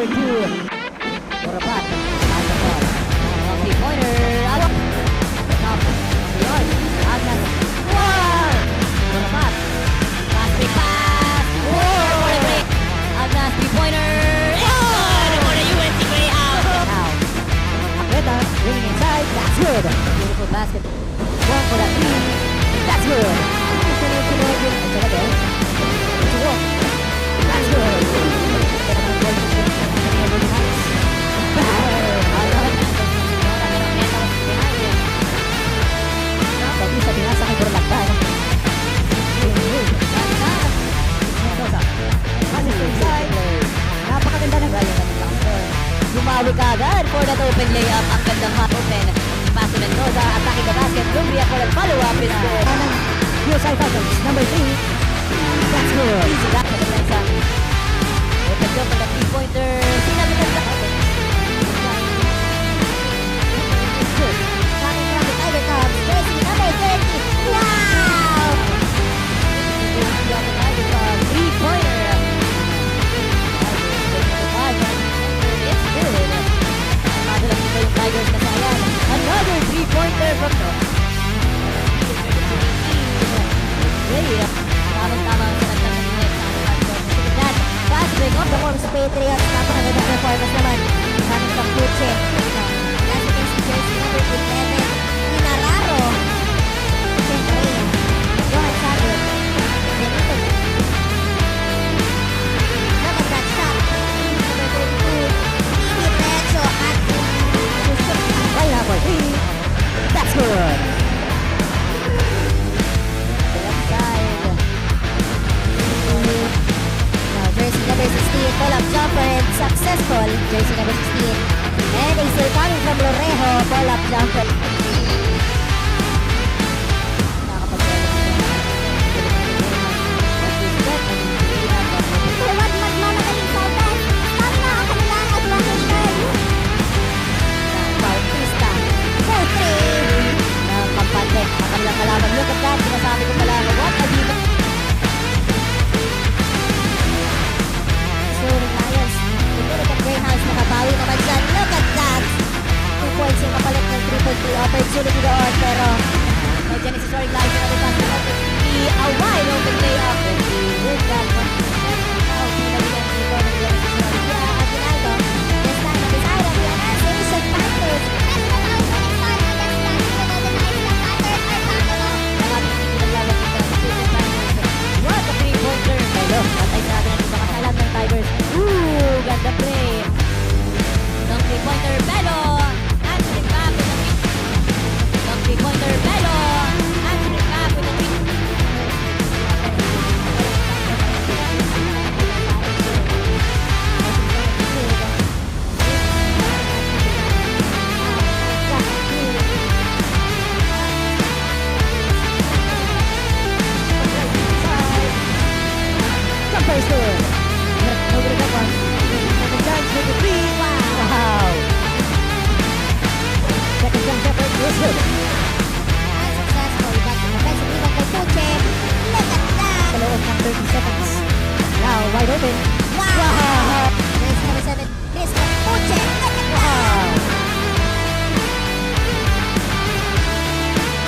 number 2. Morabat. Pass the ball. Long three-pointer. Out. Top. Beyond. Agnes. Wow! Morabat. Fast break pass. Whoa! For the break. Agnes three-pointer. It's good for the UNC Greyhounds. Now. Atleta. Winning inside. That's good. Beautiful basket. One for that three. That's good. That's good. Bisa binasa kay Borlagdan. Napakaganda ng gaya ng Blackstone. Bumawi ka agad for that open layup. Ang gandang hot open. Pass to Mendoza. Attacking the basket. Lumbia for that follow-up is good. USI Falcons, number 3. That's good. Easy back to the Mensa. Open jump for the three-pointer. Sinabi ka sa akin. It's good. Coming from the Tiger Cubs. Jersey number 30. Wow! Three-pointer. It's good. Another lang yung Tigers na sayang. Another three-pointer from the tamang-tama ang sarap ng minutes sa ating fast break off the form sa Patriots. Napakagandang performance naman coming from Puche. Last against the jersey number 11 Inararo. Siyempre Johan Sagot. Benito. Look at that shot. Number 32 Ibi Recho at right now for 3. That's good. Jersey number 16, pull-up jumper and successful. Jersey number 16. And a still coming from Lorejo, pull-up jumper. Bautista, 4-3. Kampante, ang kanilang kalaban. Look at that, sinasabi ko pala, what a defense. Greyhounds nakabawi naman dyan. Look at that! 2 points yung kapalit ng 3-point opportunity doon. Pero may Genesis Rory live na rin pasok natin. A wide open layup. And he win that one. Now, pinagyan dito ng Genesis Rory. Yeah, Aguinaldo. This time, beside of the Association Panthers. That's what I was winning start against that. Even though the Knights and Panthers are dominant. Ang ating pinaglaban dito ng Association Panthers. What a 3-pointer. Pero, patay sa atin ang makasalan ng Tigers. Ooh, ganda play. Ng 3-pointer, Belo. Answering back with a 3. Ng 3-pointer, Belo. Answering back with a 3. Jumper's good. Over the one. Second chance with the 3. Wow. Second chance effort is good. Unsuccessful. Back to defensive rebound by Puche. Look at that. Sa loob ng 30 seconds. Now, wide open. Wow. There's number 7. Cristo Puche. Look at that.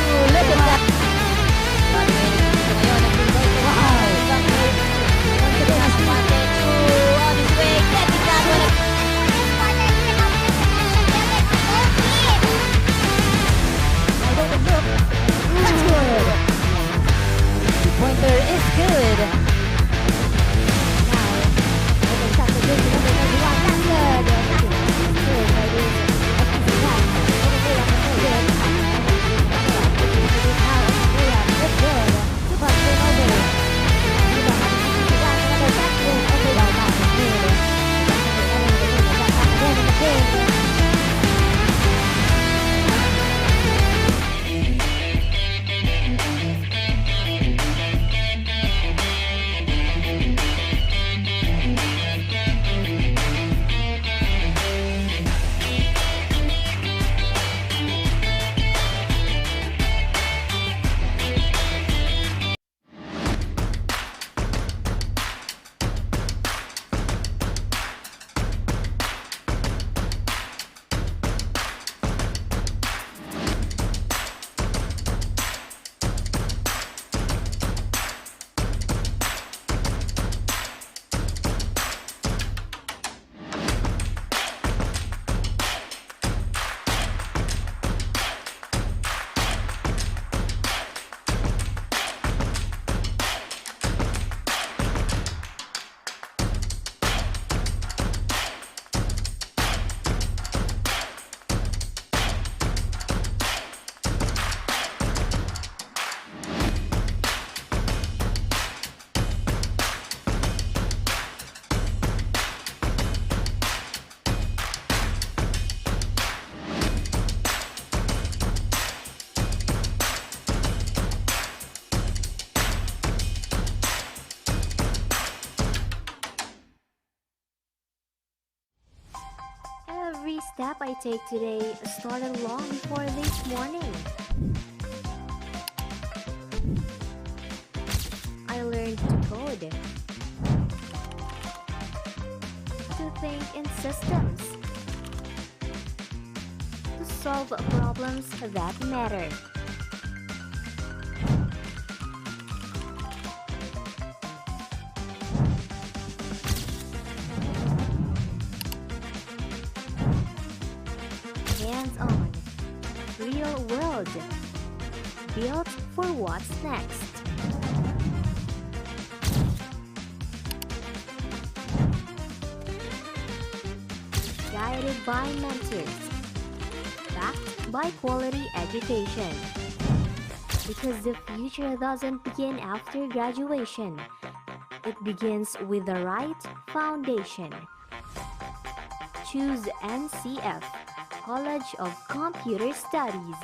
Ooh, look at that. Ngayon, ang pinag-point. Wow. On his way, getting that one. That's good. The pointer is good. Now, step I take today started long before this morning. I learned to code, to think in systems, to solve problems that matter. Hands-on, real world, built for what's next. Guided by mentors, backed by quality education. Because the future doesn't begin after graduation, it begins with the right foundation. Choose NCF, College of Computer Studies.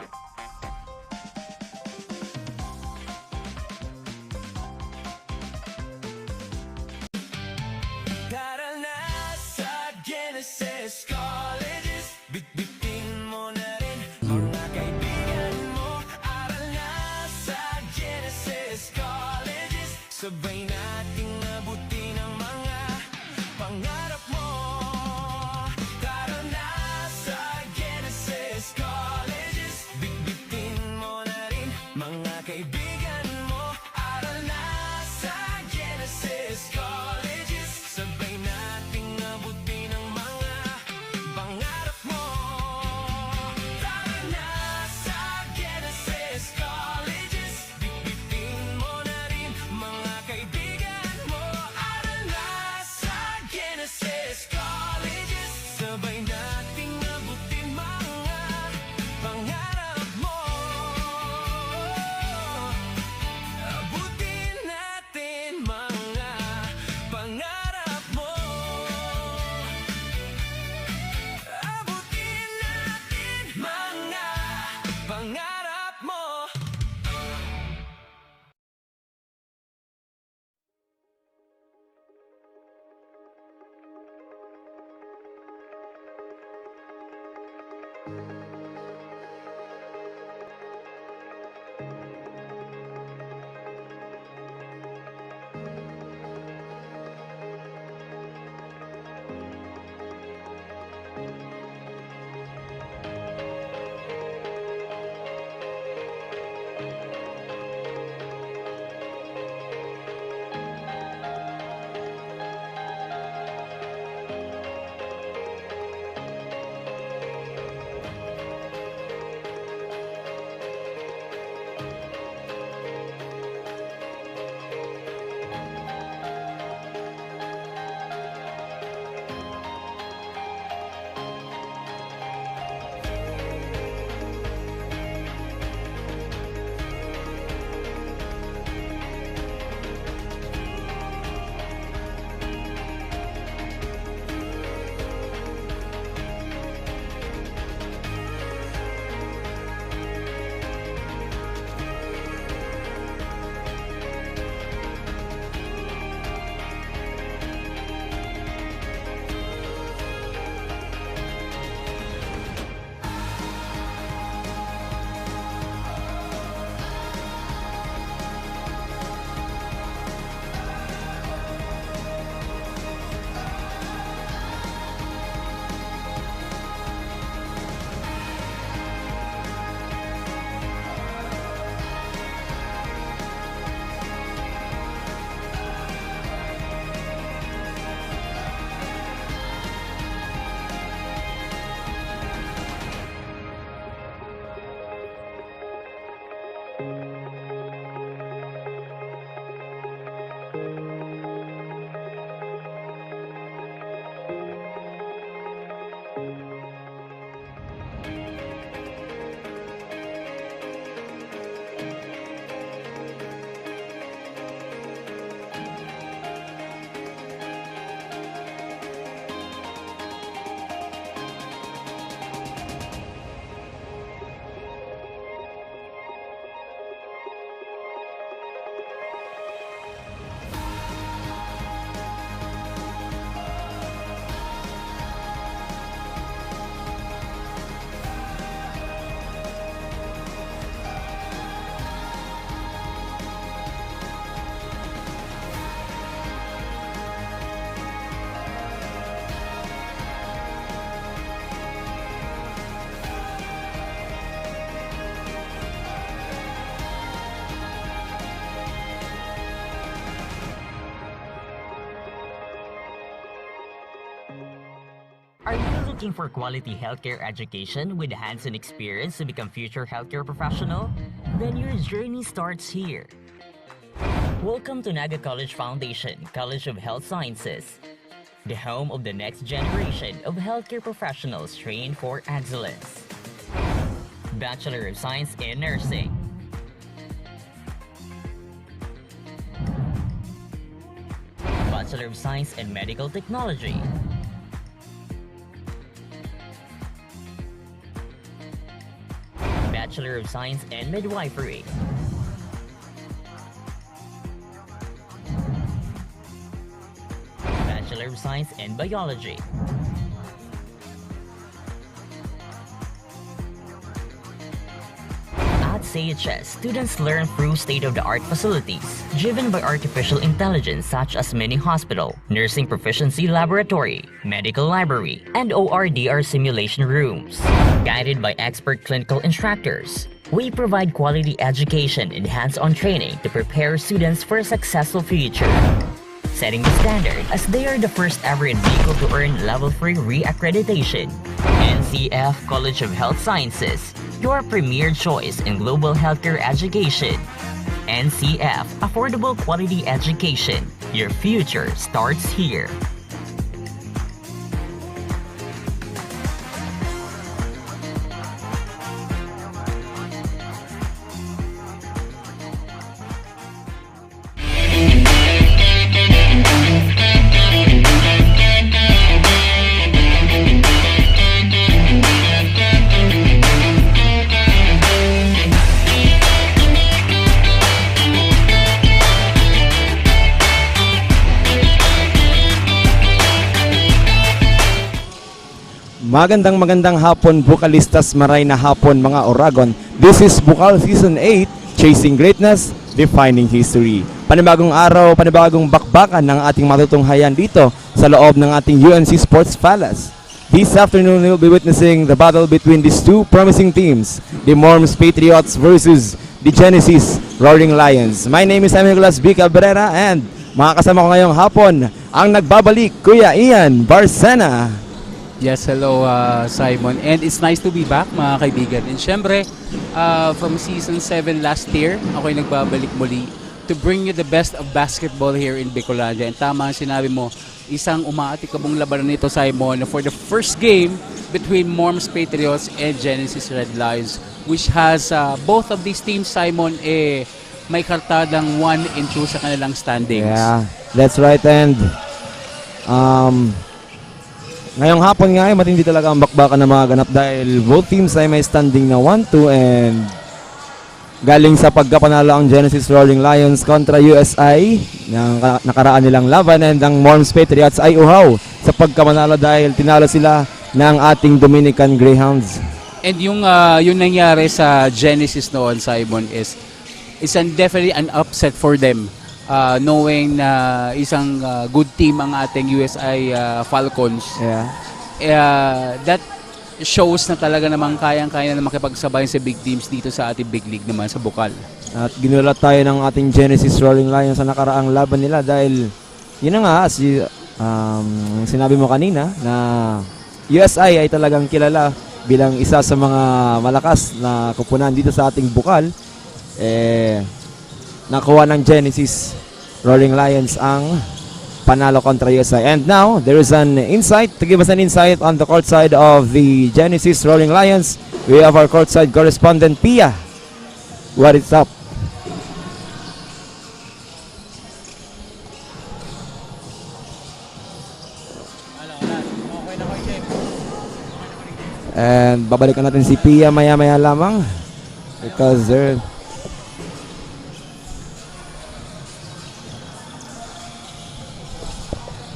Tara na sa Genesis Colleges, bitbitin mo na rin mga kaibigan mo. Aral na sa Genesis Colleges, sabay nating nabuti ng mga pangarap mo. Tara na sa Genesis Colleges, bitbitin mo na rin mga kaibigan mo. Aral na sa Genesis Colleges, sabay nating nabuti ng mga pangarap mo. Tara na sa Genesis Colleges, bitbitin mo na rin mga kaibigan mo. Are you looking for quality healthcare education with hands-on experience to become future healthcare professional? Then your journey starts here. Welcome to Naga College Foundation, College of Health Sciences, the home of the next generation of healthcare professionals trained for excellence. Bachelor of Science in Nursing, Bachelor of Science in Medical Technology, Bachelor of Science in Midwifery, Bachelor of Science in Biology, At CHS, students learn through state-of-the-art facilities, driven by artificial intelligence such as mini hospital, nursing proficiency laboratory, medical library, and ORDR simulation rooms. Guided by expert clinical instructors, we provide quality education and hands-on training to prepare students for a successful future. Setting the standard as they are the first ever in Bicol to earn Level 3 re-accreditation. NCF College of Health Sciences, your premier choice in global healthcare education. NCF, affordable quality education. Your future starts here. Magandang hapon, Bukalistas, maray na hapon mga Oragon. This is Bukal Season 8, Chasing Greatness, Defining History. Panibagong araw, panibagong bakbakan ng ating matutunghayan dito sa loob ng ating UNC Sports Palace. This afternoon, we'll be witnessing the battle between these two promising teams, the Morms Patriots versus the Genesis Roaring Lions. My name is Nicolas B. Cabrera and makakasama ko ngayong hapon ang nagbabalik, Kuya Ian Barcena. Yes, hello Simon. And it's nice to be back mga kaibigan. And syempre, from Season 7 last year, ako'y nagbabalik muli to bring you the best of basketball here in Bicolandia. And tama ang sinabi mo, isang umaatikabong labanan nito, Simon, for the first game between Morms Patriots and Genesis Red Lions, which has both of these teams, Simon, may kartadang 1-2 sa kanilang standings. Yeah, that's right. And ngayong hapon nga ay matindi talaga ang bakbakan na mga ganap dahil both teams ay may standing na 1-2 and galing sa pagkapanalo ang Genesis Roaring Lions kontra USI ng nakaraan nilang laban, and ang Morms Patriots ay uhaw sa pagkapanalo dahil tinalo sila ng ating Dominican Greyhounds. And yung nangyari sa Genesis noon, Simon, is definitely an upset for them. Knowing na isang good team ang ating USI Falcons. That shows na talaga namang kayang-kaya na makipagsabay sa big teams dito sa ating big league naman sa Bukal. At ginulat tayo ng ating Genesis Roaring Lions sa nakaraang laban nila dahil yun na nga, sinabi mo kanina na USI ay talagang kilala bilang isa sa mga malakas na kupunan dito sa ating Bukal. Nakuha ng Genesis Roaring Lions ang panalo kontra USI. And now, there is an insight to give us an insight on the court side of the Genesis Roaring Lions. We have our courtside correspondent, Pia. What is up? And babalikan natin si Pia maya-maya lamang because they're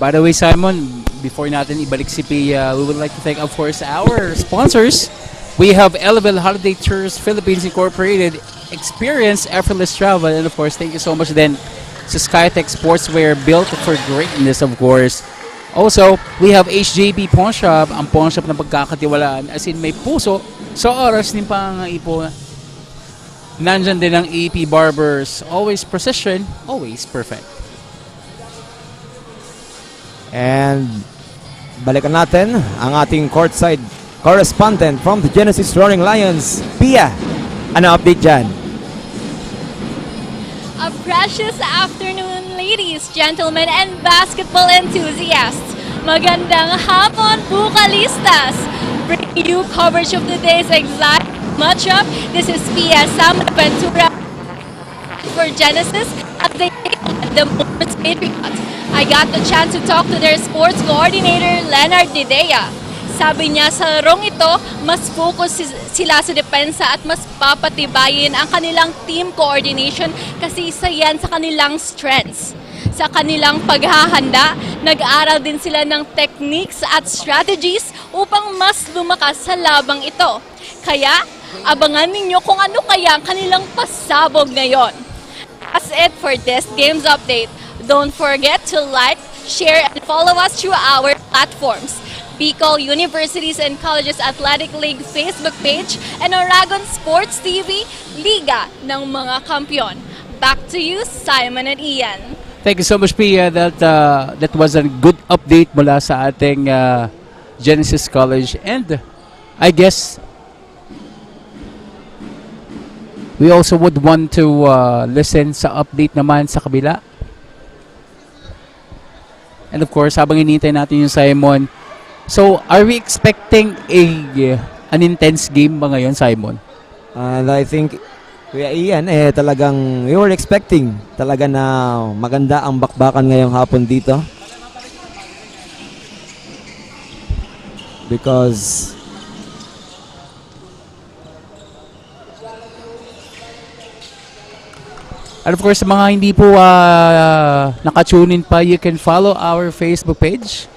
By the way, Simon, before natin ibalik si Pia, we would like to thank, of course, our sponsors. We have Eleville Holiday Tours Philippines Incorporated, Experience Effortless Travel, and of course, thank you so much then sa Skytech Sportswear, built for greatness, of course. Also, we have HJB Pawn Shop, ang pawn shop na pagkakatiwalaan, as in may puso sa oras ng pangaipo. Nandyan din ang EP Barbers, always precision, always perfect. And balikan natin ang ating courtside correspondent from the Genesis Roaring Lions, Pia. Ano update dyan? A precious afternoon, ladies, gentlemen, and basketball enthusiasts. Magandang hapon, Bucalistas! Bringing you coverage of today's exact matchup. This is Pia Sam Ventura for Genesis at the Mormons Patriots. I got the chance to talk to their sports coordinator, Leonard Didea. Sabi niya sa larong ito, mas focus sila sa depensa at mas papatibayin ang kanilang team coordination kasi isa yan sa kanilang strengths. Sa kanilang paghahanda, nag-aral din sila ng techniques at strategies upang mas lumakas sa labang ito. Kaya, abangan ninyo kung ano kaya ang kanilang pasabog ngayon. That's it for this game's update. Don't forget to like, share, and follow us through our platforms. Bicol Universities and Colleges Athletic League Facebook page and Oragon Sports TV, Liga ng mga Kampiyon. Back to you, Simon and Ian. Thank you so much, Pia. That was a good update mula sa ating Genesis College. And I guess we also would want to listen sa update naman sa kabila. And of course, habang hinihintay natin yung Simon, so are we expecting an intense game ba ngayon, Simon? And I think Kuya Ian, talagang we were expecting talaga na maganda ang bakbakan ngayong hapon dito. Because and of course, sa mga hindi po nakatunin pa, you can follow our Facebook page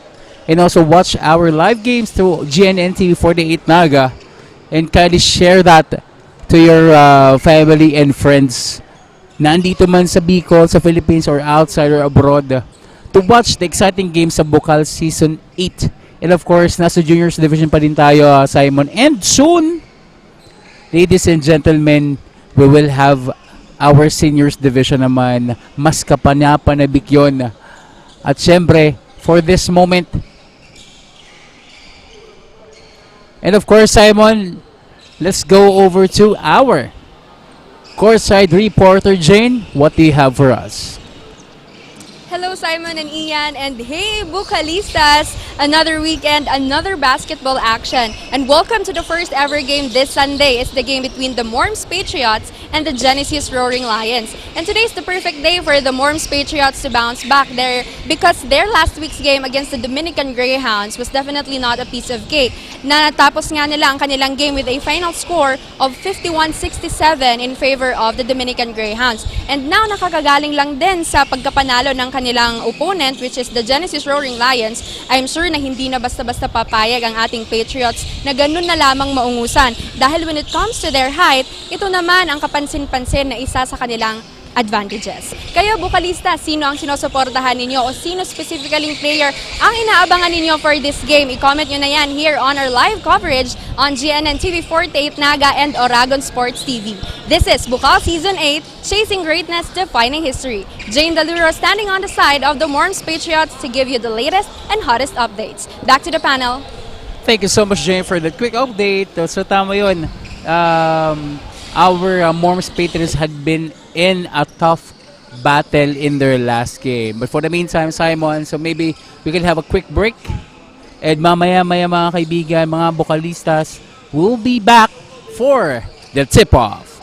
and also watch our live games through GNN TV 48 Naga and kindly share that to your family and friends na andito man sa Bicol, sa Philippines, or outside or abroad to watch the exciting games sa Bukal Season 8. And of course, nasa Juniors Division pa din tayo, Simon. And soon, ladies and gentlemen, we will have our Seniors Division naman. Mas kapanapanabik yun. At syempre, for this moment, and of course, Simon, let's go over to our courtside reporter, Jane. What do you have for us? Hello, Simon and Ian, and hey, Bucalistas! Another weekend, another basketball action, and welcome to the first ever game this Sunday. It's the game between the Morms Patriots and the Genesis Roaring Lions. And today's the perfect day for the Morms Patriots to bounce back there because their last week's game against the Dominican Greyhounds was definitely not a piece of cake. Natapos nga nila ang kanilang game with a final score of 51-67 in favor of the Dominican Greyhounds. And now nakakagaling lang din sa pagkapanalo ng kanilang opponent, which is the Genesis Roaring Lions. I'm sure na hindi na basta-basta papayag ang ating Patriots na ganun na lamang maungusan. Dahil when it comes to their height, ito naman ang kapansin-pansin na isa sa kanilang advantages. Kayo, Bucalista, sino ang sinusuportahan ninyo o sino specifically player ang inaabangan ninyo for this game? I-comment nyo na yan here on our live coverage on GNN TV 48 Naga and Oragon Sports TV. This is Bucal Season 8, Chasing Greatness, Defining History. Jane Daluro standing on the side of the Morms Patriots to give you the latest and hottest updates. Back to the panel. Thank you so much, Jane, for that quick update. So tama yun. Our Morms Patriots had been in a tough battle in their last game. But for the meantime, Simon, so maybe we can have a quick break. And mamaya-maya mga kaibigan, mga Bucalistas, we'll be back for the tip-off.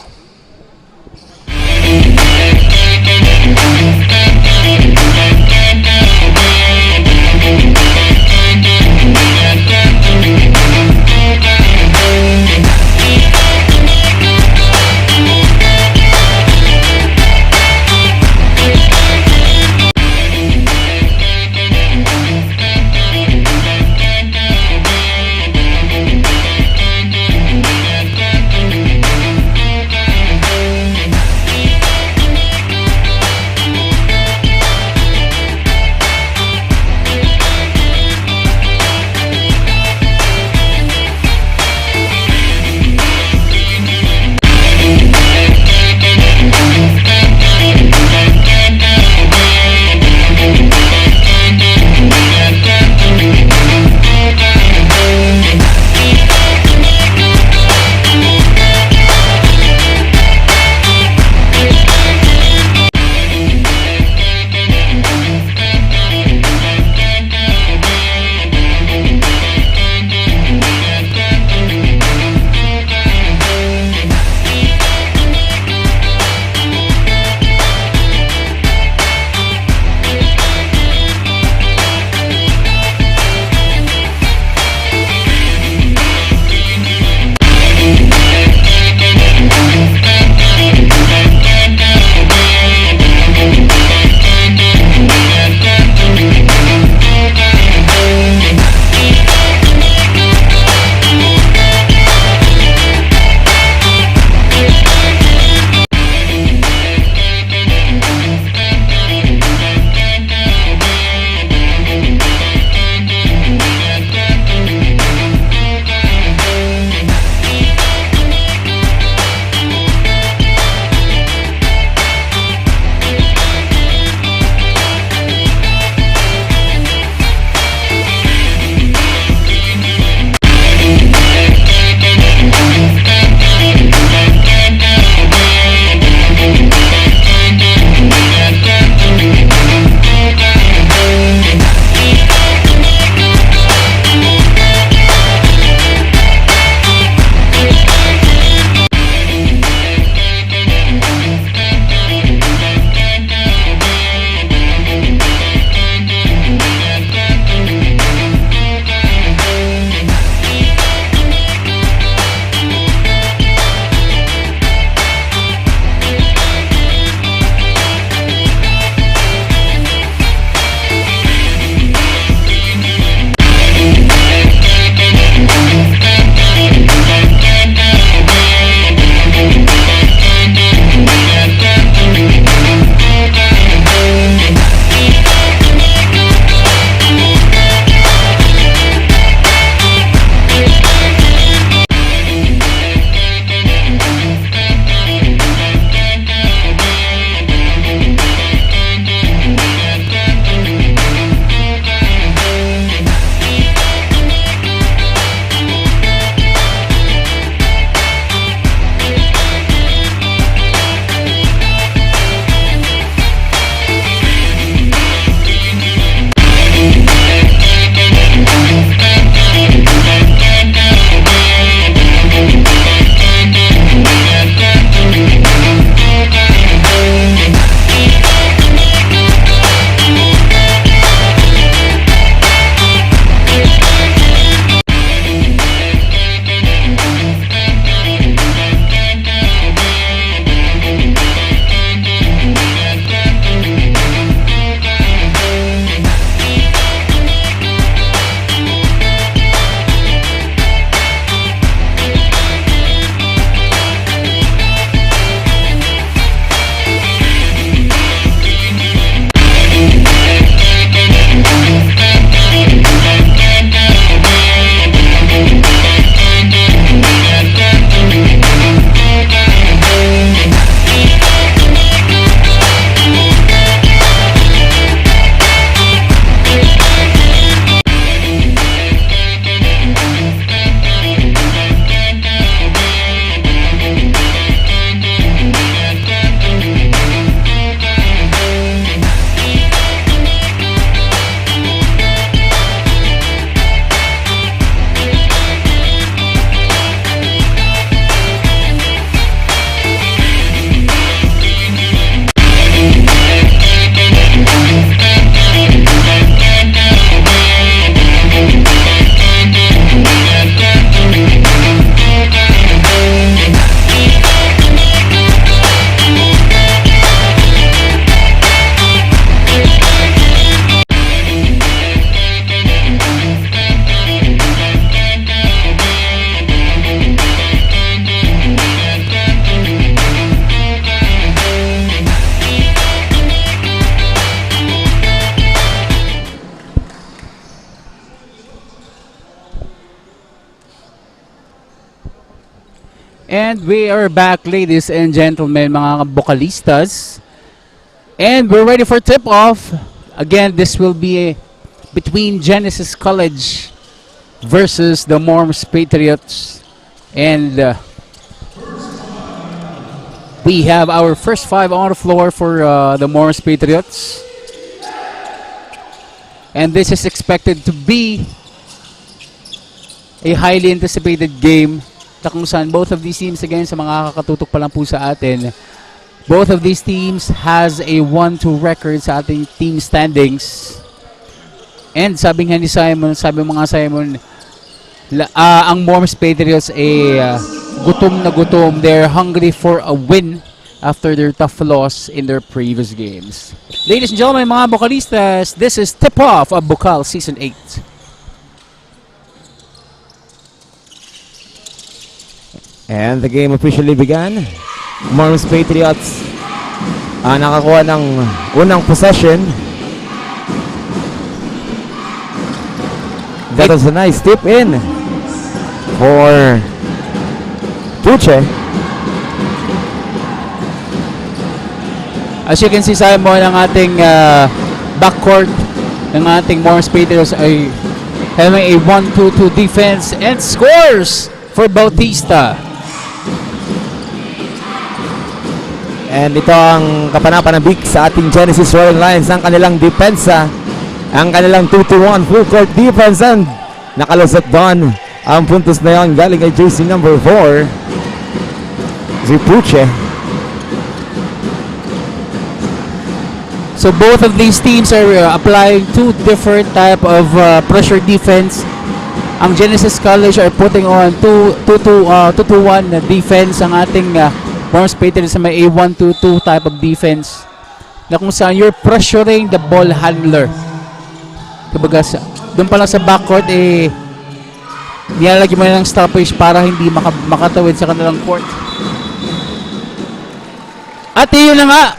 And we are back, ladies and gentlemen, mga Vocalistas. And we're ready for tip-off. Again, this will be between Genesis College versus the Morms Patriots. And we have our first 5 on the floor for the Morms Patriots. And this is expected to be a highly anticipated game na kung saan both of these teams, again, sa mga kakatutok pa lang po sa atin, both of these teams has a 1-2 record sa ating team standings. And sabi nga ni Simon, ang Morms Patriots gutom na gutom. They're hungry for a win after their tough loss in their previous games. Ladies and gentlemen, mga Vocalistas, this is tip-off of Vocal Season 8. And the game officially began. Morms Patriots nakakuha ng unang possession. That was a nice tip in for Puche. As you can see, Simon, ang ating backcourt ng ating Morms Patriots ay having a 1-2-2 defense and scores for Bautista. And ito ang kapanapanabik sa ating Genesis Royal Lions, ang kanilang depensa, ang kanilang 2-1 full court defense, and nakalusot doon ang puntos na yon galing kay jersey number 4 si Puche. So both of these teams are applying 2 different type of pressure defense. Ang Genesis College are putting on 2-1 defense. Ang ating Morms Patriots may a 1-2-2 type of defense na kung saan you're pressuring the ball handler. Kumbaga, doon pa lang sa backcourt, nilalagyan mo na ng stoppage para hindi makatawid sa kanilang court. At yun na nga,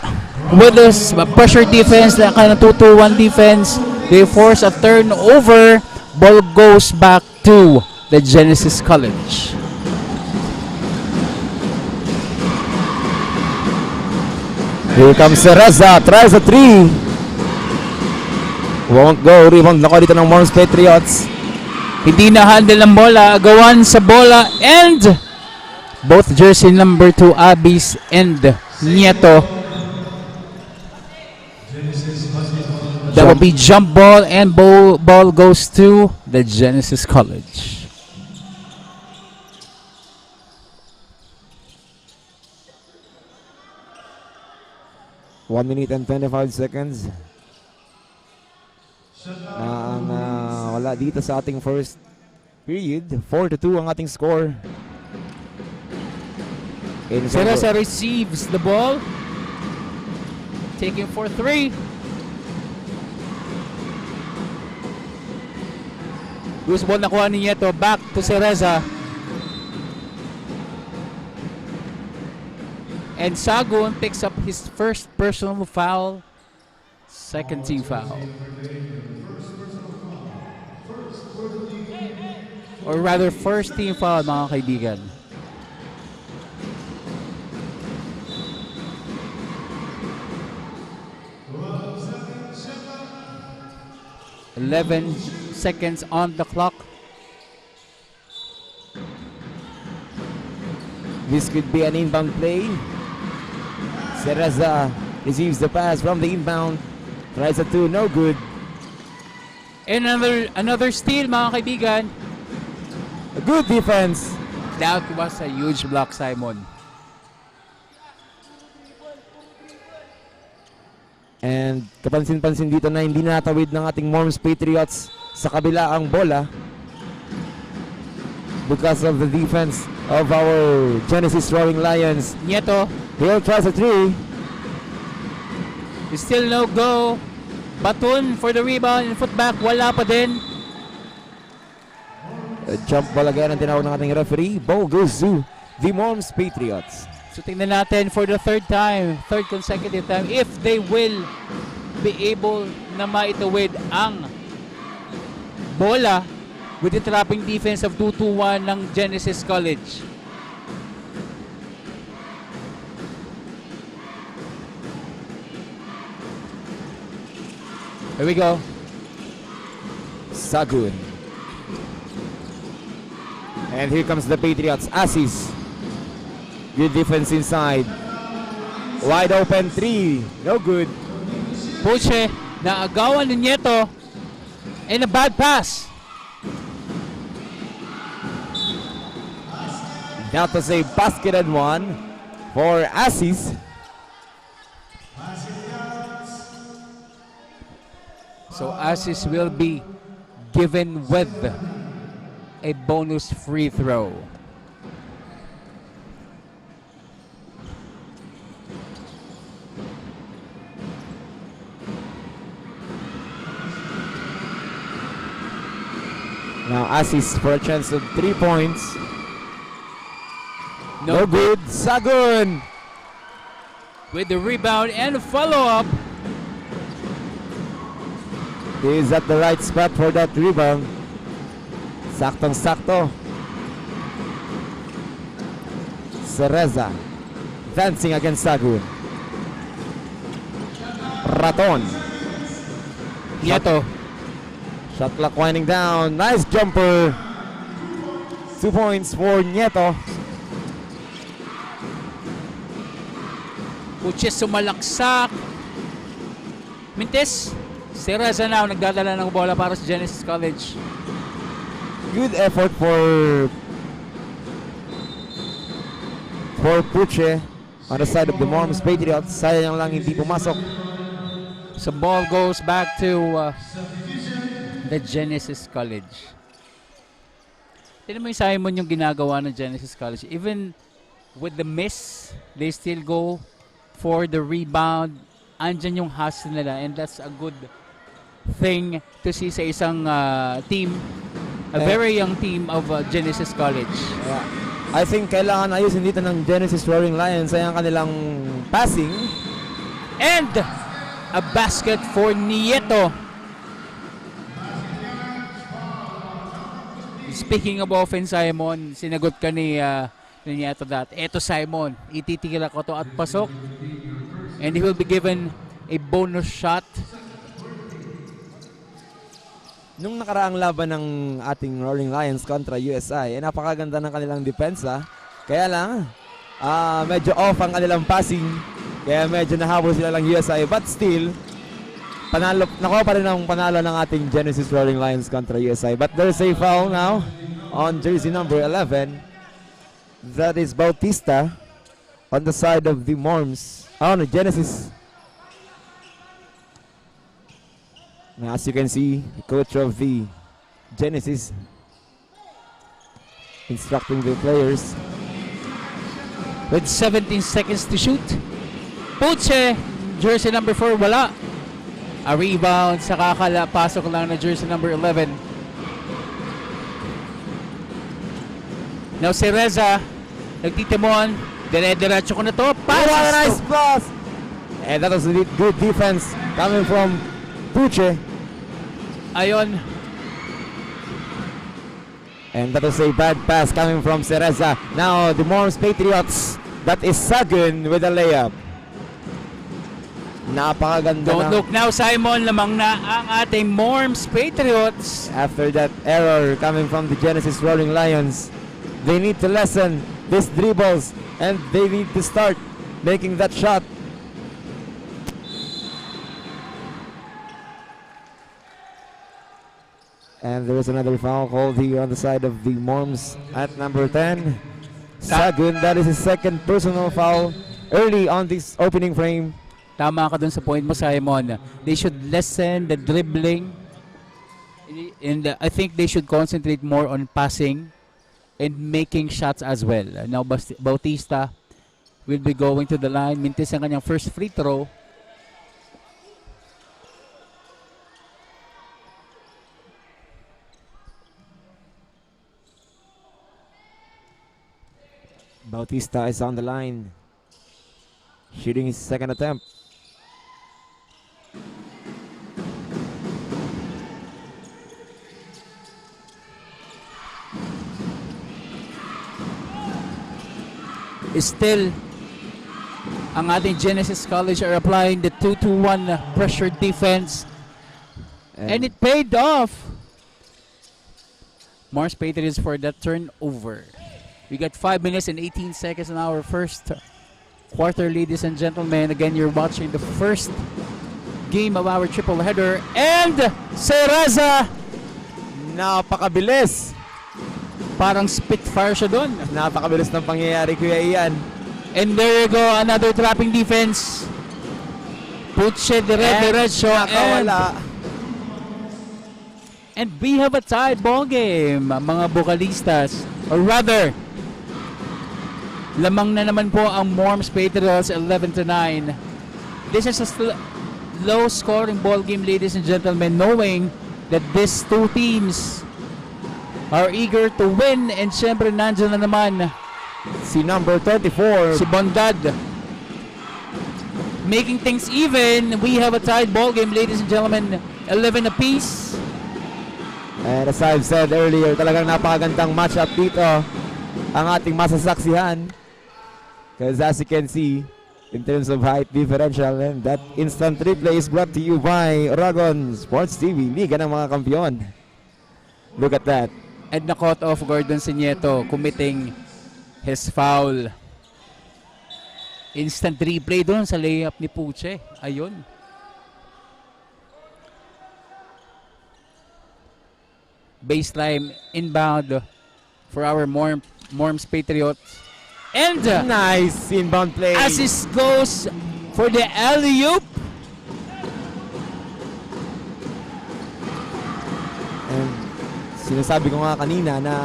with this pressure defense, na kanilang 2-2-1 defense, they force a turnover. Ball goes back to the Genesis College. Here comes Reza, tries a 3. Won't go, rebound na ko dito ng Morms Patriots. Hindi na handle ng bola, agawan sa bola, and both jersey number 2 Abis and Nieto. That will be jump ball, and ball goes to the Genesis College. One minute and 25 seconds. Wala dito sa ating first period. 4-2 ang ating score. Serasa receives the ball. Taking for 3. Loose ball nakuha ni Nieto. Back to Serasa. And Sagun picks up his first personal foul. Second team foul. Or rather, first team foul, mga kaibigan. "11 seconds on the clock." This could be an inbound play. Sereza receives the pass from the inbound. Tries a 2, no good. And another steal, mga kaibigan. A good defense. That was a huge block, Simon. And kapansin-pansin dito na hindi natawid ng ating Morms Patriots sa kabila ang bola because of the defense of our Genesis Roaring Lions. Nieto, He'll try a 3. still no go. Batun for the rebound and footback, wala pa din. A jump ball again ang tinawag ng ating referee. Ball goes to the Morms Patriots. So tingnan natin for the third consecutive time, if they will be able na maitawid ang bola with the trapping defense of 2-2-1 ng Genesis College. Here we go. Sagun. And here comes the Patriots. Asis. Good defense inside. Wide open 3. No good. Puche, naagawan ni Nieto. And a bad pass. That was a basket and one for Asis. So Asis will be given with a bonus free throw. Now Asis for a chance of 3 points. No good. Sagun. With the rebound and follow-up. He is at the right spot for that rebound. Saktong-sakto. Cereza dancing against Sagun. Raton. Nieto. Shot clock winding down. Nice jumper. 2 points for Nieto. Puche sumalaksak. Mintes. Si Reza na nagdadala ng bola para sa Genesis College. Good effort for Puche on the side of the Mormons Patriots. Sayang lang hindi pumasok. So ball goes back to the Genesis College. Tignan mo yung Simon yung ginagawa ng Genesis College. Even with the miss, they still go for the rebound. Andyan yung hustle nila, and that's a good thing to see sa isang team, a very young team of Genesis College. I think kailangan ayusin dito ng Genesis Roaring Lions ay ang kanilang passing. And a basket for Nieto. Speaking of offense, Simon, sinagot ka ni Nieto that. Eto Simon, ititigil ako to at pasok. And he will be given a bonus shot. Nung nakaraang laban ng ating Roaring Lions kontra USI, napakaganda ng kanilang depensa. Kaya lang, medyo off ang kanilang passing. Kaya medyo nahabol sila lang USI. But still, nakuha pa rin ang panalo ng ating Genesis Roaring Lions kontra USI. But there's a foul now on jersey number 11. That is Bautista on the side of the Morms. No, Genesis. Now, as you can see, the coach of the Genesis instructing the players. With 17 seconds to shoot. Puche, jersey number 4, wala. A rebound sa pasok lang na jersey number 11. Now si Reza, nagtitimon, dire-diretso ko na to. What a nice pass! And that was a good defense coming from Puche. Ayon. And that was a bad pass coming from Cereza. Now the Morms Patriots, that is Sagun with a layup. Napakaganda Don't na. look now, Simon. Lamang na ang ating Morms Patriots. After that error coming from the Genesis Roaring Lions, they need to lessen these dribbles and they need to start making that shot. And there is another foul called here on the side of the Morms at number 10. Sagun, that is his second personal foul early on this opening frame. Tama ka dun sa point mo, Simon. They should lessen the dribbling. And I think they should concentrate more on passing and making shots as well. Now, Bautista will be going to the line. Mintis ang kanyang first free throw. Bautista is on the line, shooting his second attempt. Still, ang ating Genesis College are applying the 2-2-1 pressure defense. And it paid off. Mars Patriots for that turnover. We got 5 minutes and 18 seconds in our first quarter, ladies and gentlemen. Again, you're watching the first game of our triple header. And Seraza, Napakabilis. parang spitfire siya doon. Napakabilis ng pangyayari, Kuya Ian. And there you go, another trapping defense. Puche diretso Nakawala. and we have a tied ball game, mga Vocalistas. Or rather, lamang na naman po ang Morms Patriots 11-9. This is a low scoring ball game, ladies and gentlemen, knowing that these two teams are eager to win. And syempre nandyan na naman Si number 34. si Bondad. Making things even, we have a tied ball game, ladies and gentlemen, 11 apiece. And as I've said earlier, talagang napakagandang matchup dito ang ating masasaksihan. Because as you can see, in terms of height differential, and that instant replay is brought to you by Oragon Sports TV, Liga ng mga Kampiyon. Look at that. And na-caught off Gordon Sinieto committing his foul. Instant replay doon sa layup ni Puche. Ayun. Baseline inbound for our Morms Patriots. And Nice inbound play. assist goes for the alley-oop. And sinasabi ko nga kanina na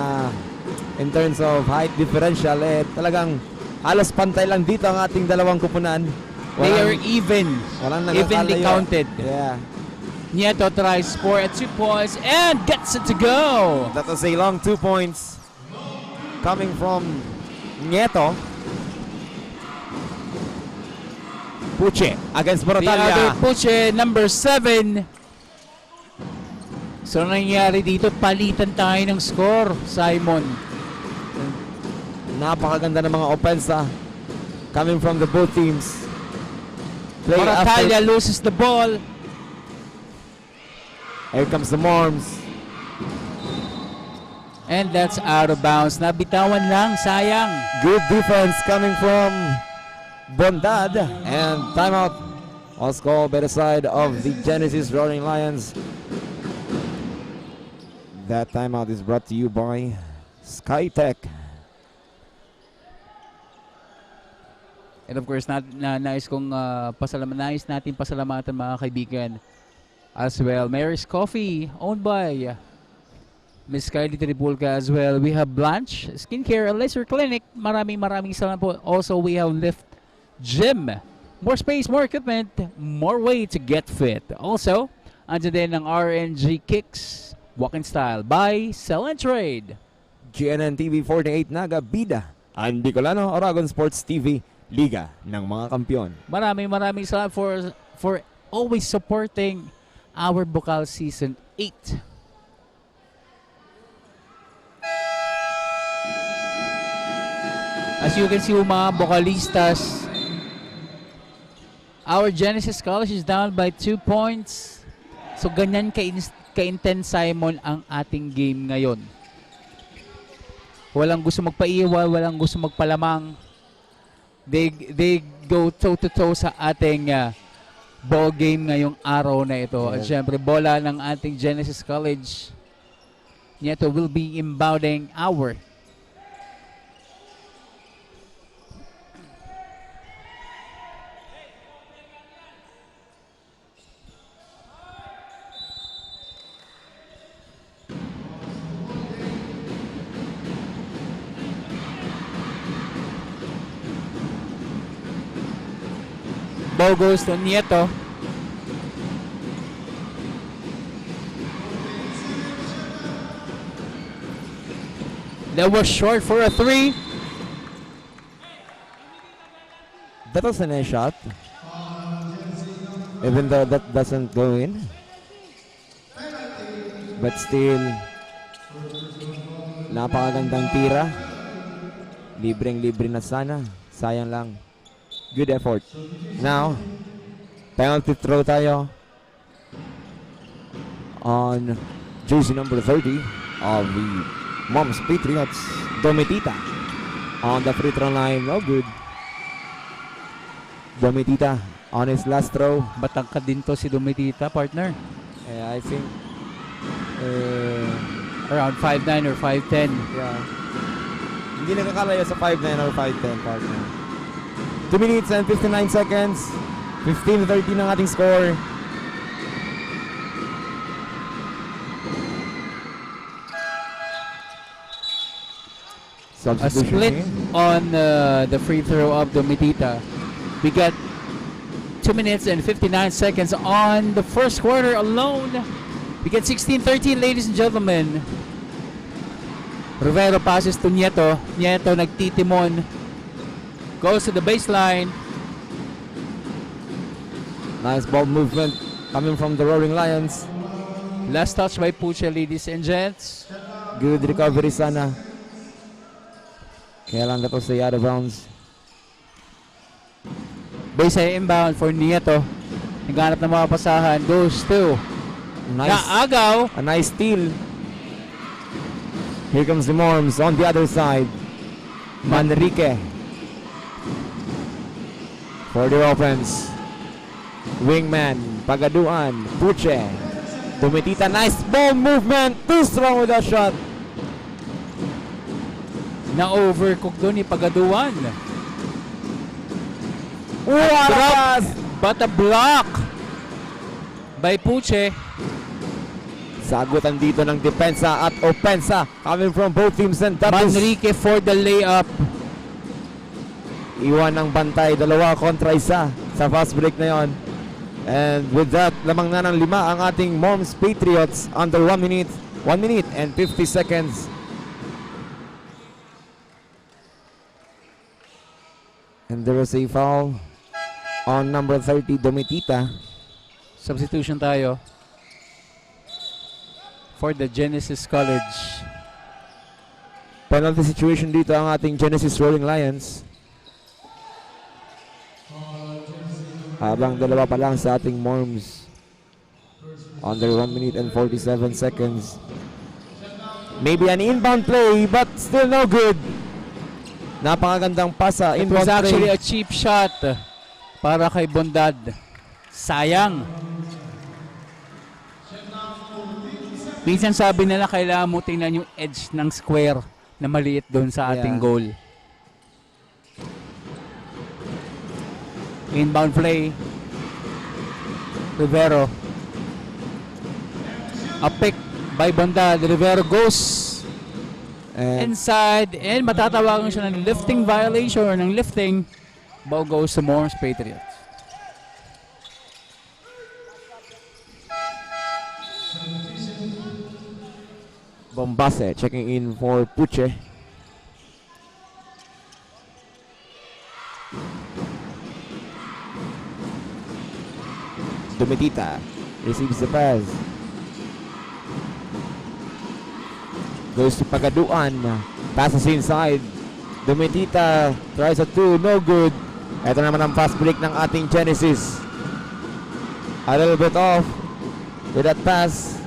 in terms of height differential, talagang halos pantay lang dito ang ating dalawang kupunan. They are even. walang evenly nakakalayo. counted. Yeah. Nieto tries for at 2 points and gets it to go. That was a long 2 points coming from Nieto. Puche against The other Moratalia. Puche, number 7. So nangyari dito, palitan tayo ng score, Simon. Napakaganda ng mga opensa coming from the both teams. Play Moratalia after. loses the ball. Here comes the Morms. And that's out of bounds. Nabitawan lang, sayang. Good defense coming from Bondad. And timeout was called by the side of the Genesis Roaring Lions. That timeout is brought to you by Skytech. And of course, nais natin pasalamatan mga kaibigan as well. Mary's Coffee, owned by Miss Kylie Tripulca as well. We have Blanche Skincare and Laser Clinic. Maraming salamat po. Also, we have Lift Gym. More space, more equipment, more way to get fit. Also, andyan din ang RNG Kicks, Walk-in Style by Sell and Trade. GNN TV 48 Naga Bida. Andy Colano, Oragon Sports TV, Liga ng mga Kampiyon. Maraming salamat for always supporting our Bukal Season 8. As you can see mga Vocalistas, our Genesis College is down by 2 points. So ganyan ka-intense, Simon, ang ating game ngayon. Walang gusto magpaiwan, walang gusto magpalamang. They go toe-to-toe sa ating ball game ngayong araw na ito. At syempre, bola ng ating Genesis College. Nieto will be inbounding our ball goes to Nieto. That was short for a 3. That was a nice shot. Even though that doesn't go in. But still, napakagandang tira. Libreng-libre na sana. Sayang lang. Good effort. Now, penalty throw tayo. on jersey number 30 of the Moms Patriots, Domitita. On the free throw line, no good. Domitita on his last throw. Batangkad din to si Domitita, partner. I think, Around 5'9 or 5'10. yeah. Hindi nakakalayo sa 5'9 or 5'10 partner. 2 minutes and 59 seconds. 15-13 ang ating score. A split on the free throw of Domitita. We got 2 minutes and 59 seconds on the first quarter alone. We get 16-13, ladies and gentlemen. Rivero passes to Nieto. Nieto nagtitimon. Goes to the baseline. Nice ball movement coming from the Roaring Lions. Last touch by Puche, ladies and gents. Good recovery sana. Kaya lang to stay out of bounds. Baseline inbound for Nieto. Naghanap ng mga pasahan. Goes to Naagaw. A nice steal. Here comes the Morms on the other side. Manrique for the offense. Wingman, Pagaduan, Puche, Domitita, nice ball movement. Too strong with that shot. Na-overcook doon ni Pagaduan. What a pass! But a block by Puche. Sagutan dito ng depensa at opensa coming from both teams, and that is Manrique for the layup. iwan ng bantay, dalawa kontra isa sa fast break na yon. And with that, lamang na ng 5 ang ating Moms Patriots under 1 minute and 50 seconds. And there was a foul on number 30, Domitita. Substitution tayo for the Genesis College. Penalty situation dito ang ating Genesis Rolling Lions. Habang dalawa pa lang sa ating Morms. Under 1 minute and 47 seconds. Maybe an inbound play, but still no good. Napakagandang pasa. It Inbound was actually play. a cheap shot para kay Bondad. Sayang. Minsan sabi nila kailangan mo tingnan yung edge ng square na maliit doon sa ating Yeah. goal. Inbound play. Rivero. A pick by Bondad. Rivero goes And inside and matatawagan siya ng lifting violation or ng lifting. Ball goes to Moms Patriots. Bombase checking in for Puche. Domitita receives the pass. Goes to Pagaduan. Passes inside. Domitita tries a 2. No good. Ito naman ang fast break ng ating Genesis. A little bit off with that pass.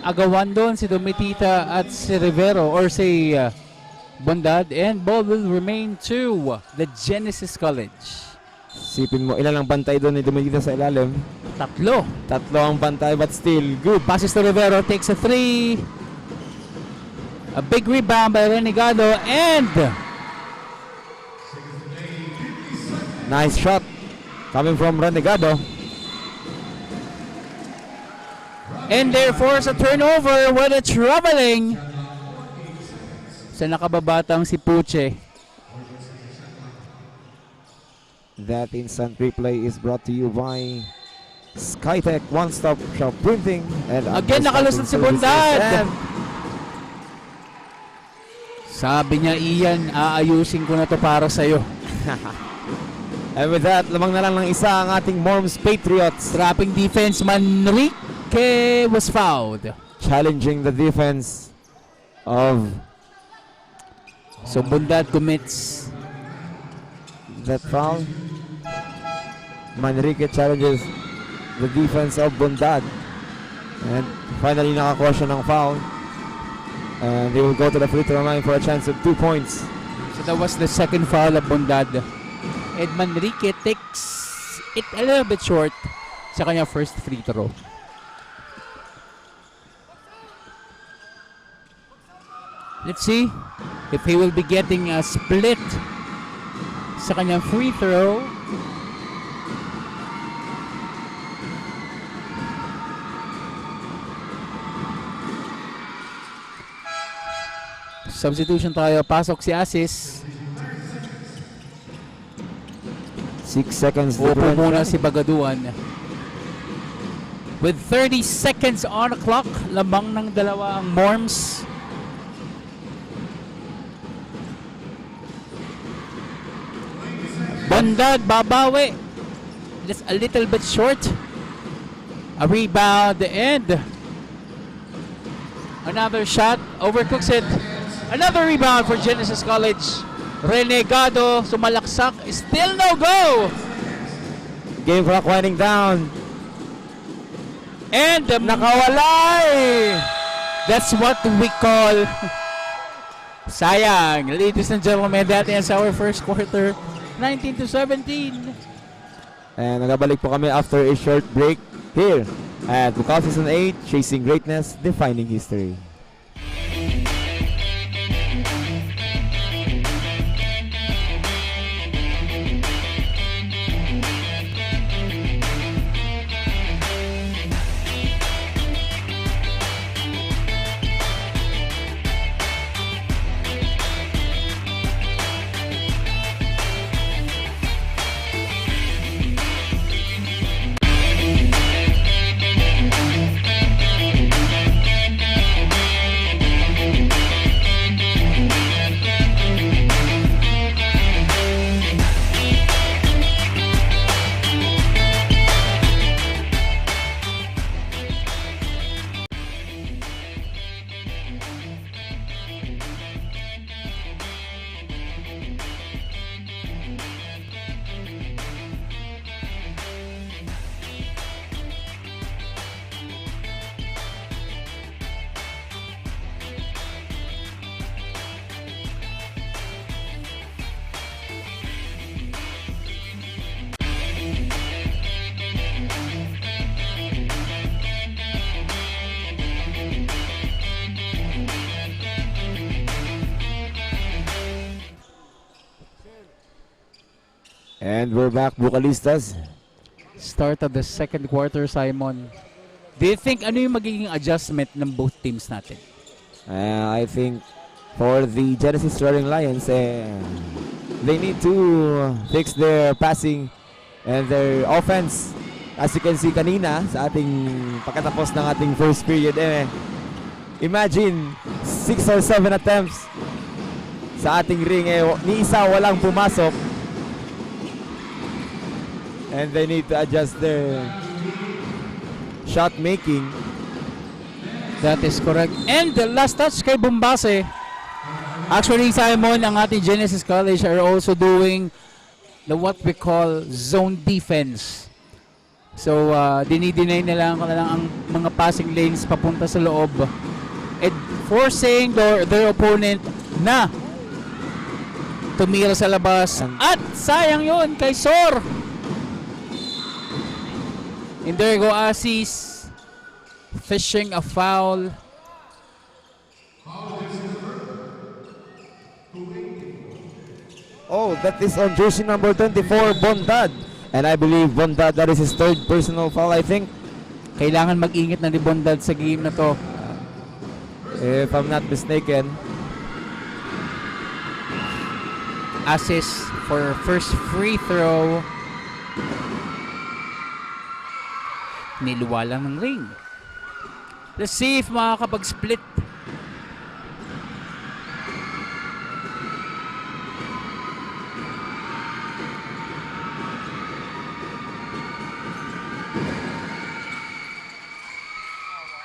Agawan doon si Domitita at si Rivero or si Bondad, and ball will remain to the Genesis College. Sipin mo, ilan ang bantay doon ni Domitita sa ilalim? 3. 3 ang bantay, but still good. Passes to Rivero, takes a 3. A big rebound by Renegado, and Nice shot coming from Renegado. therefore a turnover with a traveling sa nakababatang si Puche. That instant replay is brought to you by Skytech One-Stop Shop Printing and Again, nakalusot si Services. Bondad. And Sabi niya, Ian, aayusin ko na to para sa'yo. And with that, lamang na lang ng isa ang ating Morms Patriots, Trapping defense, Manrique was fouled. challenging the defense of So Bondad commits. that foul. Manrique challenges the defense of Bondad. And finally, nakakuha siya ng foul. And they will go to the free throw line for a chance of 2 points. So that was the second foul of Bondad. And Manrique takes it a little bit short sa kanya first free throw. Let's see if he will be getting a split sa kanyang free throw. Substitution tayo. Pasok si Asis. 6 seconds. to Upo go. muna si Bagaduan. With 30 seconds on the clock, lamang ng dalawa ang Morms. Bondad, babawi. Just a little bit short. A rebound and another shot. Overcooks it. Another rebound for Genesis College. Renegado, sumalaksak. Still no go. Game clock winding down. And Nakawalay! that's what we call sayang. Ladies and gentlemen, that ends our first quarter. 19-17. And nagabalik po kami after a short break here at Bukal Season 8, Chasing Greatness, Defining History. And we're back, Bukalistas. Start of the second quarter, Simon. Do you think ano yung magiging adjustment ng both teams natin? I think for the Genesis Roaring Lions, they need to fix their passing and their offense. As you can see kanina sa ating pagkatapos ng ating first period, imagine 6 or 7 attempts sa ating ring, ni isa walang pumasok. And they need to adjust their shot making. That is correct. And the last touch kay Bombase. Actually, Simon, ang ating Genesis College are also doing the what we call zone defense. So, dinideny nila ang mga passing lanes papunta sa loob. And forcing their opponent na tumira sa labas. At sayang yun kay Sor. And there go Asis fishing a foul. Oh, that is on jersey number 24, Bondad. And I believe Bondad, that is his third personal foul, I think. Kailangan mag-ingat na ni Bondad sa game na to. If I'm not mistaken. Assist for first free throw. Niluwa lang ng ring. Let's see if makakapag-split.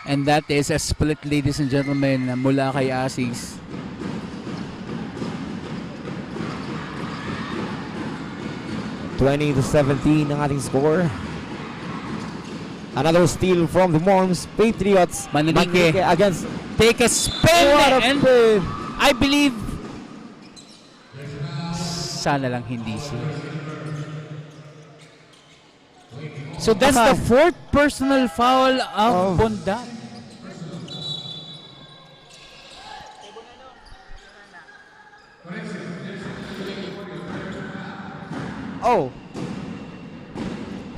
And that is a split, ladies and gentlemen, mula kay Asis. (20-17) ang ating score. Another steal from the Morms Patriots. Manrique. Against Take a spin what a and play. I believe sana lang hindi siya. So that's the fourth personal foul of Bonda. Oh,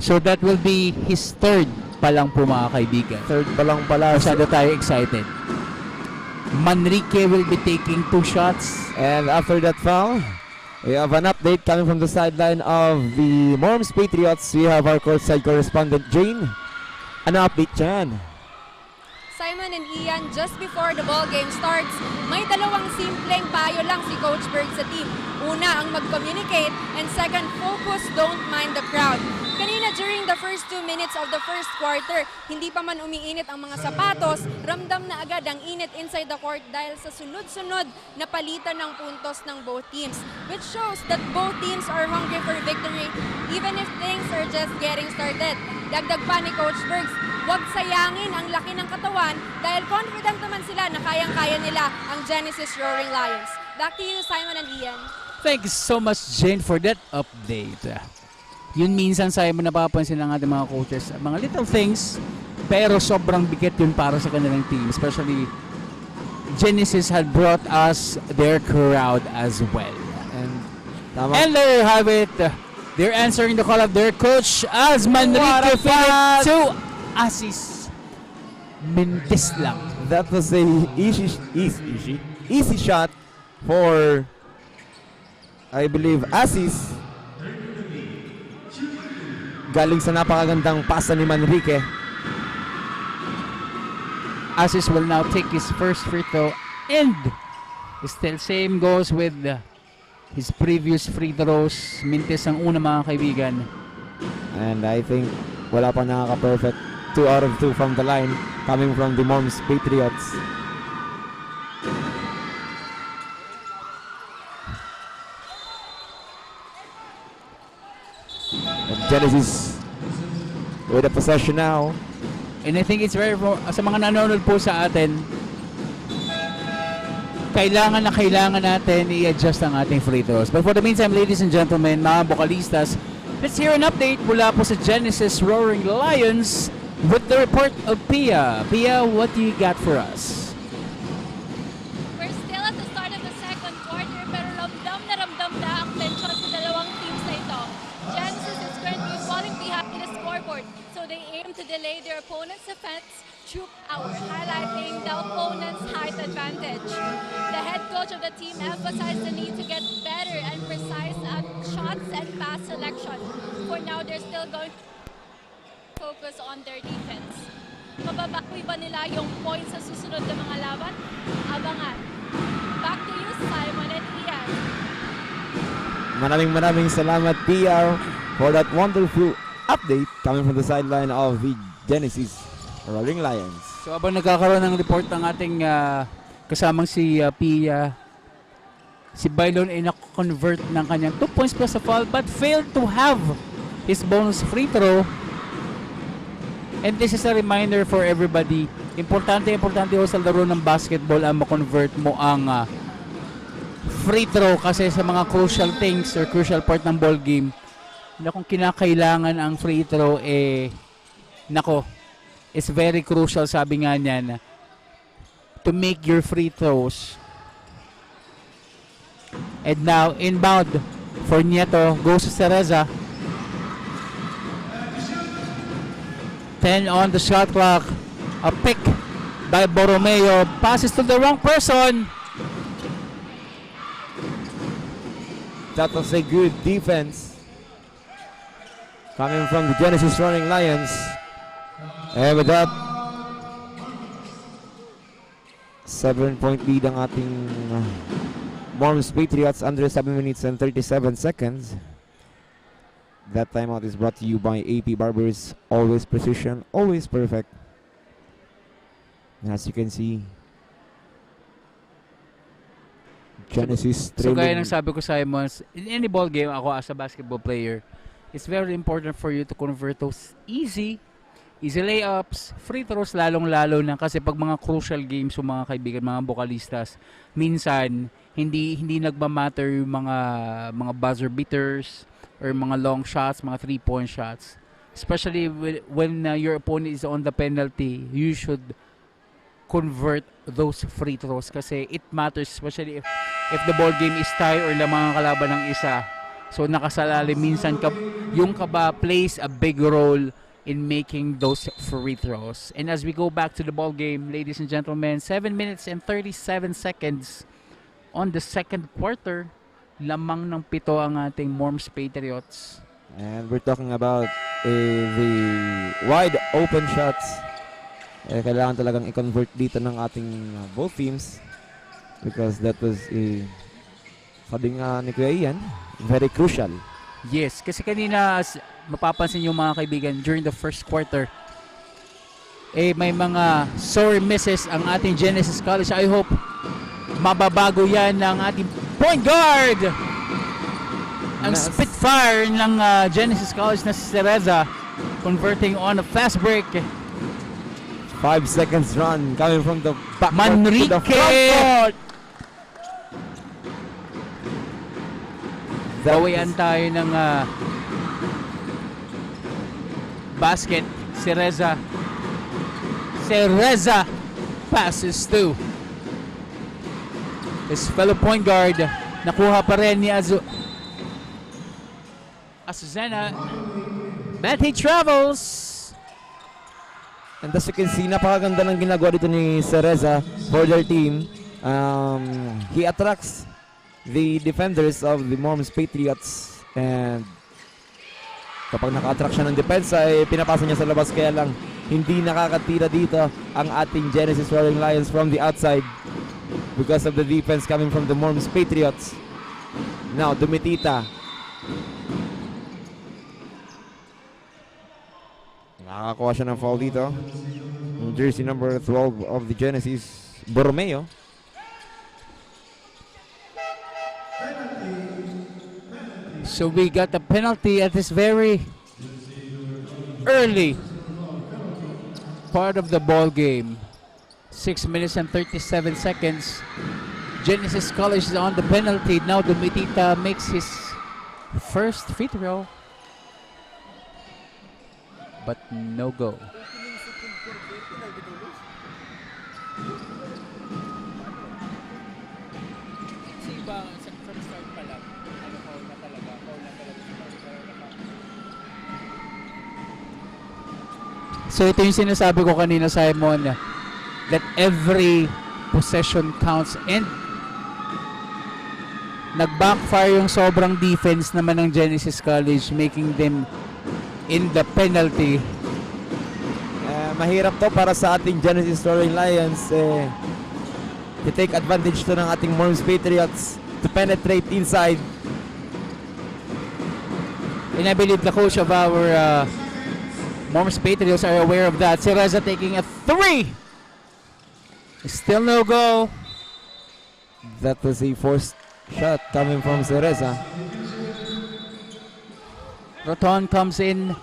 So that will be his third pa lang po mga kaibigan. third pa lang pala. Masyado tayo excited. Manrique will be taking 2 shots. And after that foul, we have an update coming from the sideline of the Morms Patriots. We have our courtside correspondent Jane. Ano update dyan? Simon and Ian, just before the ball game starts, may dalawang simpleng payo lang si Coach Berg sa team. Una, ang mag-communicate, and second, focus, don't mind the crowd. Kanina during the first 2 minutes of the first quarter, hindi pa man umiinit ang mga sapatos, ramdam na agad ang init inside the court dahil sa sunod-sunod na palitan ng puntos ng both teams, which shows that both teams are hungry for victory even if things are just getting started. Dagdag pa ni Coach Bergs, huwag sayangin ang laki ng katawan dahil confident naman sila na kayang-kaya nila ang Genesis Roaring Lions. Back to you, Simon and Ian. Thank you so much, Jane, for that update. Yun minsan Simon napapansin ng ating mga coaches, mga little things, pero sobrang bigat yun para sa kanilang team. Especially, Genesis had brought us their crowd as well. And there you have it. They're answering the call of their coach as Manrique Philip to assist. Mintis lang. That was a easy shot for, I believe, Asis. Galing sa napakagandang pasa ni Manrique. Asis will now take his first free throw, and still same goes with his previous free throws. Mintis ang una mga kaibigan. And I think wala pa nakaka-perfect. 2 out of 2 from the line coming from the Morms Patriots. And Genesis with a possession now. And I think it's very, sa mga nanonood po sa atin, kailangan natin i-adjust ang ating free throws. But for the meantime, ladies and gentlemen, mga Bukalistas, let's hear an update mula po sa Genesis Roaring Lions with the report of Pia. Pia, what do you got for us? We're still at the start of the second quarter, pero ramdam na ang tension sa dalawang teams na ito. Genesis is currently falling behind in the scoreboard, so they aim to delay their opponent's offense through power, highlighting the opponent's height advantage. The head coach of the team emphasized the need to get better and precise at shots and pass selection. For now, they're still going to focus on their defense. Mababawi ba nila yung points sa susunod na mga laban? Abangan. Back to you, Simon and Ian. Maraming salamat, PR, for that wonderful update coming from the sideline of the Genesis Roaring Lions. So habang nagkakaroon ng report ng ating kasamang si Pia, si Bailon ay nakonvert ng kanyang 2 points plus a foul but failed to have his bonus free throw. And this is a reminder for everybody. Importante ho sa laro ng basketball ang makonvert mo ang free throw kasi sa mga crucial things or crucial part ng ball game na kung kinakailangan ang free throw it's very crucial, sabi nga niyan, to make your free throws. And now inbound for Nieto, goes to Cereza. 10 on the shot clock. A pick by Borromeo. Passes to the wrong person. That was a good defense coming from the Genesis Roaring Lions. And with that, 7-point lead ang ating Morms Patriots under 7 minutes and 37 seconds. That timeout is brought to you by AP Barbers. Always precision, always perfect. And as you can see, Genesis So gaya trailing. ng sabi ko, Simon, in any ball game, ako as a basketball player, it's very important for you to convert those easy easy layups, free throws, lalong-lalo na kasi pag mga crucial games yung mga kaibigan, mga Vocalistas, minsan hindi nagmamatter yung mga buzzer beaters or mga long shots, mga 3-point shots. Especially when your opponent is on the penalty, you should convert those free throws kasi it matters, especially if the ball game is tie or lamang ang kalaban ng isa. So nakasalali minsan yung kaba plays a big role in making those free throws. And as we go back to the ball game, ladies and gentlemen, 7 minutes and 37 seconds on the second quarter. Lamang ng 7 ang ating Morms Patriots. And we're talking about the wide open shots. Kailangan talagang i-convert dito ng ating both teams because that was sabi nga ni Kuya Ian, very crucial. Yes, kasi kanina mapapansin yung mga kaibigan during the first quarter may mga sore misses ang ating Genesis College. I hope mababago yan ng ating point guard, ang Spitfire ng Genesis College na si Cereza, converting on a fast break. 5 seconds run coming from the back Manrique to the front court. Bawian tayo ng basket. Cereza passes to his fellow point guard. Nakuha pa rin ni Azucena. But he travels. And as you can see, napakaganda ng ginagawa dito ni Cereza for their team. He attracts the defenders of the Morms Patriots, and kapag naka-attract siya ng depensa, pinapasa niya sa labas, kaya lang hindi nakakatira dito ang ating Genesis Roaring Lions from the outside because of the defense coming from the Morms Patriots. Now, Dumitita. Nakakakuha siya ng foul dito. Jersey number 12 of the Genesis, Borromeo. So we got a penalty at this very early part of the ball game. 6 minutes and 37 seconds. Genesis College is on the penalty. Now Dumitita makes his first free throw, but no go. So ito yung sinasabi ko kanina, Simon, that every possession counts, and nag-backfire yung sobrang defense naman ng Genesis College, making them in the penalty. Mahirap to para sa ating Genesis Roaring Lions. To take advantage to ng ating Morms Patriots to penetrate inside. And I believe the coach of our Morms Patriots are aware of that. Cereza taking a 3. Still no go. That was a forced shot coming from Cereza. Roton comes in.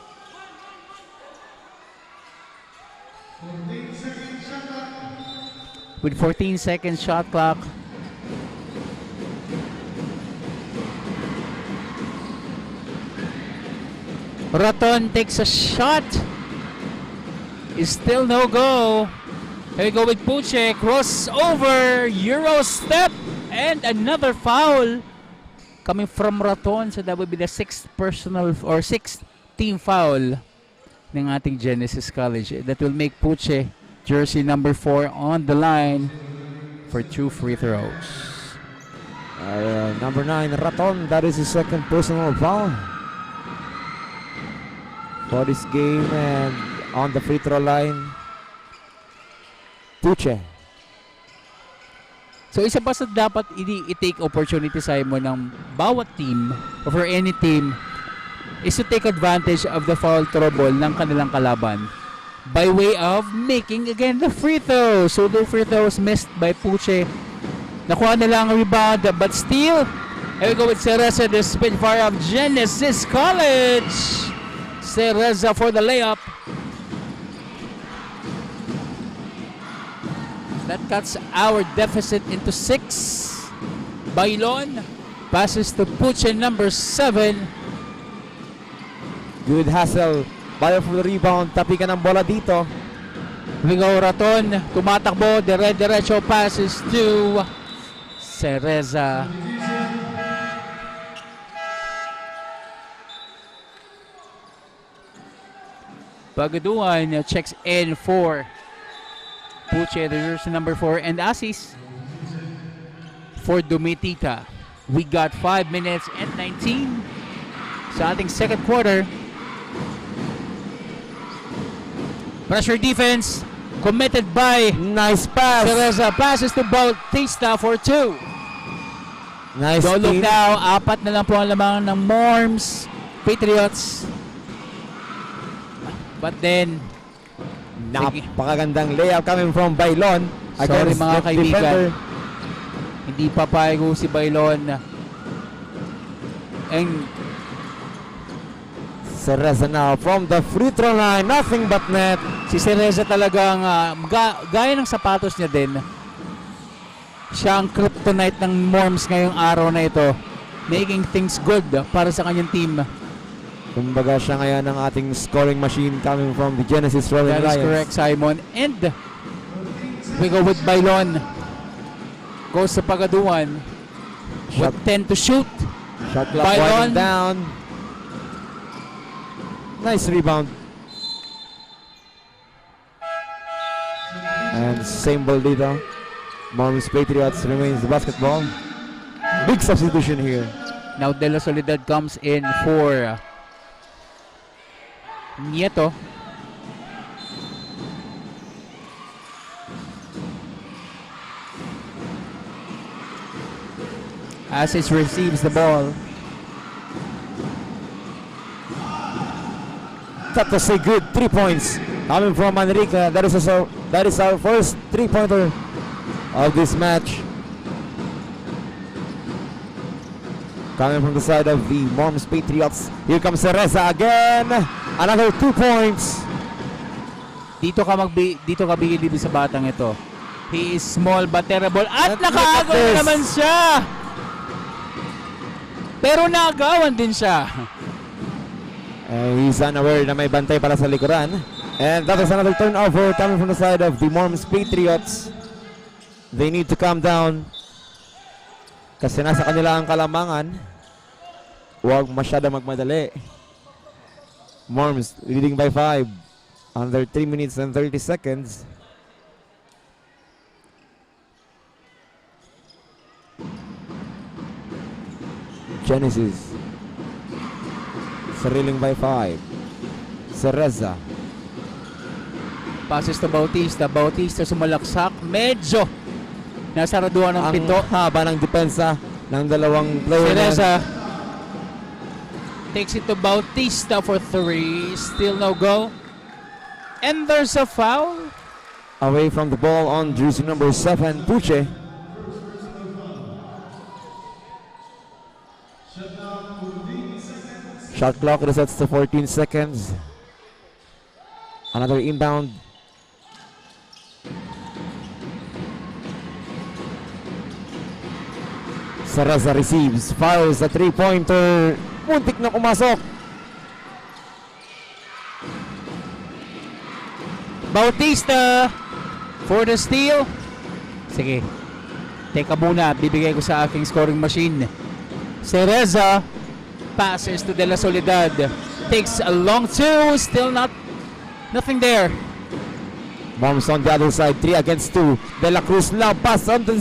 With 14 seconds shot clock. Roton takes a shot. Is still no go. Here we go with Puche. Crossover. Euro step. And another foul coming from Roton. So that would be the 6th personal or 6th team foul ng ating Genesis College. That will make Puche, jersey number 4, on the line for 2 free throws. Number 9, Raton. That is his 2nd personal foul for this game, and on the free throw line, Puche. So isa pa sa dapat i-take opportunity, Simon, ng bawat team or for any team is to take advantage of the foul trouble ng kanilang kalaban by way of making again the free throw. So the free throws missed by Puche. Nakuha na lang ang rebound, but still, here we go with Cereza, the Spitfire of Genesis College. Cereza for the layup. That cuts our deficit into 6. Bailon passes to Puche, number 7. Good hustle. Bayo for the rebound. Tapikan ng bola dito. Vigo Raton, tumatakbo, dire-diretso passes to Cereza. Bagaduan checks in for Puche, the jersey number 4, and Asis for Dumitita. We got 5 minutes and 19 sa ating second quarter. Pressure defense committed by Nice pass. Cereza. Passes to Bautista for 2. Nice Go look team. now. 4 na lang po ang lamang ng Morms Patriots. But then, Napakagandang layup coming from Bailon. sorry Against mga the kaibigan, defender. hindi papayag si Bailon. And Cereza now from the free throw line. Nothing but net. si Cereza talagang, gaya ng sapatos niya din, siya ang kryptonite ng Morms ngayong araw na ito. Making things good para sa kanyang team. Kumbaga siya ngayon ang ating scoring machine coming from the Genesis Rolling That is Lions. correct, Simon. And we go with Bailon. Goes to Pagaduan. Shot, With 10 to shoot. shot clock Bailon. winding down. Nice rebound. And same ball dito. Mormons Patriots remains the basketball. Big substitution here. Now De La Soledad comes in for Nieto. Asis receives the ball. That was a good 3 points coming from Manrique. That is our first 3-pointer of this match. Coming from the side of the Mormons Patriots. Here comes Cereza again. Another 2 points. Dito ka bigilib sa batang ito. He is small but terrible. At Look at nakaagaw this. na naman siya. Pero naagawan din siya. He's unaware na may bantay para sa likuran. And that is another turnover coming from the side of the Mormons Patriots. They need to calm down. Kasi nasa kanila ang kalamangan. Huwag masyado magmadali. Mormons leading by 5. Under 3 minutes and 30 seconds. Genesis. Sariling by 5. Cereza. Passes to Bautista. Bautista sumalaksak. Medyo nasaraduan ng Ang pito. haba ng depensa ng dalawang player. na- Cereza takes it to Bautista for 3. Still no go. And there's a foul. Away from the ball on jersey number 7, Puche. Shot clock resets to 14 seconds. Another inbound. Cereza receives, fires a 3-pointer. Muntik na pumasok. Bautista for the steal. Sige. Teka muna, bibigay ko sa aking scoring machine. Cereza passes to De La Soledad. Takes a long 2. Still nothing there. Moms on the other side, 3 against 2. De La Cruz now pass on to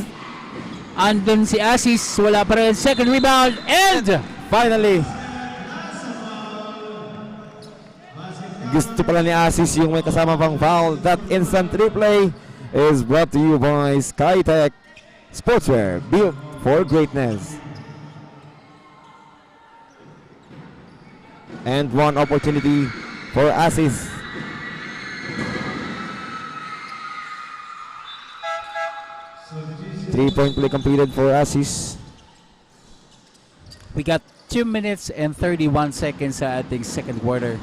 Andun si Asis. Wala pa rin. Second rebound. And finally. Gusto pala ni Asis yung may kasama pang foul. That instant replay is brought to you by Skytech Sportswear, built for greatness. And one opportunity for Asis. Three-point play completed for Asis. we got 2 minutes and 31 seconds sa ating second quarter.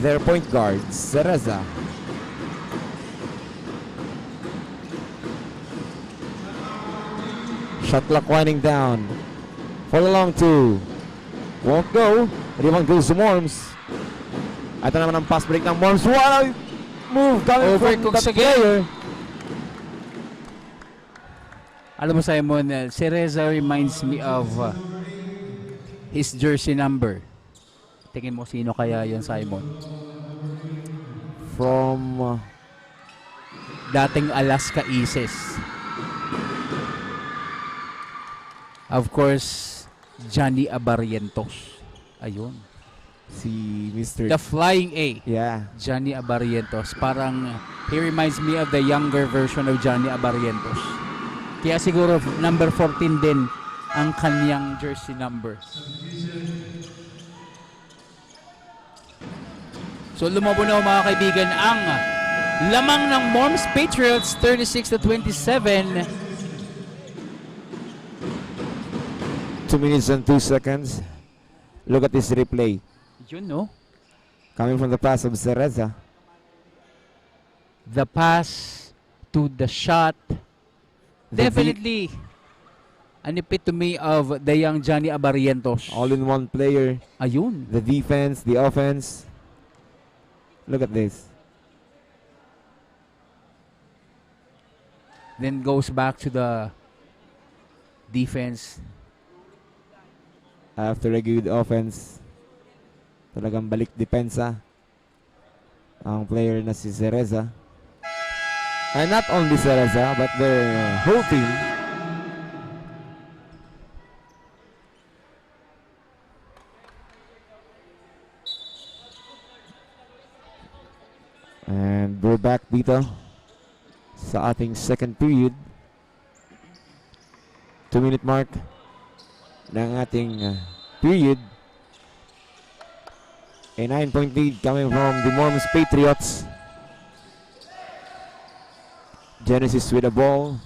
their point guard, Cereza. Shot clock winding down. For the long two. Won't go. Rebound goes to Morms. Ito naman ang pass break ng Morms. What a move coming from Overcooks the again. player. Alam mo, Simon, si Reza reminds me of his jersey number. Tingin mo sino kaya yon, Simon? From Dating Alaska Aces. Of course, Johnny Abarrientos. Ayun. si Mr. The Flying A. Yeah. Johnny Abarrientos. Parang he reminds me of the younger version of Johnny Abarrientos. Kaya siguro number 14 din ang kanyang jersey number. So lumabo na mga kaibigan ang lamang ng Morms Patriots 36-27. 2 minutes and 2 seconds. Look at this replay. Yun, no? Coming from the pass of Cereza. The pass to the shot. Definitely an epitome of the young Johnny Abarrientos. All-in-one player. Ayun. The defense, the offense. Look at this. Then goes back to the defense. After a good offense, talagang balik depensa ang player na si Cereza. And not only Cereza, but their whole team. And we're back dito sa ating second period. 2-minute mark ng ating period. A 9-point lead coming from the Mormons Patriots. Genesis with the ball.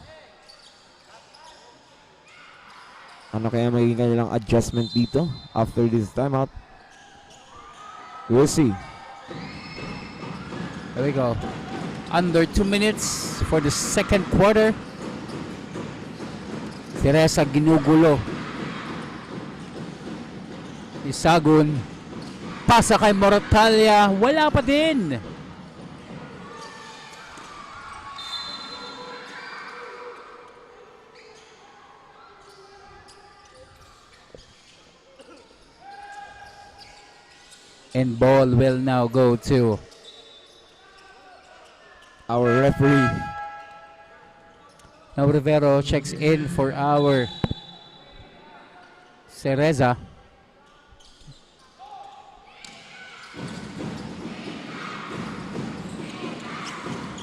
Ano kaya magiging kanilang adjustment dito after this timeout? We'll see. There we go. Under 2 minutes for the second quarter. Teresa ginugulo. Isagun. Pasa kay Moratalia. Wala pa din. And ball will now go to our referee. Now Rivero checks in for our Cereza.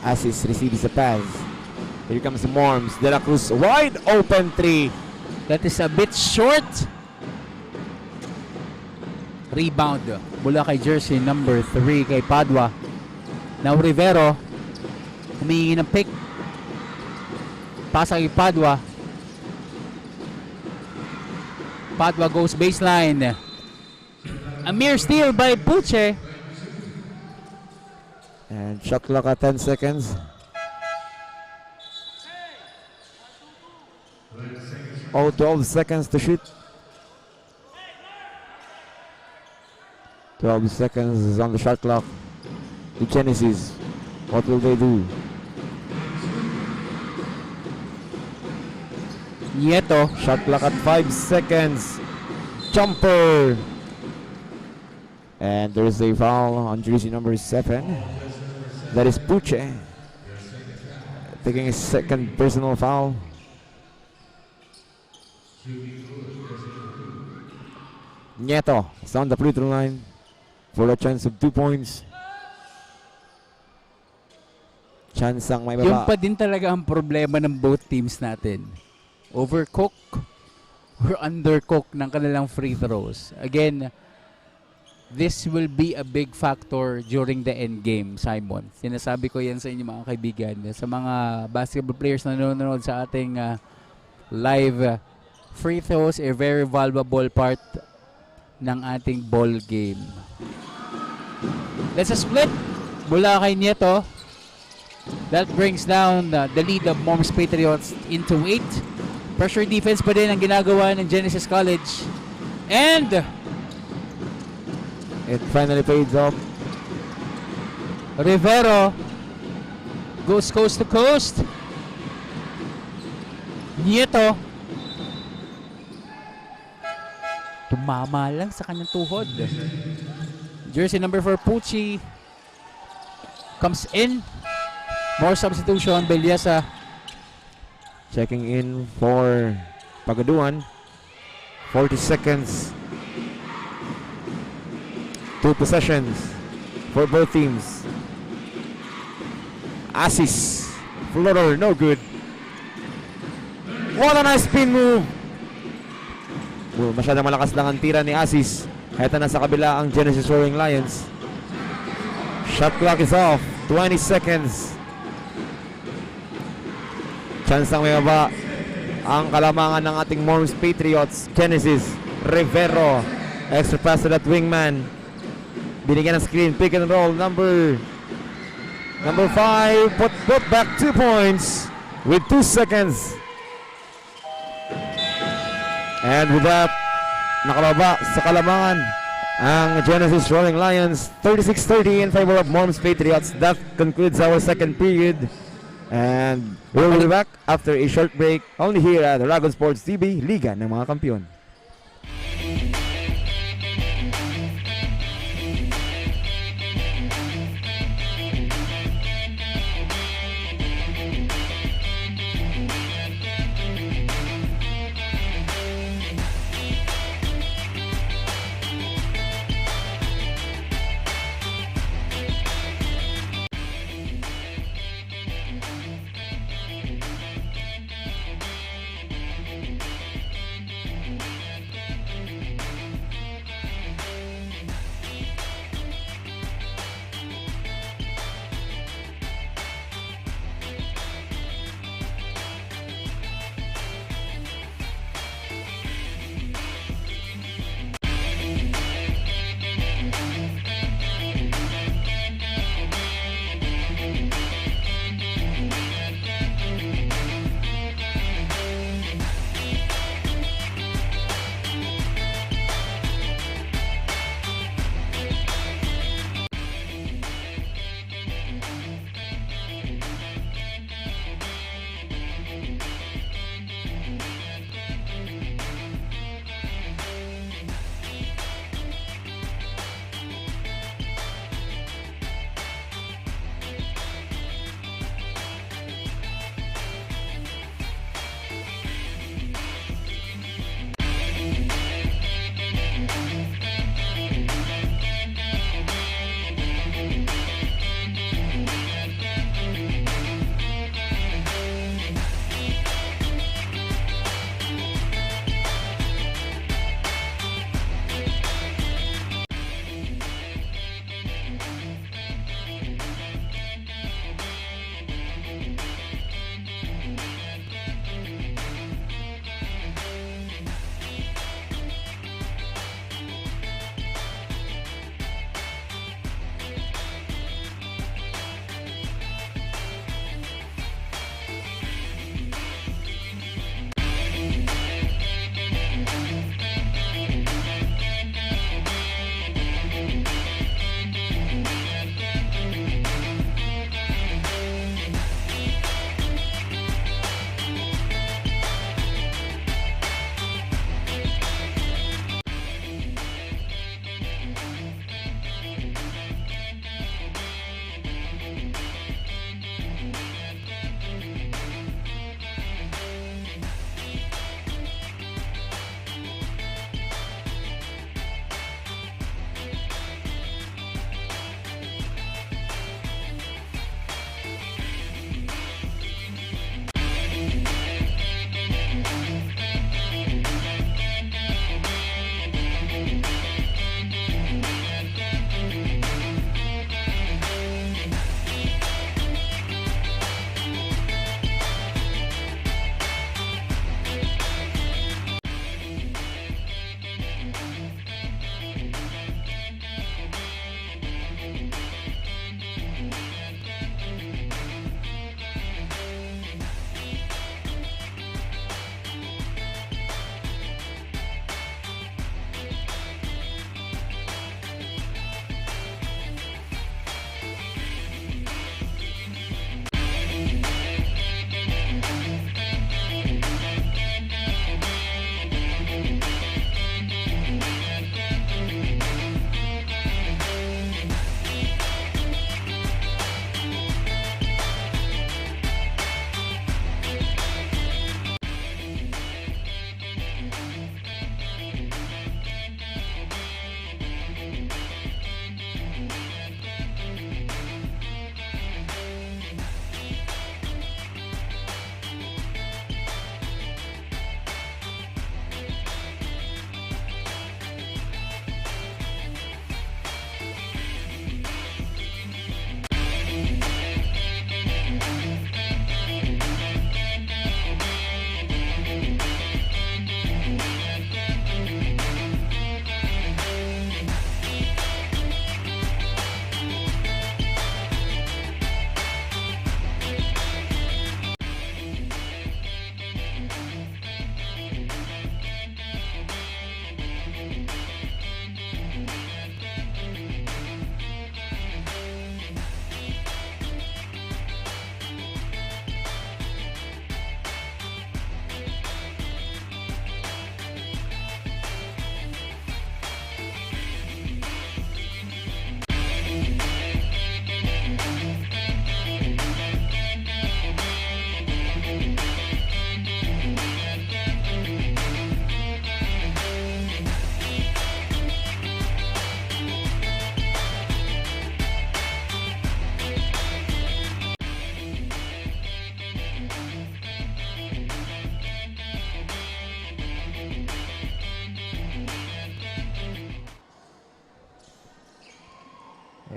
Asis receives the pass. Here comes Morms. De La Cruz, wide open three. That is a bit short. Rebound mula kay jersey number 3 kay Padua. Now Rivero humingi ng pick. Pasa kay Padua. Padua goes baseline. A mere steal by Puche. And shot clock at 10 seconds. Oh, 12 seconds to shoot. 12 seconds is on the shot clock. The Genesis. What will they do? Nieto. Shot clock at 5 seconds. Jumper. And there's a foul on jersey number 7. That is Puche. Taking a second personal foul. Nieto is on the free throw line for a chance of 2 points. Chance ang may Yung baba. pa din talaga ang problema ng both teams natin. Overcook or undercook ng kanilang free throws. Again, this will be a big factor during the end game, Simon. Sinasabi ko yan sa inyo mga kaibigan. Sa mga basketball players na nanonood sa ating live, free throws a very valuable part ng ating ball game. That's a split mula kay Nieto. That brings down the lead of Moms Patriots into 8. Pressure defense pa din ang ginagawa ng Genesis College. And It finally pays off. Rivero goes coast to coast. Nieto tumama lang sa kanyang tuhod. Jersey number 4 Pucci comes in. More substitution. Belyesa Checking in for Pagaduan. 40 seconds. 2 possessions for both teams. Asis. Floater, no good. What a nice spin move. Masyadong malakas lang ang tira ni Asis. Heto na sa kabila ang Genesis Roaring Lions. Shot clock is off. 20 seconds. Chance lang may baba ang kalamangan ng ating Moms Patriots. Genesis. Rivero. Extra pass to that wingman. Binigyan ng screen. Pick and roll. Number 5. Put back 2 points with 2 seconds. And with that, nakababa sa kalamangan ang Genesis Roaring Lions. 36-30 in favor of Moms Patriots. That concludes our second period. And we'll be back after a short break only here at Dragon Sports TV, Liga ng mga Kampiyon.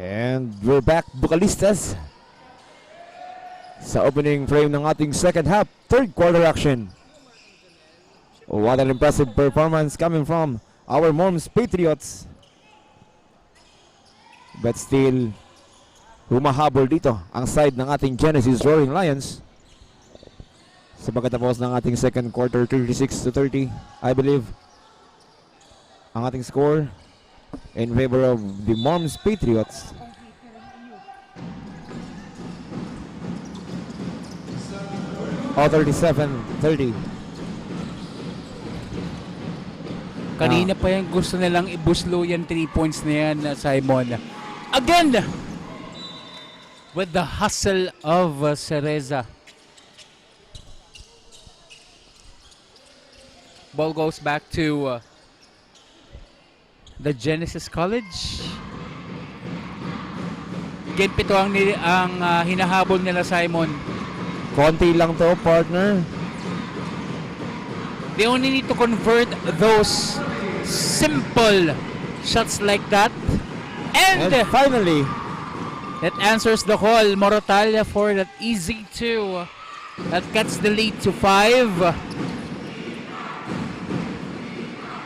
And we're back, Bucalistas. Sa opening frame ng ating second half, third quarter action. What an impressive performance coming from our Moms Patriots. But still, humahabol dito ang side ng ating Genesis Roaring Lions. Sa pagkatapos ng ating second quarter, 36-30, I believe, ang ating score in favor of the Moms Patriots. Oh, 37-30. Kanina pa yan gusto nilang ibuslo yan 3 points na yan, Simon. Again! With the hustle of Cereza. Ball goes back to the Genesis College. Again, pito ang hinahabol nila, Simon. Konti lang to, partner. They only need to convert those simple shots like that. And finally, that answers the call. Morotalia for that easy 2. That cuts the lead to 5.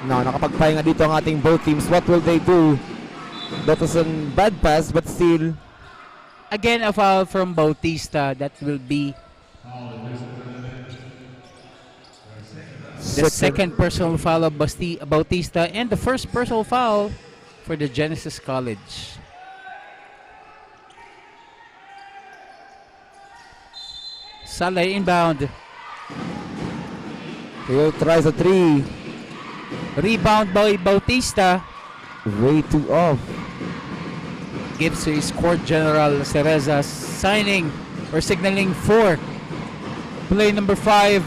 Now, nakapagpahinga dito ang ating both teams. What will they do? That was a bad pass, but still. Again, a foul from Bautista. That will be the second personal foul of Bautista and the first personal foul for the Genesis College. Saleh inbound. He'll try the 3. Rebound by Bautista. Way too off. Gives to his court general Cereza signing or signaling for play number 5.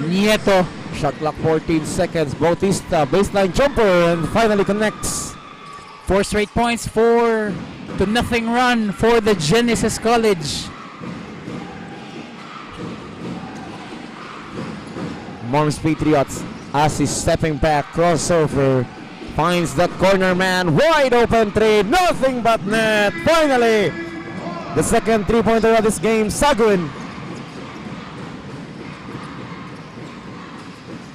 Nieto. Shot clock 14 seconds. Bautista, baseline jumper, and finally connects. 4 straight points, 4-0 run for the Genesis College. Moms Patriots, as he's stepping back, crossover, finds that corner man, wide open 3, nothing but net. Finally, the second 3-pointer of this game, Saguin.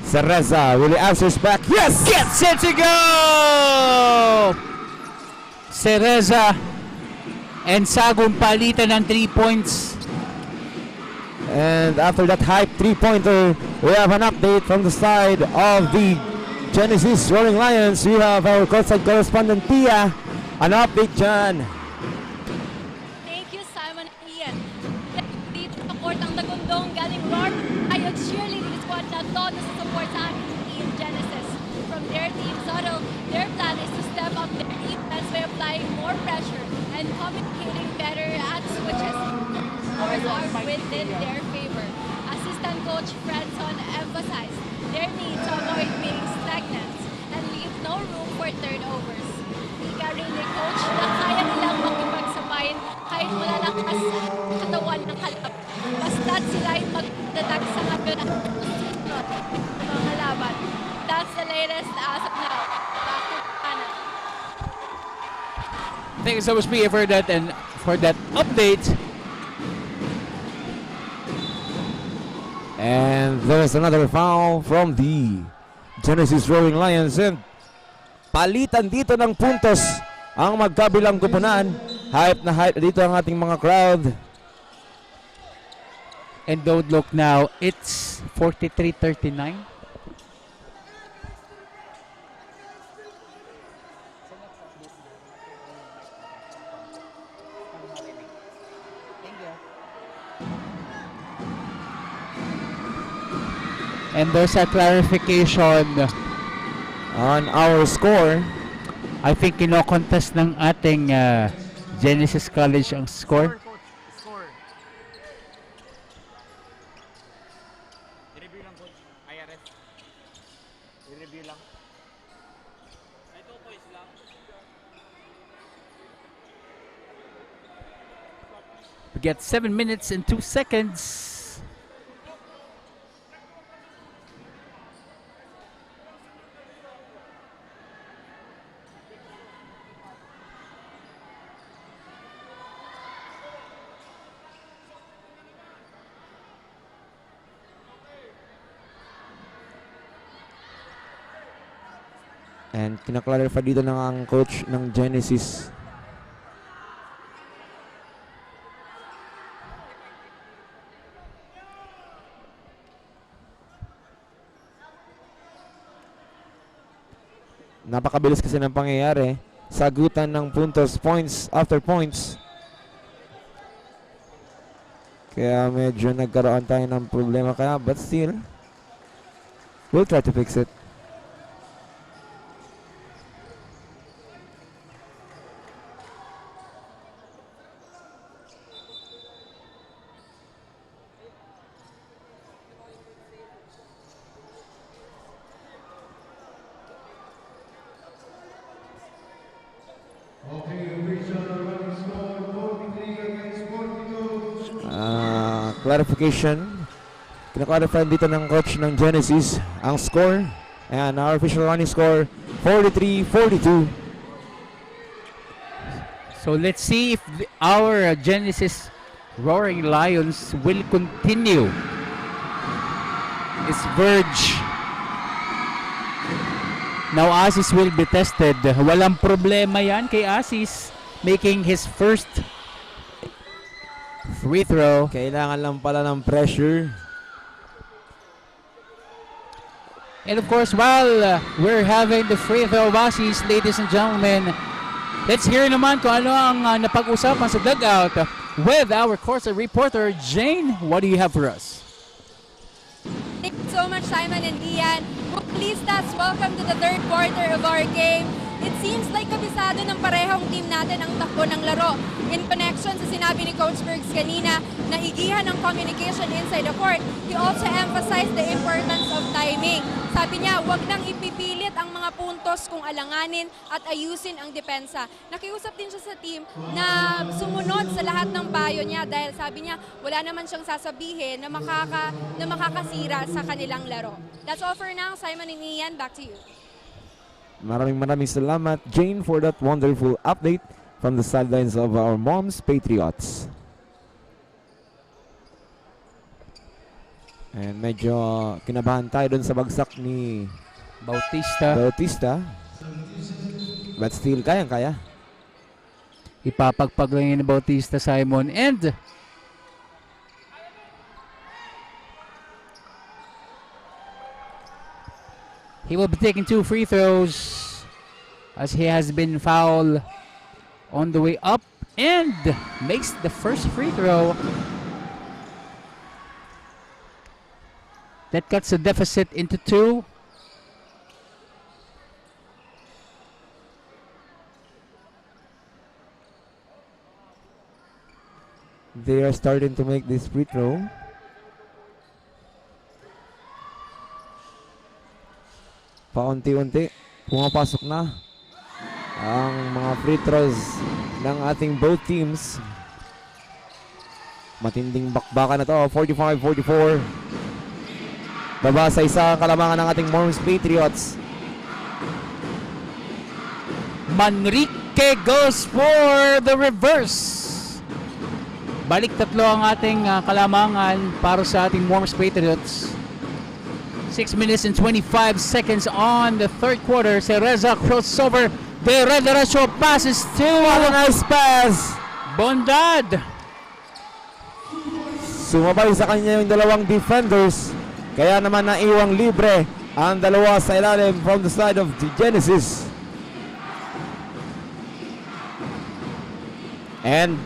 Cereza really answers back. Yes! Gets it to go! Cereza and Sagun palitan ng 3 points. And after that hype 3-pointer, we have an update from the side of the Genesis Roaring Lions. We have our courtside correspondent, Pia. An update dyan. Thank you, Simon and Ian. Dito sa court ang Tagundong galing Roar Ayog cheerleading squad na todo sa supportahan ng Team Genesis. From their team huddle, their plan is to step up their defense by applying more pressure and communicating better at switches. Scores are within their favor. Assistant coach Franson emphasized their need to avoid being stagnant and leave no room for turnovers. Ika rin ni coach na kaya nilang makipagsabayin kahit malalakas ang katawan ng kalab. Basta't sila ay magdadag sa kabila ng mga laban. That's the latest as of now. Back to Ana. Thank you so much, Pia, for that and for that update. And there's another foul from the Genesis Roaring Lions. And palitan dito ng puntos ang magkabilang kupunan. Hype na hype dito ang ating mga crowd. And don't look now, it's 43-39. And there's a clarification On our score, I think kino-contest ng ating Genesis College ang score. I-review lang, coach. IRS. I-review lang. Ay, 2 points lang. We get 7 minutes and 2 seconds. And kinaklarify dito ng ang coach ng Genesis. Napakabilis kasi ng pangyayari. Sagutan ng puntos, points after points. Kaya medyo nagkaroon tayo ng problema kaya, but still, we'll try to fix it. Clarification. Kinaklarify dito ng coach ng Genesis ang score. And our official running score, 43-42. So let's see if our Genesis Roaring Lions will continue its verge. Now Asis will be tested. Walang problema yan kay Asis making his first free throw. Kailangan lang pala ng pressure. And of course, while we're having the free throw of Asis, ladies and gentlemen, let's hear naman kung ano ang napag-usapan sa dugout with our course reporter, Jane. What do you have for us? Thank you so much, Simon and Ian. Bucalistas, welcome to the third quarter of our game. It seems like kabisado ng parehong team natin ang takbo ng laro. In connection sa sinabi ni Coach Bergs kanina na igihan ng communication inside the court, he also emphasized the importance of timing. Sabi niya, wag nang ipipilit ang mga puntos kung alanganin at ayusin ang depensa. Nakiusap din siya sa team na sumunod sa lahat ng payo niya dahil sabi niya, wala naman siyang sasabihin na makakasira sa kanilang laro. That's all for now. Simon and Ian, back to you. Maraming salamat, Jane, for that wonderful update from the sidelines of our Moms Patriots. And medyo kinabahan tayo dun sa bagsak ni Bautista. But still, kayang-kaya. Ipapagpag lang yun ni Bautista, Simon. And he will be taking 2 free throws as he has been fouled on the way up and makes the first free throw. That cuts the deficit into 2. They are starting to make this free throw. Paunti-unti, pumapasok na ang mga free throws ng ating both teams. Matinding bakbakan na to, 45-44. Baba sa isa ang kalamangan ng ating Moms Patriots. Manrique goes for the reverse. Balik tatlo ang ating kalamangan para sa ating Moms Patriots. 6 minutes and 25 seconds on the third quarter. Cereza crossover. Derecho passes to a nice pass. Bondad. Sumabay sa kanya yung dalawang defenders. Kaya naman naiwang libre ang dalawa sa ilalim from the side of the Genesis. And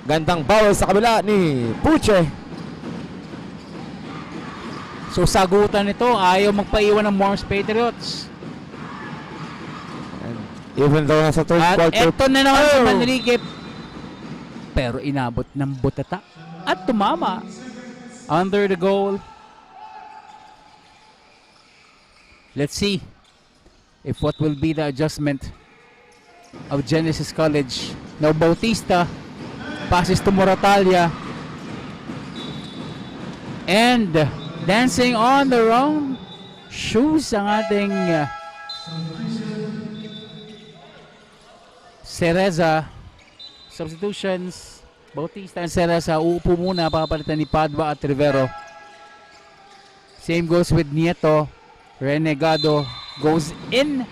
gandang bawal sa kabila ni Puche. So sagutan nito, ayaw magpaiwan ng Moms Patriots. And even though nasa third At quarter. eto na naman si Manrique. Pero inabot ng butata at tumama under the goal. Let's see if what will be the adjustment of Genesis College. Now Bautista passes to Moratalia. And dancing on the wrong shoes ang ating Cereza. Substitutions, Bautista and Cereza. Uupo muna, papalitan ni Padua at Rivero. Same goes with Nieto. Renegado goes in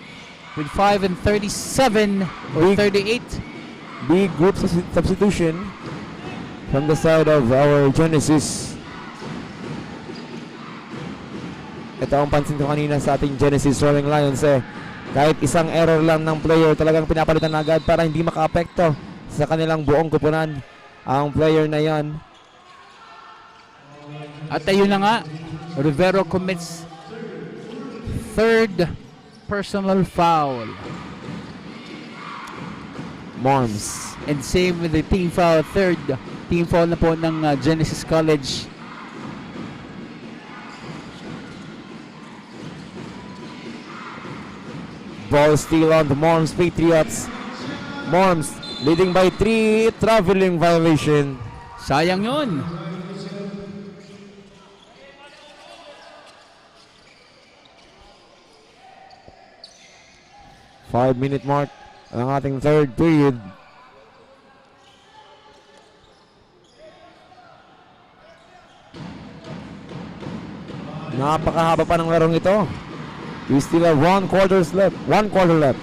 with 5 and 37 or 38. Big group substitution from the side of our Genesis. Ito ang pansin ko kanina sa ating Genesis Roaring Lions kahit isang error lang ng player talagang pinapalitan agad para hindi maka-apekto sa kanilang buong kupunan ang player na yan. At ayun na nga, Rivero commits third personal foul. Morms. And same with the team foul, third team foul na po ng Genesis College. Ball still on the Morms Patriots. Morms leading by 3, traveling violation. Sayang yun. Five-minute mark ang ating third period. Napakahaba pa ng larong ito. We still have 1 quarter left.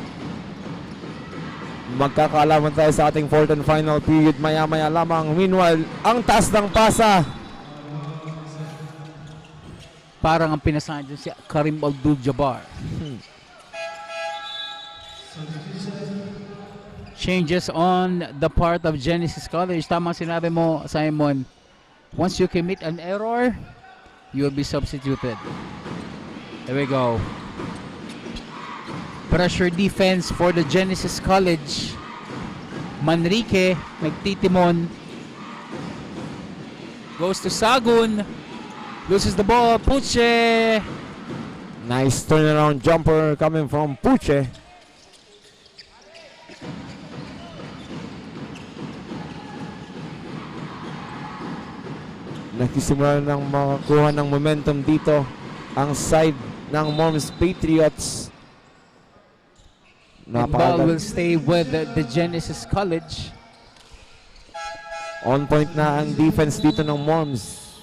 Magkakaalaman tayo sa ating fourth and final period maya-maya lamang. Meanwhile, ang taas ng pasa. Parang ang pinasahan dyan si Karim Abdul-Jabbar. Changes on the part of Genesis College. Tamang sinabi mo, Simon. Once you commit an error, you will be substituted. There we go. Pressure defense for the Genesis College. Manrique, nagtitimon. Goes to Sagun. Loses the ball. Puche. Nice turnaround jumper coming from Puche. Nagsisimula ng makakuha ng momentum dito ang side ng Morms Patriots. And ball will stay with the Genesis College. On point na ang defense dito ng Morms.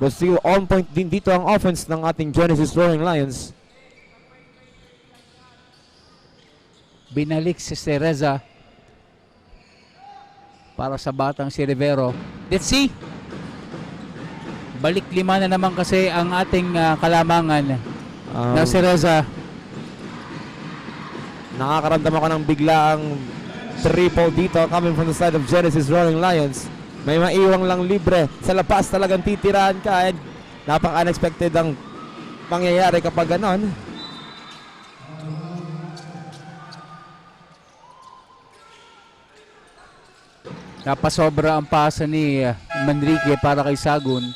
But still on point din dito ang offense ng ating Genesis Roaring Lions. Binalik si Cereza para sa batang si Rivero. Let's see. Balik 5 na naman kasi ang ating kalamangan na Cereza. Nakakaramdam ako ng biglaang triple dito coming from the side of Genesis Roaring Lions. May maiwang lang libre. Sa labas talagang titirahan ka and napaka-unexpected ang mangyayari kapag ganon. Napasobra ang pasa ni Manrique para kay Sagun.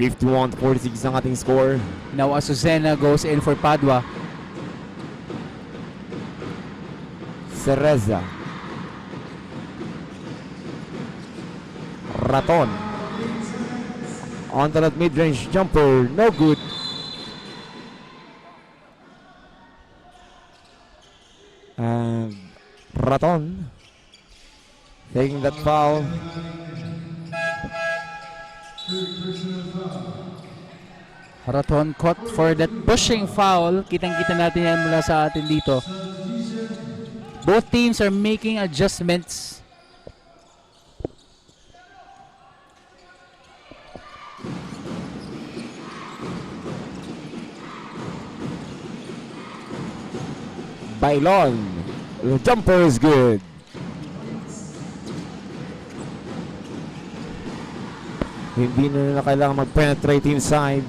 51-46 ang ating score. Now Azucena goes in for Padua. Cereza. Raton. On to that mid-range jumper. No good. And Raton taking that foul. Raton caught for that pushing foul. Kitang-kita natin yan mula sa atin dito. Both teams are making adjustments. Bailon. The jumper is good. Hindi na kailangan mag-penetrate inside.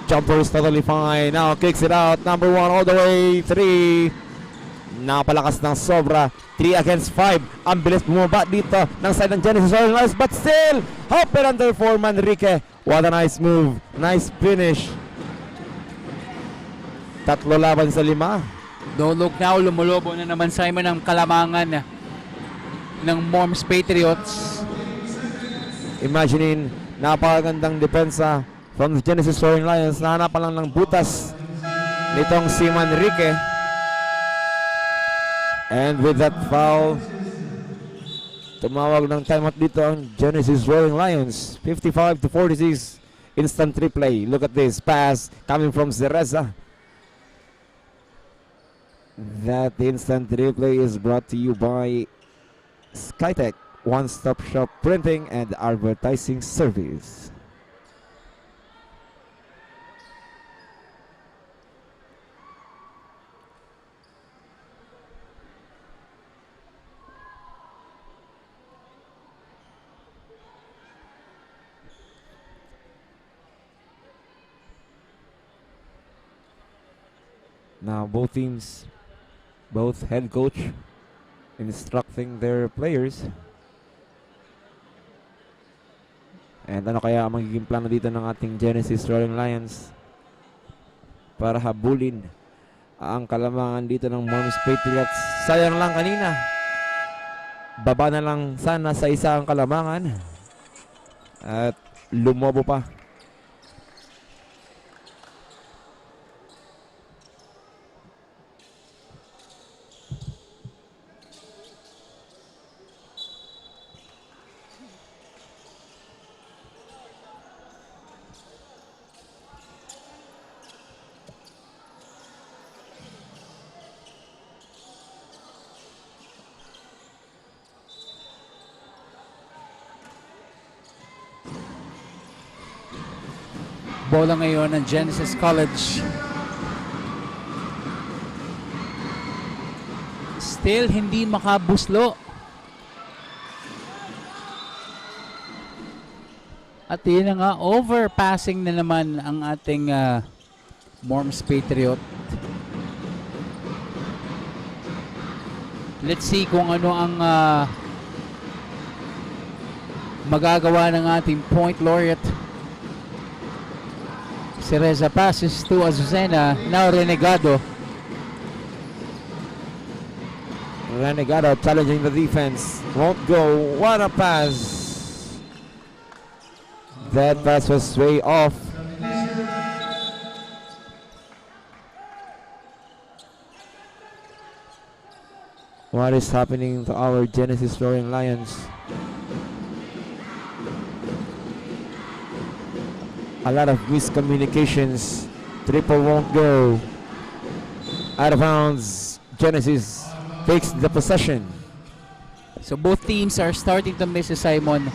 Jumper is totally fine. Now kicks it out. Number 1 all the way. 3. Napalakas ng sobra. 3 against 5. Ang bilis bumaba dito ng side ng Genesis Roaring Lions. But still, hop it under for Manrique. What a nice move. Nice finish. 3 laban sa 5. Don't look now. Lumulobo na naman Simon ang kalamangan ng Morms Patriots. Imaginein, napakagandang depensa from the Genesis Roaring Lions. Nahanapan lang ng butas nitong si Manrique. And with that foul, tumawag ng timeout dito ang Genesis Roaring Lions. 55-46 instant replay. Look at this pass coming from Cereza. That instant replay is brought to you by Skytech, one-stop shop printing and advertising service. Now both teams, both head coach instructing their players. And ano kaya ang magiging plano dito ng ating Genesis Roaring Lions para habulin ang kalamangan dito ng Morms Patriots. Sayang lang kanina, baba na lang sana sa isa ang kalamangan at lumobo pa. Bola ngayon ng Genesis College. Still hindi makabuslo. At yun na nga, overpassing na naman ang ating Morms Patriot. Let's see kung ano ang magagawa ng ating point laureate. Cereza passes to Azucena. Now Renegado. Renegado challenging the defense. Won't go. What a pass. That pass was way off. What is happening to our Genesis Roaring Lions? A lot of miscommunications. Triple won't go. Out of bounds. Genesis takes the possession. So both teams are starting to miss si Simon.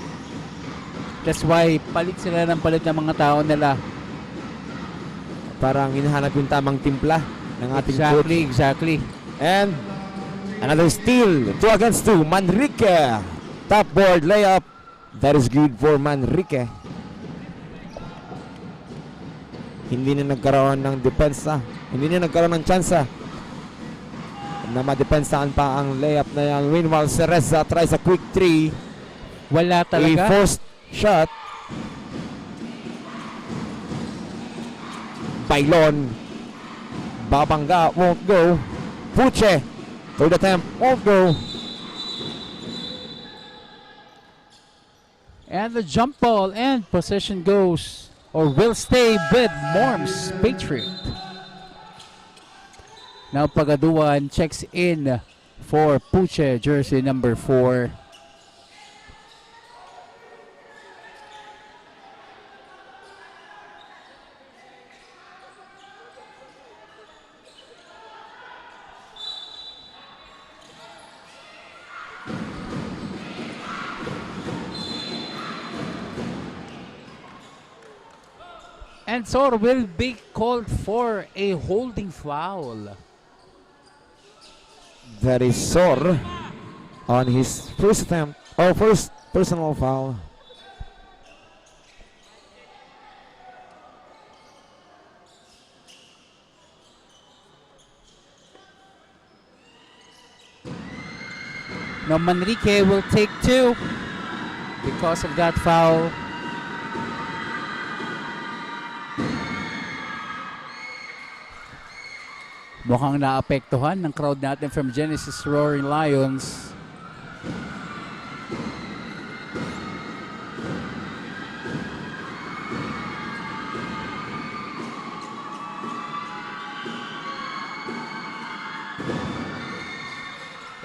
That's why palit sila ng palit ng mga tao nila. Parang hinahanap yung tamang timpla ng ating coach. Exactly. And another steal. 2 against 2. Manrique. Top board layup. That is good for Manrique. Hindi na nagkaroon ng depensa. Hindi na nagkaroon ng tsansa na madepensahan pa ang layup na yan. Meanwhile, Cereza tries a quick 3. Wala talaga. A forced shot. Bailon. Babangga. Won't go. Puche. Third attempt. Won't go. And the jump ball and possession goes or will stay with Morms Patriot. Now Pagaduan checks in for Puche, jersey number 4. And so will be called for a holding foul. That is Sor on his first attempt, or first personal foul. Now Manrique will take 2 because of that foul. Mukhang naapektuhan ng crowd natin from Genesis Roaring Lions.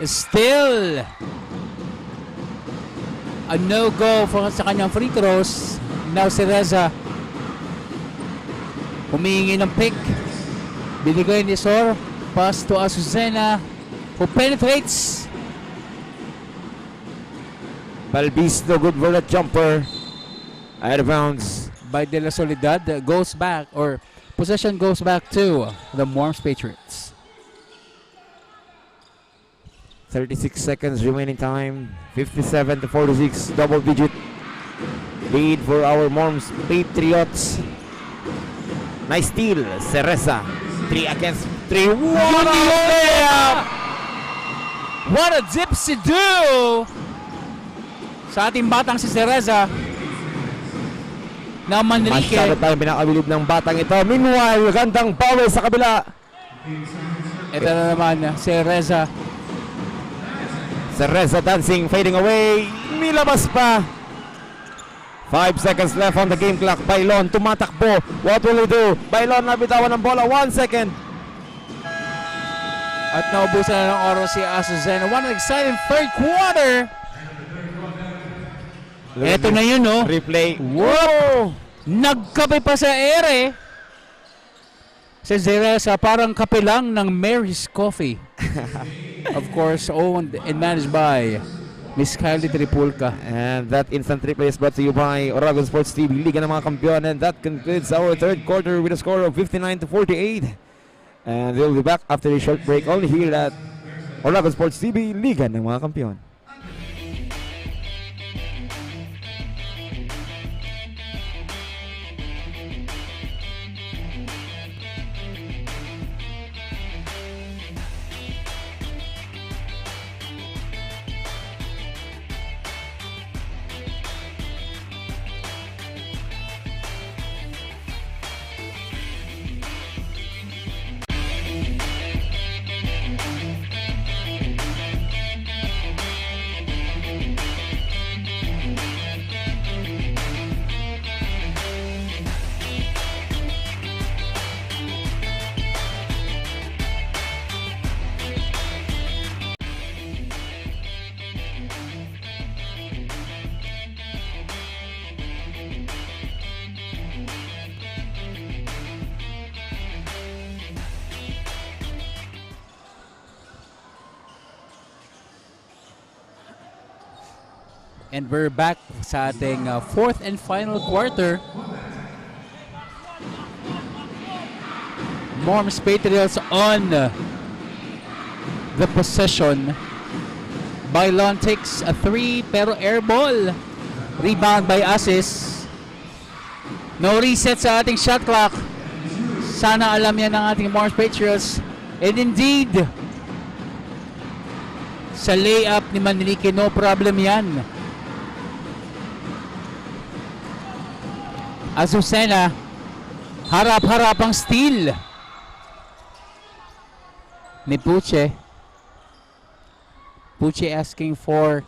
Still a no-go for sa kanyang free throws. Now Cereza humihingi ng pick. Binigay ni Sor. Pass to Azucena, who penetrates. Balbisto, good for that jumper. Out of bounds. By De La Soledad, goes back, or possession goes back to the Worms Patriots. 36 seconds remaining time. 57 to 46, double digit lead for our Worms Patriots. Nice steal, Cereza. 3 against 3. What a layup! What a dipsy do sa ating batang si Cereza na Manrique. Masyado tayong pinakabilib ng batang ito. Meanwhile, gandang power sa kabila. Ito na naman, Cereza. Cereza dancing, fading away. Nilabas pa. 5 seconds left on the game clock. Bailon tumatakbo. What will he do? Bailon nabitawan ng bola. 1 second. At naubusan na ng oras si Azucena. What an exciting third quarter. Eto na yun, no? Replay. Whoa! Nagkape pa sa ere. Si Cereza parang kape lang ng Mary's Coffee. Of course, owned and managed by Miss Kylie Tripulca. And that instant replay is brought to you by Oragon Sports TV, Liga ng mga Kampiyon. And that concludes our third quarter with a score of 59 to 48. And we'll be back after a short break only here at Oragon Sports TV, Liga ng mga Kampiyon. And we're back sa ating fourth and final quarter. Worms Patriots on the possession. Bailon takes a 3 pero air ball. Rebound by Asis. No reset sa ating shot clock. Sana alam yan ng ating Worms Patriots. And indeed, sa layup ni Manrique, no problem yan. Azucena, harap-harap ang steal ni Puche. Puche asking for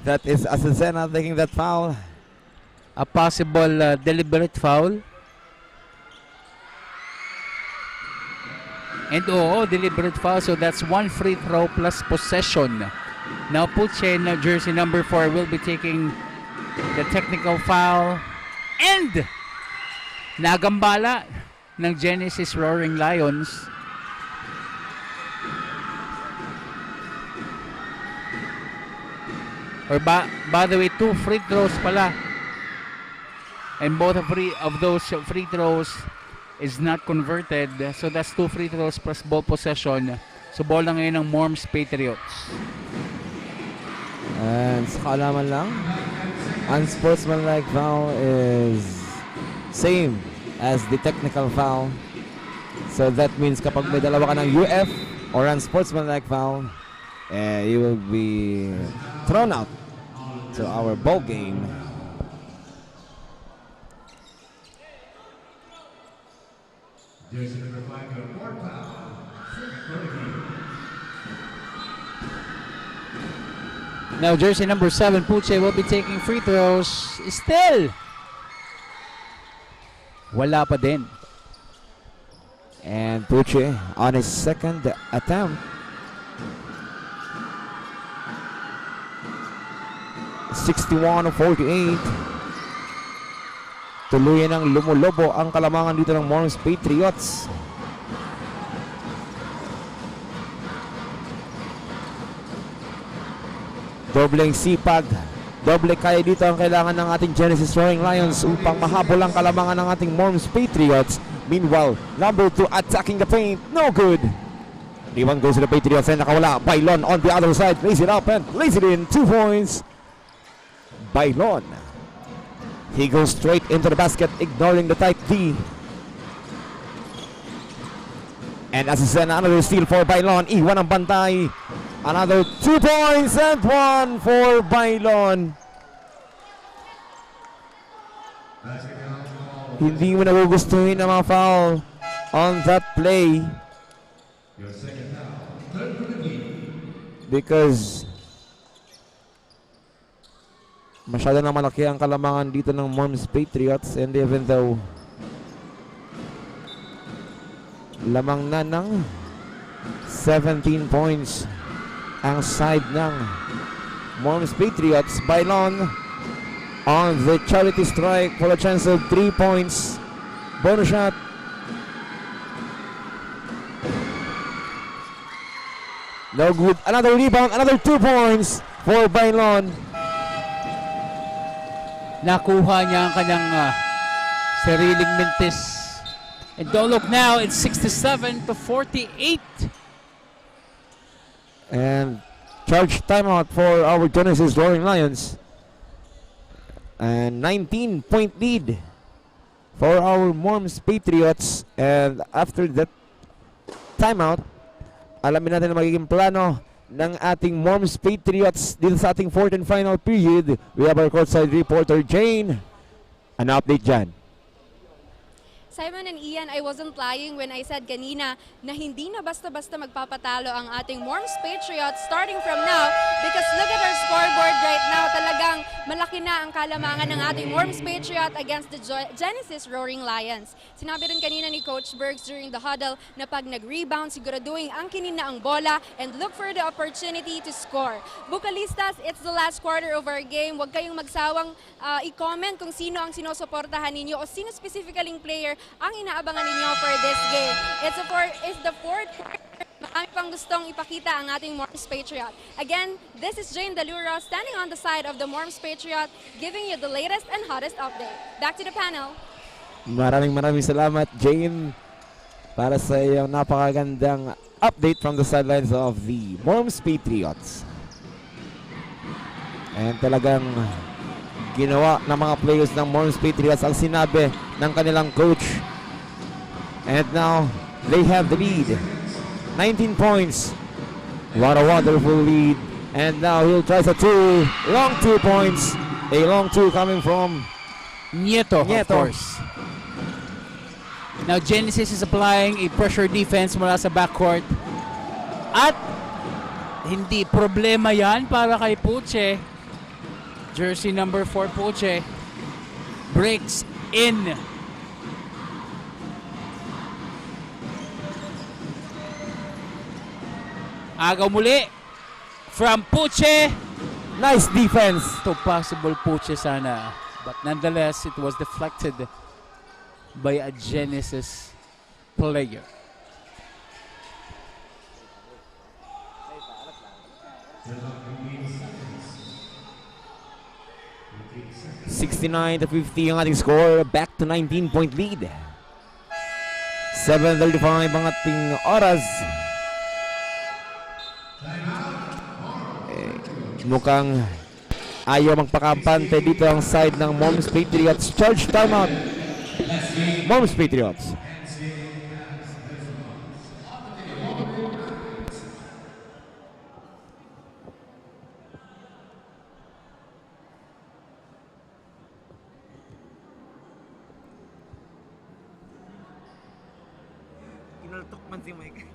that is Azucena taking that foul. a possible deliberate foul. And deliberate foul. So that's 1 free throw plus possession. Now Puche, jersey number 4, will be taking the technical foul. And nagambala ng Genesis Roaring Lions. Or by the way, 2 free throws pala. And both of those free throws is not converted. So that's 2 free throws plus ball possession. So bola ngayon ng Worms Patriots. And sa kaalaman lang, unsportsmanlike foul is same as the technical foul. So that means kapag may dalawa ka ng UF or unsportsmanlike foul, you will be thrown out to our ball game. Now jersey number 7, Puche, will be taking free throws. Still, wala pa din. And Puche on his second attempt. 61-48. Tuluyan ng lumulobo ang kalamangan dito ng Morms Patriots. Dobleng sipag, doble kaya dito ang kailangan ng ating Genesis Roaring Lions upang mahabol ang kalamangan ng ating Morms Patriots. Meanwhile, number 2 attacking the paint, no good. Rebound goes to the Patriots and nakawala. Bailon on the other side, lays it up and lays it in. 2 points. Bailon. He goes straight into the basket, ignoring the tight D. And as I said, another steal for Bailon. Iwan ang bantay. Another 2 points and 1 for Bailon. Hindi mo nagugustuhin ang mga foul on that play. Because masyado na malaki ang kalamangan dito ng Morms Patriots, and even though lamang na ng 17 points ang side ng Morms Patriots, Bailon on the charity strike for a chance of 3 points. Bonus shot. No good. Another rebound, another 2 points for Bailon. Nakuha niya ang kanyang sariling mintis. And don't look now, it's 67-48. And charge timeout for our Genesis Roaring Lions. And 19-point lead for our Morms Patriots. And after that timeout, alamin natin ang magiging plano ng ating Morms Patriots dito sa ating fourth and final period. We have our courtside reporter Jane. An update dyan. Simon and Ian, I wasn't lying when I said kanina na hindi na basta-basta magpapatalo ang ating Morms Patriots starting from now, because look at our scoreboard right now. Talagang malaki na ang kalamangan ng ating Morms Patriot against the Genesis Roaring Lions. Sinabi rin kanina ni Coach Bergs during the huddle na pag nag-rebound, siguraduhin angkinin na ang bola and look for the opportunity to score. Bucalistas, it's the last quarter of our game. Huwag kayong magsawang i-comment kung sino ang sinusuportahan ninyo o sino specifically player ang inaabangan ninyo for this game. It's the fourth quarter. Marami pang gustong ipakita ang ating Morms Patriot. Again, this is Jane Daluro standing on the side of the Morms Patriot, giving you the latest and hottest update. Back to the panel. Maraming salamat, Jane, para sa iyong napakagandang update from the sidelines of the Morms Patriots. And talagang ginawa ng mga players ng Morms Patriots ang sinabi ng kanilang coach. And now, they have the lead. 19 points. What a wonderful lead. And now he'll try a long 2 points. A long 2 coming from Nieto, of course. Now Genesis is applying a pressure defense mula sa backcourt. At hindi problema yan para kay Puche. Jersey number 4 Puche breaks in. Agaw muli from Puche. Nice defense. To possible Puche sana. But nonetheless, it was deflected by a Genesis player. (69-50) ang ating score. Back to 19-point lead. 7:35 ang ating oras. Mukhang ayaw magpakampante dito ang side ng Morms Patriots. Charge timeout. Morms Patriots. Kinaltok man si Mike.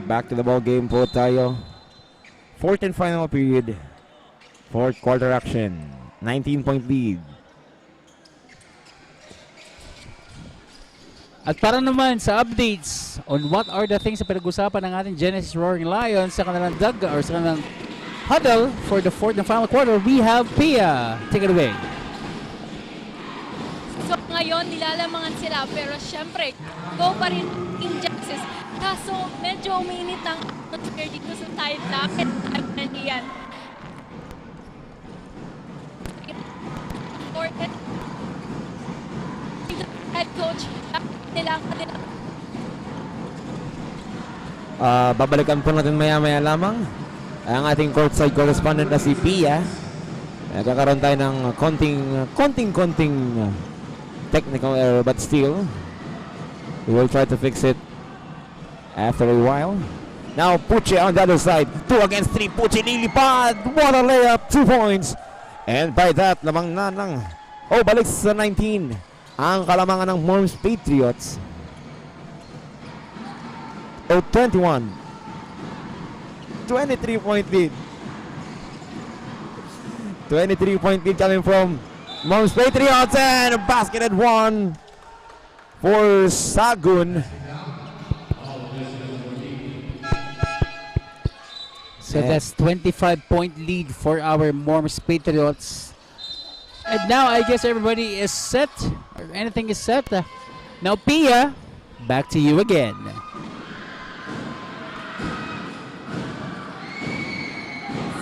Back to the ball game po tayo. Fourth and final period. Fourth quarter action. 19-point lead. At para naman sa updates on what are the things na pinag-usapan ng ating Genesis Roaring Lions sa kanilang or sa kanilang huddle for the fourth and final quarter, we have Pia. Take it away. So ngayon nilalamangan sila pero syempre go pa rin in Genesis. Kaso medyo uminit ang atmosphere dito sa side namin. Yan. Head coach nila Babalikan po natin maya-maya lamang ang ating courtside correspondent na si Pia. Nagkakaroon tayo ng konting technical error, but still we will try to fix it after a while. Now Puche on the other side, 2 against 3. Puche lilipad, what a layup, 2 points, and by that lamang na ng balik sa 19 ang kalamangan ng Morms Patriots. 21, 23-point lead. 23-point lead coming from Morms Patriots, and a basket at 1 for Sagun. So that's 25-point lead for our Morms Patriots. And now I guess everybody is set, or anything is set. Now Pia, back to you again.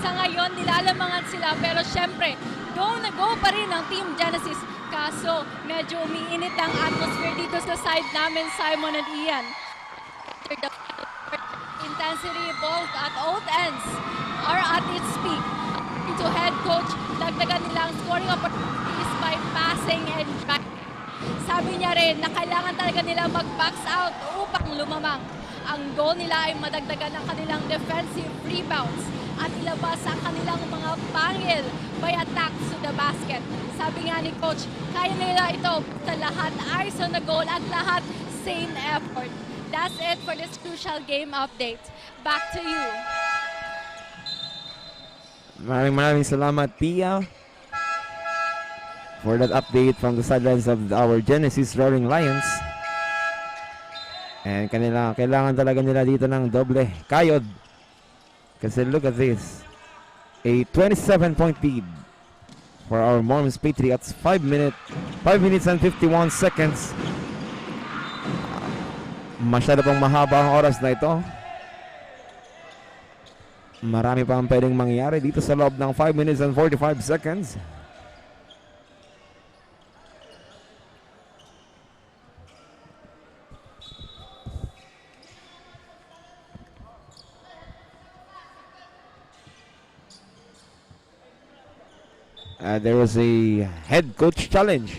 sa ngayon nilalamangan sila pero syempre go na go pa rin ang Team Genesis. Kaso medyo umiinit ang atmosphere dito sa side namin, Simon and Ian. The intensity both at both ends are at its peak. To head coach, dagdagan nila ang scoring opportunities by passing and driving. Sabi niya rin na kailangan talaga nila mag-box out upang lumamang. Ang goal nila ay madagdagan ang kanilang defensive rebounds at ilabas ang kanilang mga pangil by attacks to the basket. Sabi nga ni coach, kaya nila ito sa lahat eyes on the goal at lahat same effort. That's it for this crucial game update. Back to you. Maraming salamat, Pia, for that update from the sidelines of our Genesis Roaring Lions. And kailangan talaga nila dito ng doble kayod. Kasi look at this. A 27-point lead for our Mormons Patriots. 5 minutes and 51 seconds. Masyado pang mahaba ang oras na ito. Marami pa ang pwedeng mangyari dito sa loob ng 5 minutes and 45 seconds. There was a head coach challenge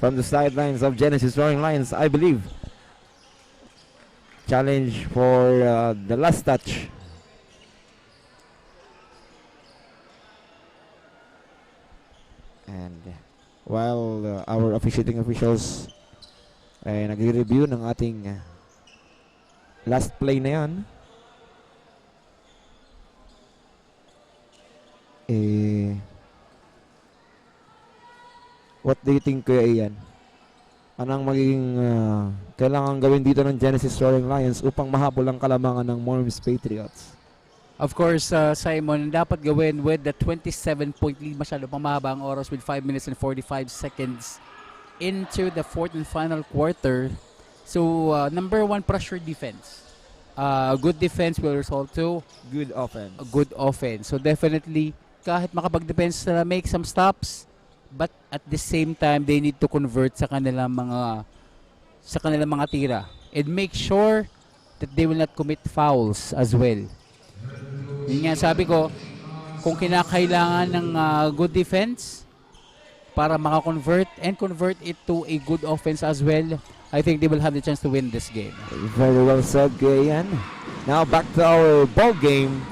from the sidelines of Genesis Roaring Lions, I believe. Challenge for the last touch. And while our officiating officials ay nagre-review ng ating last play na yan, what do you think, Kuya Ian? Anong magiging kailangan gawin dito ng Genesis Roaring Lions upang mahabol ang kalamangan ng Mormons Patriots? Of course, Simon, dapat gawin with the 27-point lead. Masyado pang mahaba ang oras with 5 minutes and 45 seconds into the fourth and final quarter. So, number one, pressure defense. Good defense will result to good offense. A good offense. So, definitely, kahit makapag-defense sila, make some stops, but at the same time, they need to convert sa kanilang mga tira. And make sure that they will not commit fouls as well. Yun nga sabi ko, kung kinakailangan ng good defense para makakonvert and convert it to a good offense as well, I think they will have the chance to win this game. Very well said, Gayan. Now back to our ball game.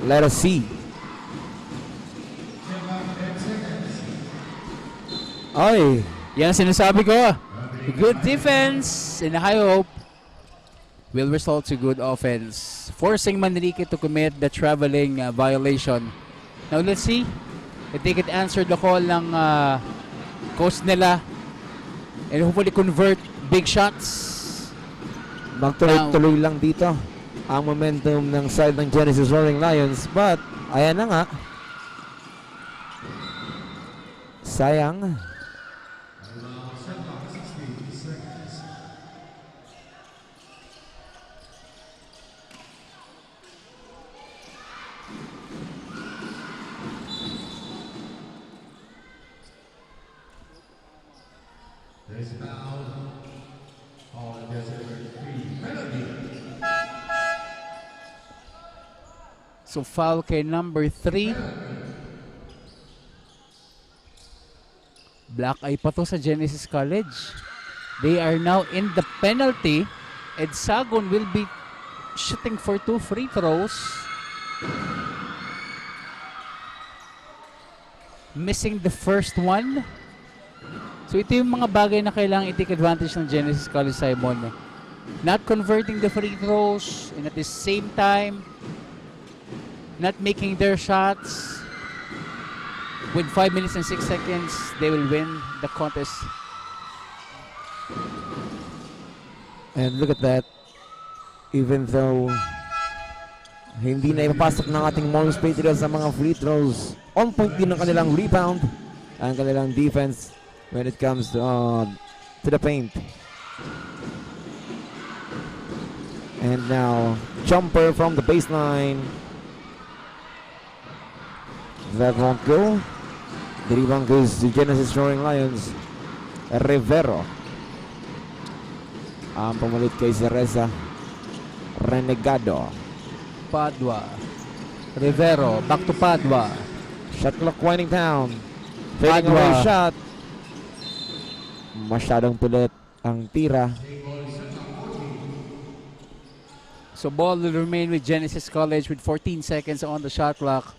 Let us see. Ay, yan sinasabi ko. Good defense, and I hope will result to good offense, forcing Manrique to commit the traveling violation. Now let's see if they could answer the call ng coach nila and hopefully convert big shots. Magtuloy-tuloy lang dito ang momentum ng side ng Genesis Roaring Lions, but ayan na nga. Sayang. So foul kay number 3. Black eye pa to sa Genesis College. They are now in the penalty. Ed Sagon will be shooting for 2 free throws. Missing the first one. So ito yung mga bagay na kailangan i-take advantage ng Genesis College, Simon. Not converting the free throws and at the same time not making their shots. With 5 minutes and 6 seconds, they will win the contest. And look at that. Even though hindi na ipapasok ng ating Morms Patriots sa mga free throws, on point din ang kanilang rebound, ang kanilang defense when it comes to the paint. And now, jumper from the baseline. That won't go. The rebound goes to Genesis Roaring Lions. Rivero. Ang pumulit kay Cereza. Renegado. Padua. Rivero. Back to Padua. Shot clock winding down. Fading away shot. Masyadong tulit ang tira. So ball will remain with Genesis College with 14 seconds on the shot clock.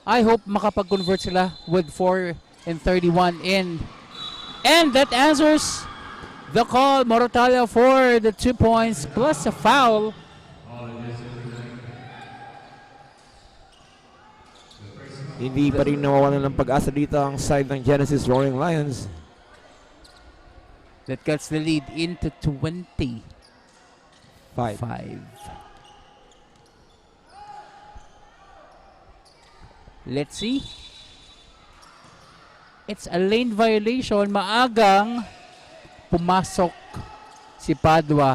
I hope makapag-convert sila with 4 and 31 in. And that answers the call. Morotalia for the 2 points plus a foul. Hindi pa rin nawawalan ng pag-asa dito ang side ng Genesis Roaring Lions. That cuts the lead into 25. Let's see. It's a lane violation. Maagang pumasok si Padua.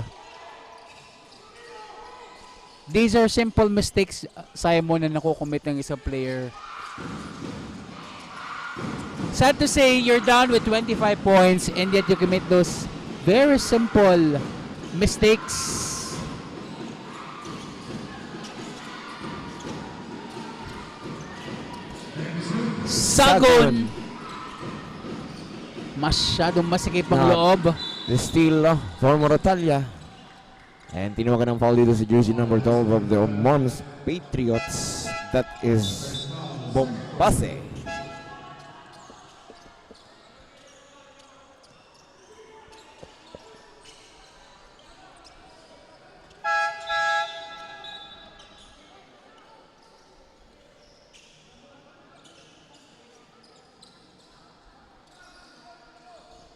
These are simple mistakes, Simon, na nakukommit ng isang player. Sad to say, you're down with 25 points and yet you commit those very simple mistakes. Sagon! Masyadong masikip ang loob. The steal for Morotalia. And tinawagan ng foul dito si jersey number 12 of the Morms Patriots. That is Bombase.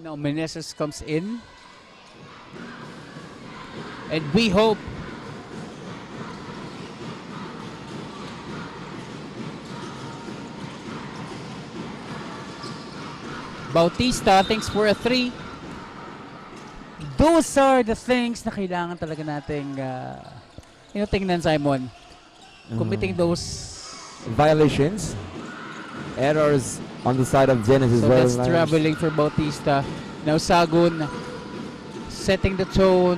Now Meneses comes in. And we hope Bautista thanks for a 3. Those are the things na kailangan talaga nating tingnan, Simon. Committing those violations, errors on the side of Genesis. So that's traveling for Bautista. Now Sagun setting the tone,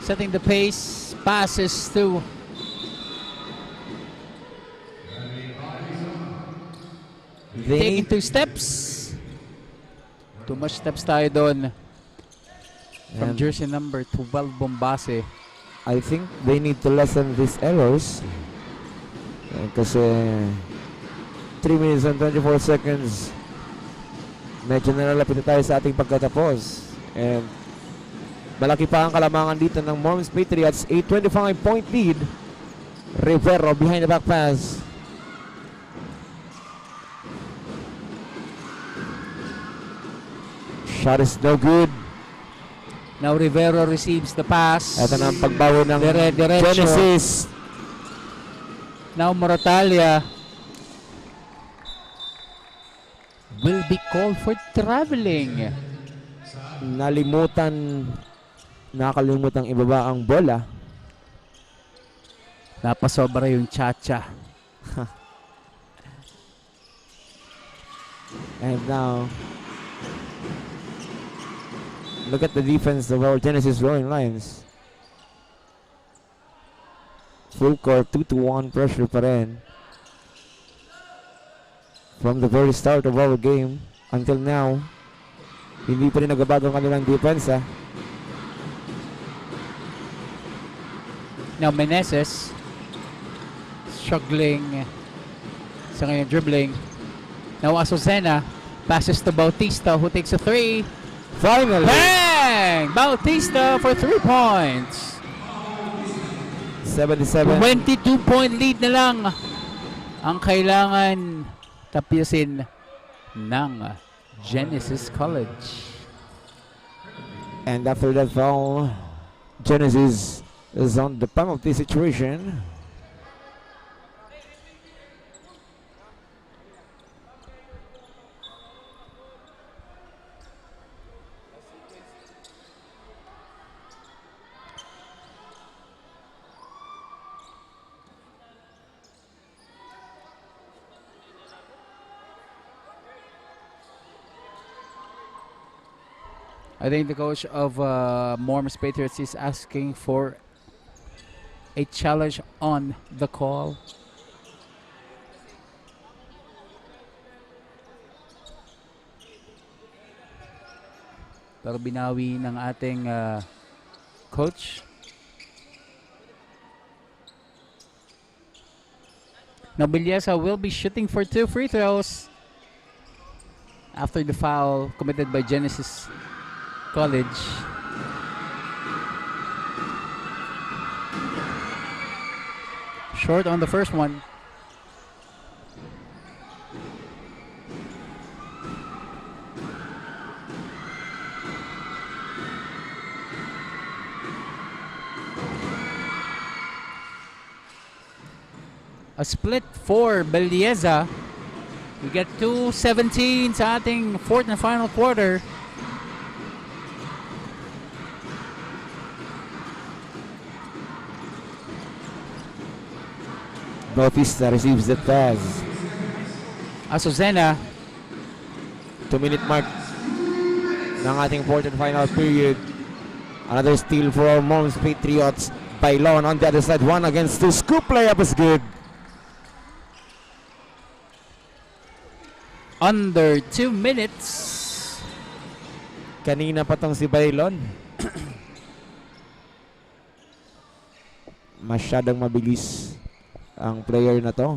setting the pace, passes to taking 2 steps. Too much steps tayo doon. From jersey number 12, Bombase. I think they need to lessen these errors. Kasi 3 minutes and 24 seconds. Medyo nalalapit na tayo sa ating pagkatapos. And Malaki pa ang kalamangan dito ng Mormons Patriots. A 25-point lead. Rivero behind the back pass. Shot is no good. Now Rivero receives the pass. Ito na ang pagbawi ng Diretso. Genesis. Now Moratalia will be called for traveling. Nakalimutan ibaba ang bola. Napasobra yung Chacha. And now, look at the defense of our Genesis Roaring Lions. Full court, 2-1 pressure pa rin. From the very start of our game until now, hindi pa rin nagbabago ang kanilang depensa. Now Meneses struggling sa kanyang dribbling. Now Azucena passes to Bautista who takes a three. Finally! Bang! Bautista for 3 points. 77. 22-point lead na lang ang kailangan tapusin ng Genesis College. And after that foul, Genesis is on the penalty situation. I think the coach of Mormons Patriots is asking for a challenge on the call. Pero binawi ng ating coach. Now Bilyesa will be shooting for 2 free throws after the foul committed by Genesis College. Short on the first one. A split for Bilyesa. We get 2:17 sa ating fourth and final quarter. Bautista receives the pass. Azucena. 2-minute mark ng ating fourth and final period. Another steal for our Mormons Patriots. Bailon on the other side. 1 against 2. Scoop layup is good. Under 2 minutes. Kanina pa tong si Bailon. Masyadong mabilis ang player na to.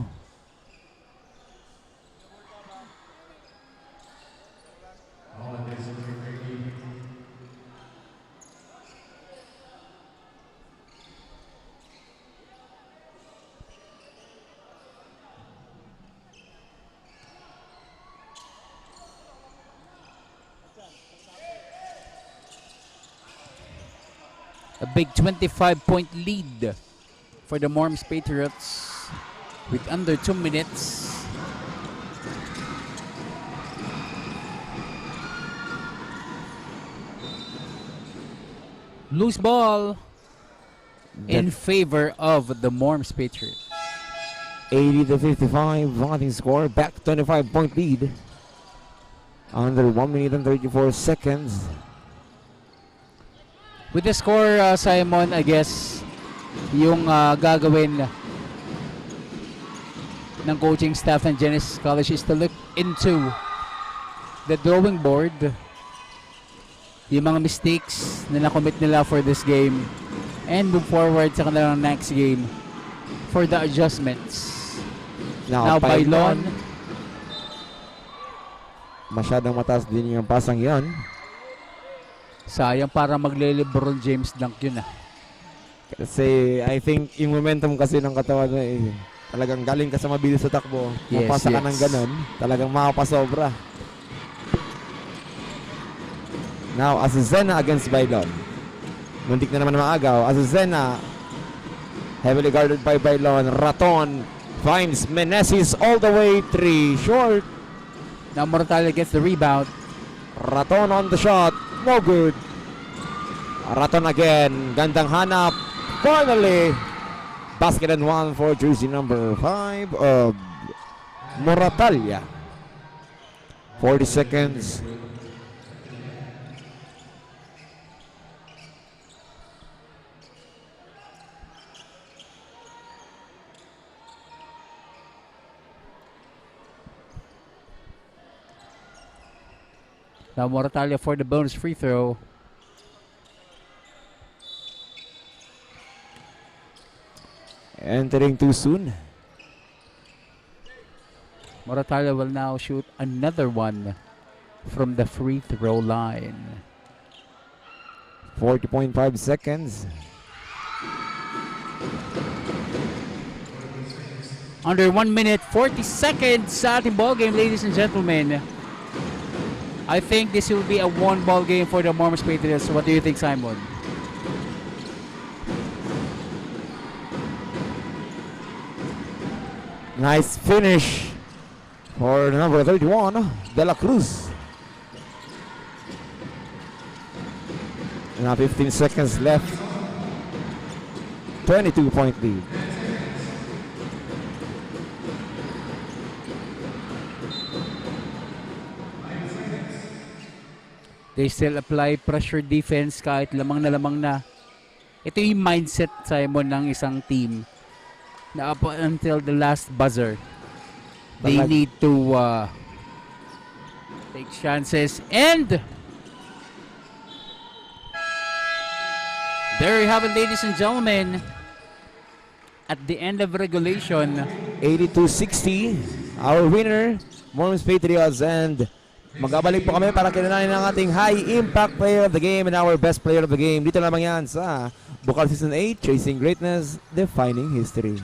A big 25-point lead for the Mormons Patriots with under 2 minutes. Loose ball in favor of the Mormons Patriots. 80-55 ating score. Back 25-point lead. Under 1 minute and 34 seconds. With the score, Simon, I guess, yung gagawin ng coaching staff ng Genesis College is to look into the drawing board, yung mga mistakes na na-commit nila for this game, and move forward sa kanilang next game for the adjustments. Now Bailon. Masyadong mataas din yung pasang yon. Sayang, para magle-LeBron James dunk yun ah. Kasi I think yung momentum kasi ng katawan mo talagang galing ka sa mabilis sa takbo. Yes, Mapasa ka yes. ng ganun, talagang makapasobra. Now, Azucena against Bailon. Muntik na naman maagaw. Azucena, heavily guarded by Bailon. Raton finds Meneses all the way 3 short. Now Mortale gets the rebound. Raton on the shot, no good. Raton again, gandang hanap. Finally, basket and one for jersey number 5 of Moratalia. 40 seconds. Now Moratalia for the bonus free throw. Entering too soon. Moratalia will now shoot another one from the free throw line. 40.5 seconds. Under 1 minute 40 seconds sa ating ball game, ladies and gentlemen. I think this will be a one ball game for the Mormons Patriots. What do you think, Simon? Nice finish for number 31, De La Cruz. Now 15 seconds left. 22-point lead. They still apply pressure defense kahit lamang na. Ito yung mindset, Simon, ng isang team na up until the last buzzer, they need to take chances. And there you have it, ladies and gentlemen. At the end of regulation, 82-60. Our winner, Mormons Patriots, and magabalik po kami para kilalanin ang ating high impact player of the game and our best player of the game. Dito lamang yan sa Bukal Season 8, Chasing Greatness, Defining History.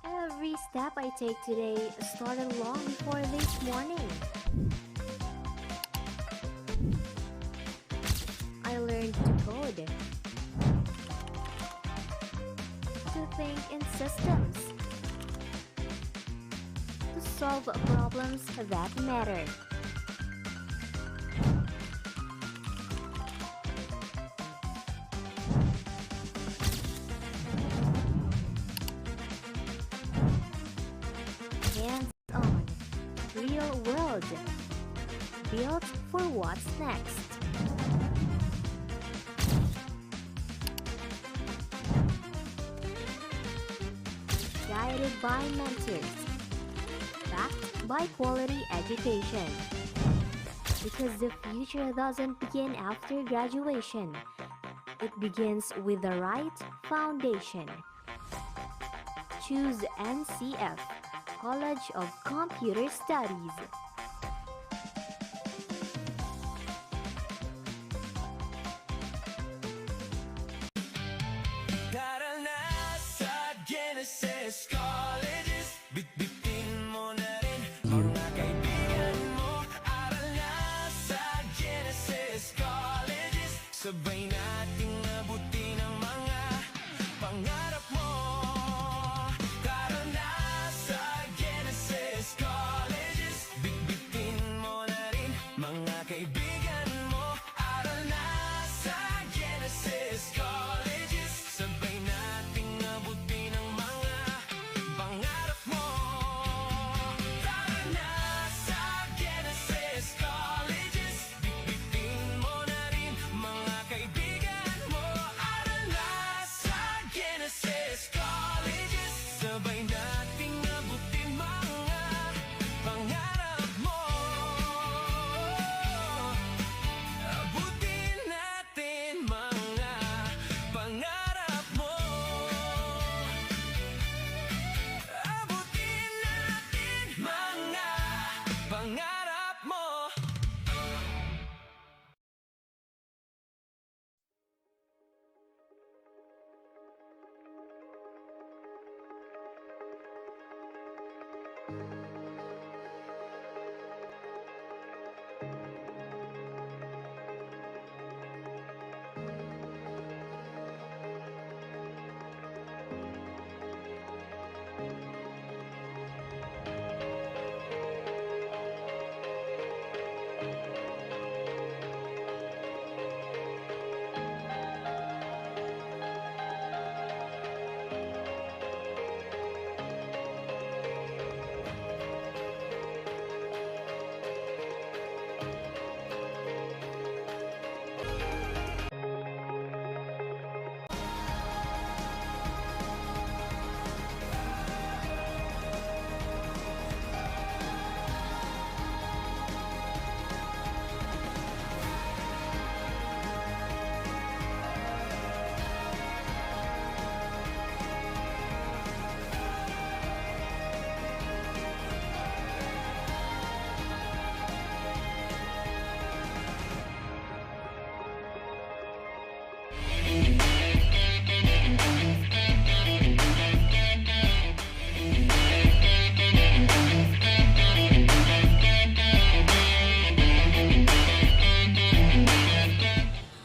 Every step I take today started long before this morning. I learned to code, to think in systems, to solve problems that matter. Hands-on, real world, built for what's next. Guided by mentors, backed by quality education. Because the future doesn't begin after graduation. It begins with the right foundation. Choose NCF, College of Computer Studies. Taral na sa Genesis Colleges, bitbitin mo na rin mga kaibigan mo. Aral na sa Genesis Colleges, sabay nating abutin ang mga pangarap mo. Taral na sa Genesis Colleges, bitbitin mo na rin mga kaibigan mo. Aral na sa Genesis Colleges, sabay nating abutin ang mga pangarap mo. Tara na sa Genesis Colleges, bitbitin mo na rin mga kaibigan mo. Aral na sa Genesis Colleges, sabay nating abutin mga pangarap mo. Abutin natin mga pangarap mo. Abutin natin mga pangarap mo.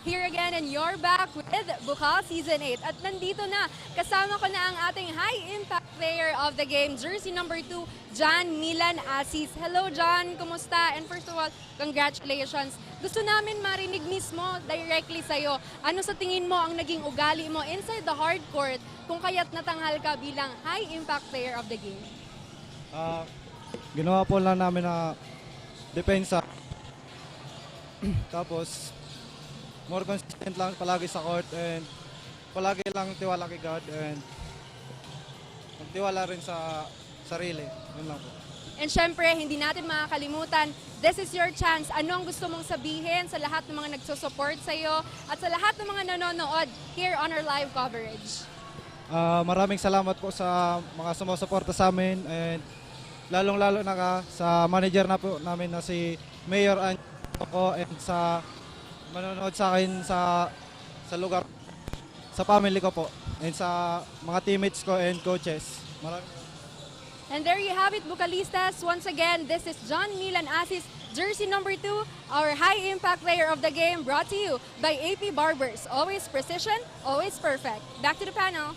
Here again, and you're back with Bukal Season 8. At nandito na, kasama ko na ang ating high-impact player of the game, jersey number 2, John Milan Asis. Hello, John. Kumusta? And first of all, congratulations. Gusto namin marinig mismo directly sa'yo. Ano sa tingin mo ang naging ugali mo inside the hard court kung kaya't natanghal ka bilang high-impact player of the game? Ginawa po lang namin na depensa. Tapos, more consistent lang palagi sa court and palagi lang tiwala kay God and magtiwala rin sa sarili. Yun lang po. And syempre, hindi natin makakalimutan, this is your chance. Ano ang gusto mong sabihin sa lahat ng mga nagsusupport sa'yo at sa lahat ng mga nanonood here on our live coverage? Maraming salamat po sa mga sumusuporta sa amin and lalong-lalo na sa manager na po namin na si Mayor Anjo and sa manonood sa akin sa lugar, sa family ko po and sa mga teammates ko and coaches. Maraming. And there you have it, Bukalistas. Once again, this is John Milan Asis, jersey number 2, our high-impact player of the game, brought to you by AP Barbers. Always precision, always perfect. Back to the panel.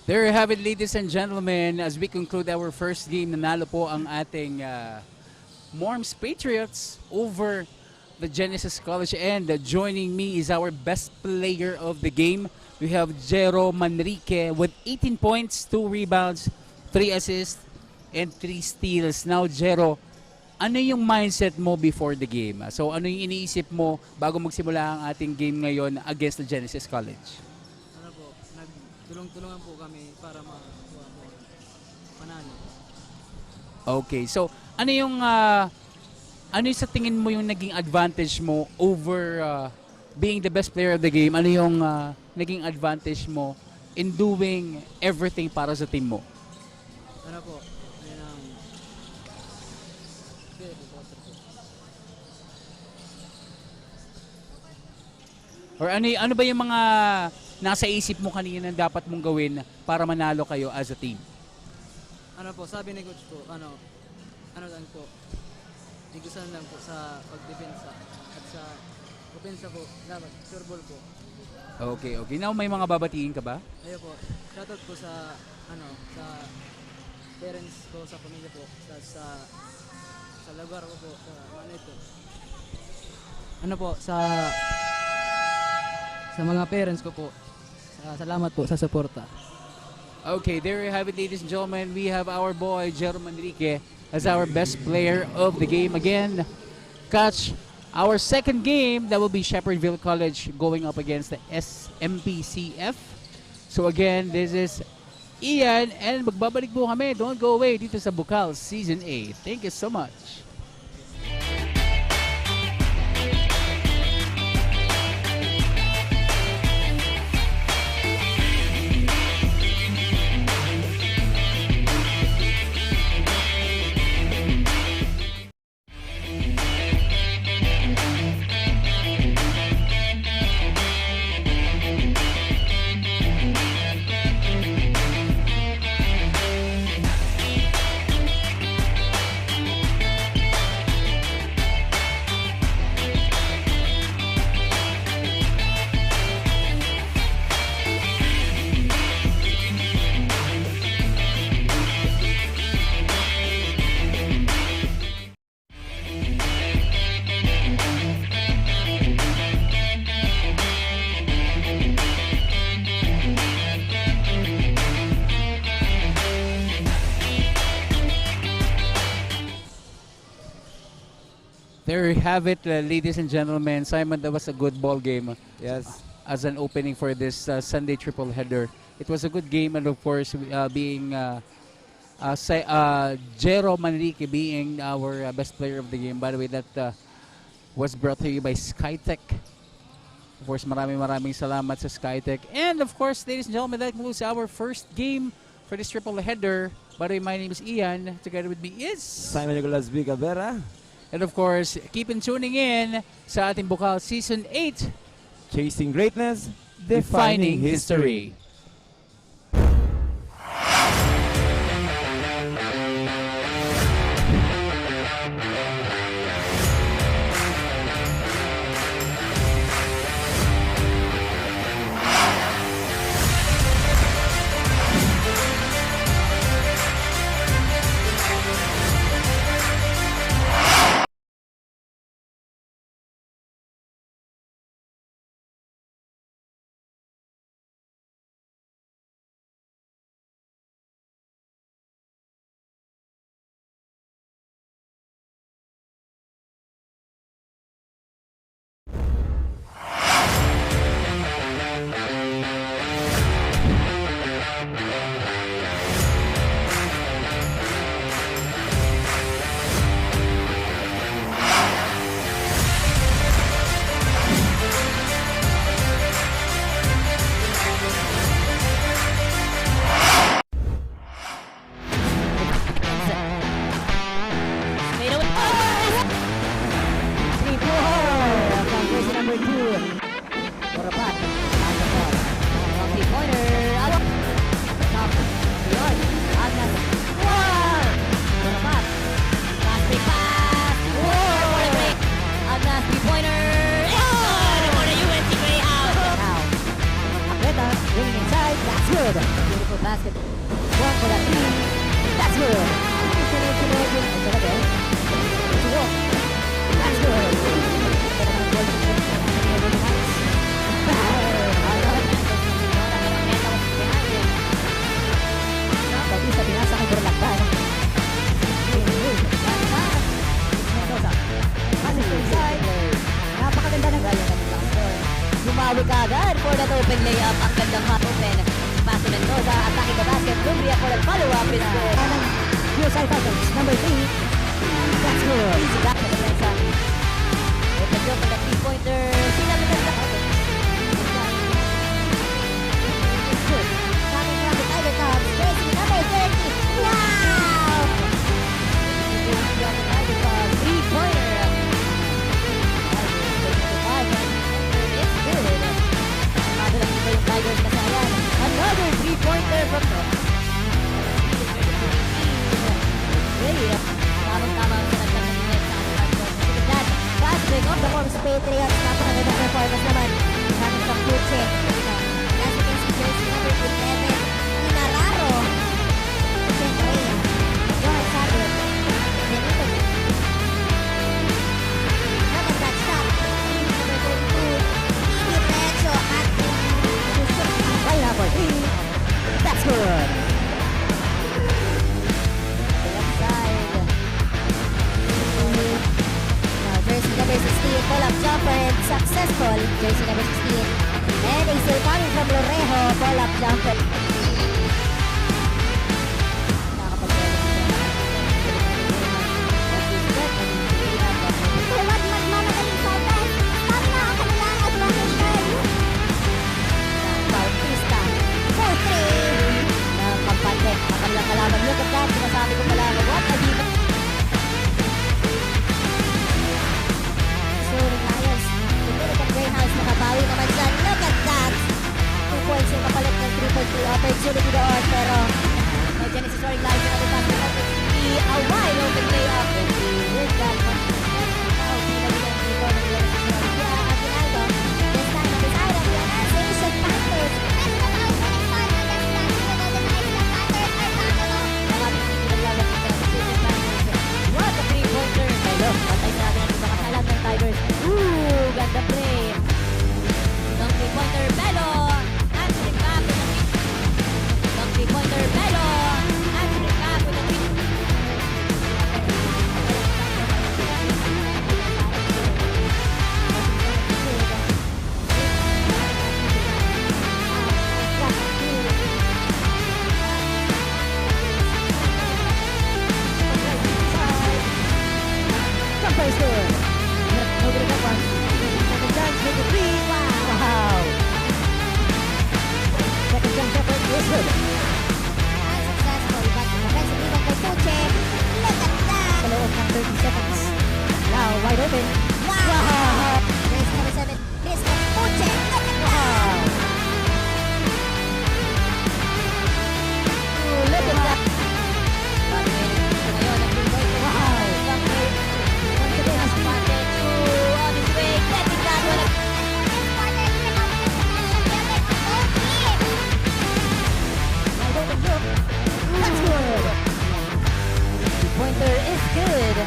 There you have it, ladies and gentlemen. As we conclude our first game, nanalo po ang ating Morms Patriots over the Genesis College. And joining me is our best player of the game. We have Jero Manrique with 18 points, 2 rebounds, 3 assists, and 3 steals. Now, Jero, ano yung mindset mo before the game? So, ano yung iniisip mo bago magsimula ang ating game ngayon against the Genesis College? Ano po, nagtulong-tulungan po kami para makakuha po panalo. Okay, so ano yung sa tingin mo yung naging advantage mo over being the best player of the game? Ano yung naging advantage mo in doing everything para sa team mo? Ano po, ayun ang... Or ano ba yung mga nasa isip mo kanina na dapat mong gawin para manalo kayo as a team? Ano po, sabi ni coach po, ano lang po, igusan lang po sa pagdepensa at sa opensa po, dapat sure ball po. Okay. Now may mga babatiin ka ba? Ayun po, shoutout po sa sa parents ko, sa pamilya po, sa lugar ko po, sa Manito. Ano po, sa mga parents ko po, salamat po sa suporta. Okay, there you have it, ladies and gentlemen. We have our boy, Jero Manrique, as our best player of the game. Again, catch our second game. That will be Shepherdville College going up against the SMPCF. So again, this is Ian, and magbabalik po kami. Don't go away dito sa Bukal Season 8. Thank you so much. There you have it, ladies and gentlemen. Simon, that was a good ball game. Yes. As an opening for this Sunday triple header. It was a good game, and of course, being Jero Manrique being our best player of the game. By the way, that was brought to you by Skytech. Of course, maraming salamat sa Skytech. And of course, ladies and gentlemen, that concludes our first game for this triple header. By the way, my name is Ian. Together with me is Simon Nicolas B. Cabrera. And of course, keep on tuning in sa ating Bukal Season 8, Chasing Greatness, Defining History. good. Beautiful basket. One for that three. That's good. Sunod. Ito na din. Bumawi ka agad for that open layup. Ang gandang hot open. Pass to Mendoza, attacking the basket. Lumbria for that follow-up is good. USA Falcons, number 3. That's good. Easy back to the Mensa. Open jump for the three-pointer. Sila Mendoza. It's good. Coming from the Tiger Cubs. Jersey number 30. Wow! Tiger Cubs, three-pointer. It's good. Another Tigers kasi ayan. Another three-pointer from them. Great. Tamang-tama ang sarap ng net sa ating hardcore. That fast break of the Worms Patriots. Napakagandang performance naman. Coming from Puche. As you can see, jersey number 11. Inararo. Siyempre, Johan Sabot. Benito. Magandang shot. Number 22. Ibi Pecho at right number 3. That's good. Left side. Now, jersey number 16, pull-up jumper and successful. Jersey number 16. And a still coming from Lorejo, pull-up jumper. Bautista, 4-3. Kampante, makanilang kalaban. Look at that, sinasabi ko pala, what a diva. So, Lions, Lieutenant at Greyhounds nakabawi naman dyan. Look at that. 2 points yung kapalit ng 3.3 opportunity doon. Pero, medyo necessary Lions yung ating basketball. A wide open layup. And he with that one. Now, pinag yung 3 points ng necessary. Yeah, Aguinaldo. This time, on this item, the Asian Panthers. What a three-pointer! Hello, patay sa atin ang ibang kasalan ng Tigers. Ooh, ganda play. Ng three-pointer, Belo. Answering back with a three. Ng three-pointer, Belo. Answering back with a three. Jumper is good. No good at that one. Second chance with the three. Wow. Second chance effort is good. Unsuccessful, but defensive rebound by Puche. Look at that. Sa loob ng 30 seconds. Now, wide open. Wow. There's number 7. Cristo Puche. Look at that. Ooh, look at that. Pointer is good.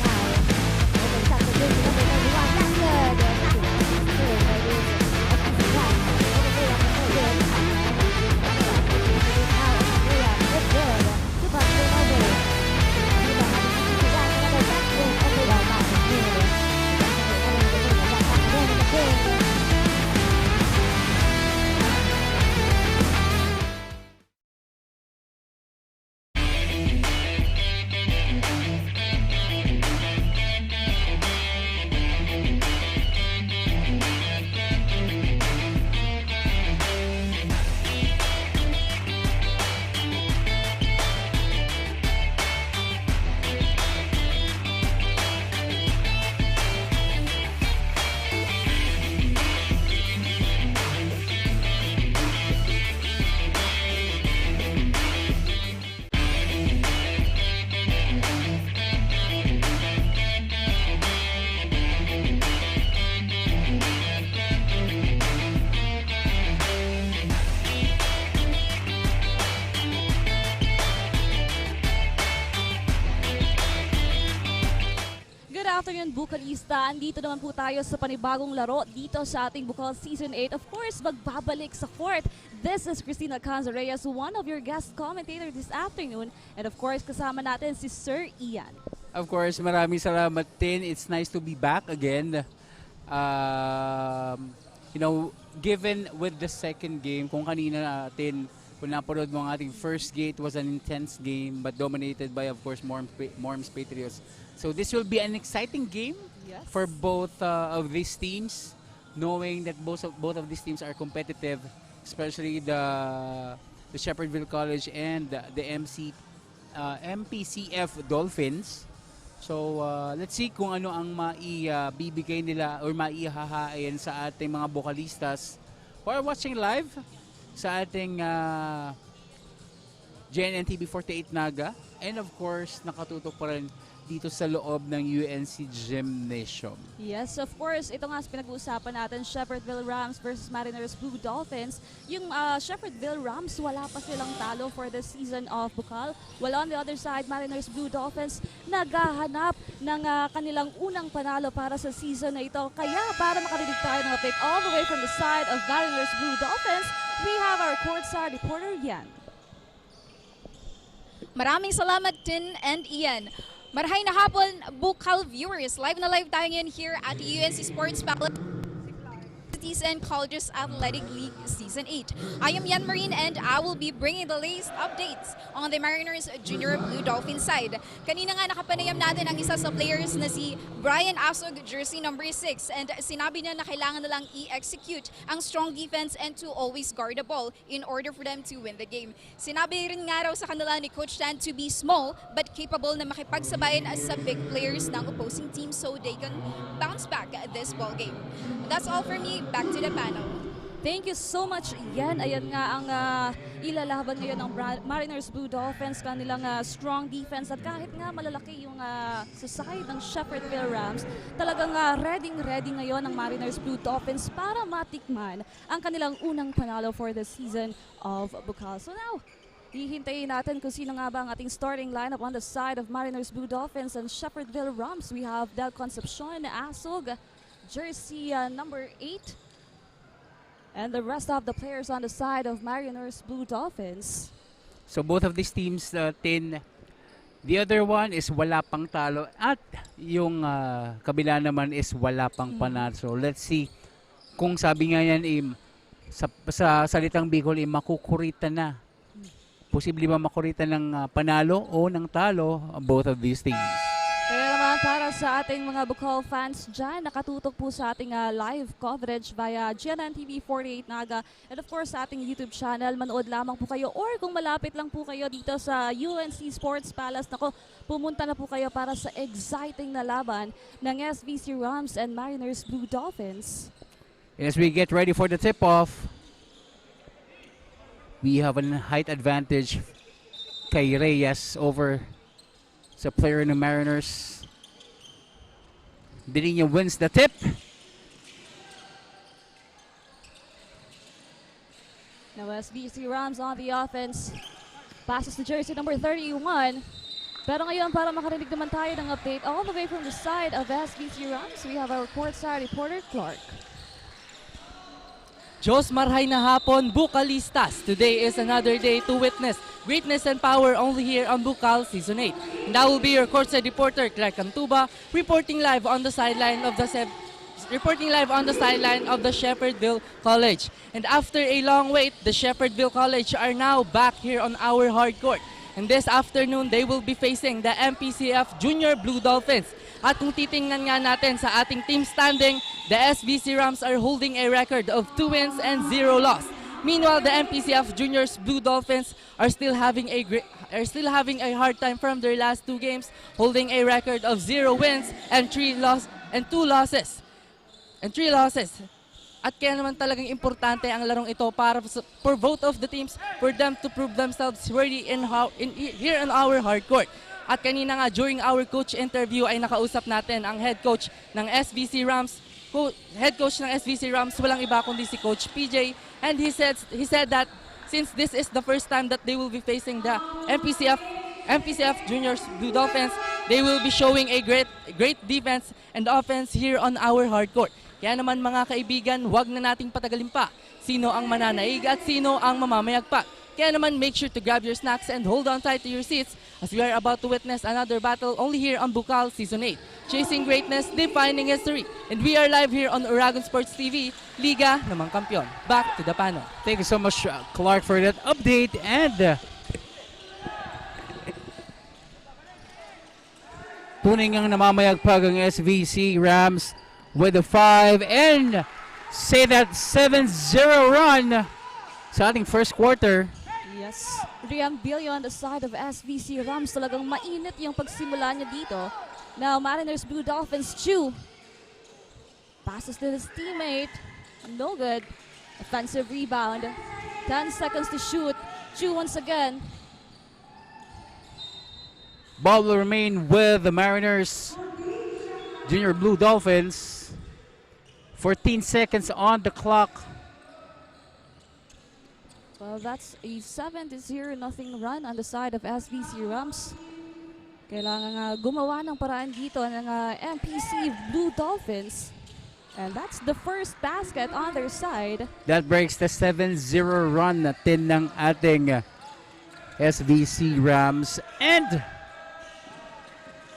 Now, open shot to jersey number 31. That's good. Good, that is a piece of that. Over there on the third good. Now, it's good. Super turn over. Diba, having a piece of that. Another back win. Okay, well, not good. Again in the game. afternoon, Bukalista. Andito naman po tayo sa panibagong laro dito sa ating Bukal Season 8. Of course, magbabalik sa court. This is Cristina Canzareas, one of your guest commentators this afternoon. And of course, kasama natin si Sir Ian. Of course, maraming salamat din. It's nice to be back again. You know, given with the second game, kung kanina natin, kung napanood mo ang ating first game, it was an intense game but dominated by, of course, Morms Patriots. So this will be an exciting game for both of these teams, knowing that both of these teams are competitive, especially the Shepherdville College and the MPCF Dolphins. So let's see kung ano ang maibibigay nila or maihahain sa ating mga Vocalistas who are watching live sa ating JNNTV 48 Naga, and of course nakatutok pa rin dito sa loob ng UNC Gymnasium. Yes, of course. Ito nga pinag-uusapan natin, Shepherdville Rams versus Mariners Blue Dolphins. Yung Shepherdville Rams, wala pa silang talo for the season of Bukal. While on the other side, Mariners Blue Dolphins naghahanap ng kanilang unang panalo para sa season na ito. Kaya para makarinig tayo ng update all the way from the side of Mariners Blue Dolphins, we have our courtside reporter, Yan. Maraming salamat, Tin and Ian. Marahay na hapon, Bukal viewers. Live na live tayo ngayon here at the UNC Sports Palace and Colleges Athletic League Season 8. I am Yan Marine and I will be bringing the latest updates on the Mariners Junior Blue Dolphin side. Kanina nga nakapanayam natin ang isa sa players na si Brian Asog, jersey number 6, and sinabi niya na kailangan na lang i-execute ang strong defense and to always guard the ball in order for them to win the game. Sinabi rin nga raw sa kanila ni Coach Tan to be small but capable na makipagsabayan sa big players ng opposing team so they can bounce back this ball game. That's all for me. Back to the panel. Thank you so much, Yan. Ayan nga ang ilalaban ngayon ng Mariners Blue Dolphins, kanilang strong defense, at kahit nga malalaki yung sa side ng Shepherdville Rams, talagang ready ngayon ng Mariners Blue Dolphins para matikman ang kanilang unang panalo for the season of Bukal. So now, hihintayin natin kung sino nga ba ang ating starting lineup on the side of Mariners Blue Dolphins and Shepherdville Rams. We have Del Concepcion, Asog, jersey number 8, and the rest of the players on the side of Mariners Blue Dolphins. So both of these teams, Tin, the other one is wala pang talo at yung kabila naman is wala pang panalo. So let's see kung sabi nga yan sa salitang Bicol makukurita na. Posible ba makurita ng panalo o ng talo both of these teams? Kaya naman para sa ating mga Bukal fans dyan, nakatutok po sa ating live coverage via GNNTV 48 Naga, and of course sa ating YouTube channel. Manood lamang po kayo, or kung malapit lang po kayo dito sa UNC Sports Palace, pumunta na po kayo para sa exciting na laban ng SVC Rams and Mariners Blue Dolphins. As we get ready for the tip-off, we have a height advantage kay Reyes over sa player ng Mariners. Dininya wins the tip. Now SVC Rams on the offense. Passes to jersey number 31. Pero ngayon, para makarinig naman tayo ng update all the way from the side of SVC Rams, we have our courtside reporter, Clark. Diyos marhay na hapon, Bukalistas. Today is another day to witness greatness and power only here on Bukal Season 8. And I will be your courtside reporter, Clark Cantuba, reporting live on the sideline of the Shepherdville College. And after a long wait, the Shepherdville College are now back here on our hard court. And this afternoon, they will be facing the MPCF Junior Blue Dolphins. At kung titingnan nga natin sa ating team standing, the SVC Rams are holding a record of 2 wins and 0 loss. Meanwhile, the MPCF Juniors Blue Dolphins are still having a hard time from their last 2 games, holding a record of 0 wins and 2 losses. At kaya naman talagang importante ang larong ito para for both of the teams, for them to prove themselves ready here in our hard court. At kanina nga during our coach interview ay nakausap natin ang head coach ng SVC Rams. Head coach ng SVC Rams, walang iba kundi si Coach PJ, and he said that since this is the first time that they will be facing the MPCF Juniors Blue Dolphins, they will be showing a great defense and offense here on our hard court. Kaya naman mga kaibigan, wag na nating patagalin pa. Sino ang mananaig at sino ang mamamayagpag? Kaya naman, make sure to grab your snacks and hold on tight to your seats as we are about to witness another battle only here on Bukal Season 8. Chasing greatness, defining history. And we are live here on Uragon Sports TV, Liga namang Kampiyon. Back to the panel. Thank you so much, Clark, for that update. And tuning ang namamayagpag ang SVC Rams with a 5 and say that 7-0 run sa ating first quarter. Yes, Riambilio on the side of SVC Rams. Talagang mainit yung pagsimula niya dito. Now, Mariners Blue Dolphins, Chu. Passes to his teammate. No good. Offensive rebound. 10 seconds to shoot. Chu once again. Ball will remain with the Mariners. Junior Blue Dolphins. 14 seconds on the clock. Well, that's a 7-0 nothing run on the side of SVC Rams. Kailangan gumawa ng paraan dito ng MPC Blue Dolphins. And that's the first basket on their side. That breaks the 7-0 run natin ng ating SVC Rams. And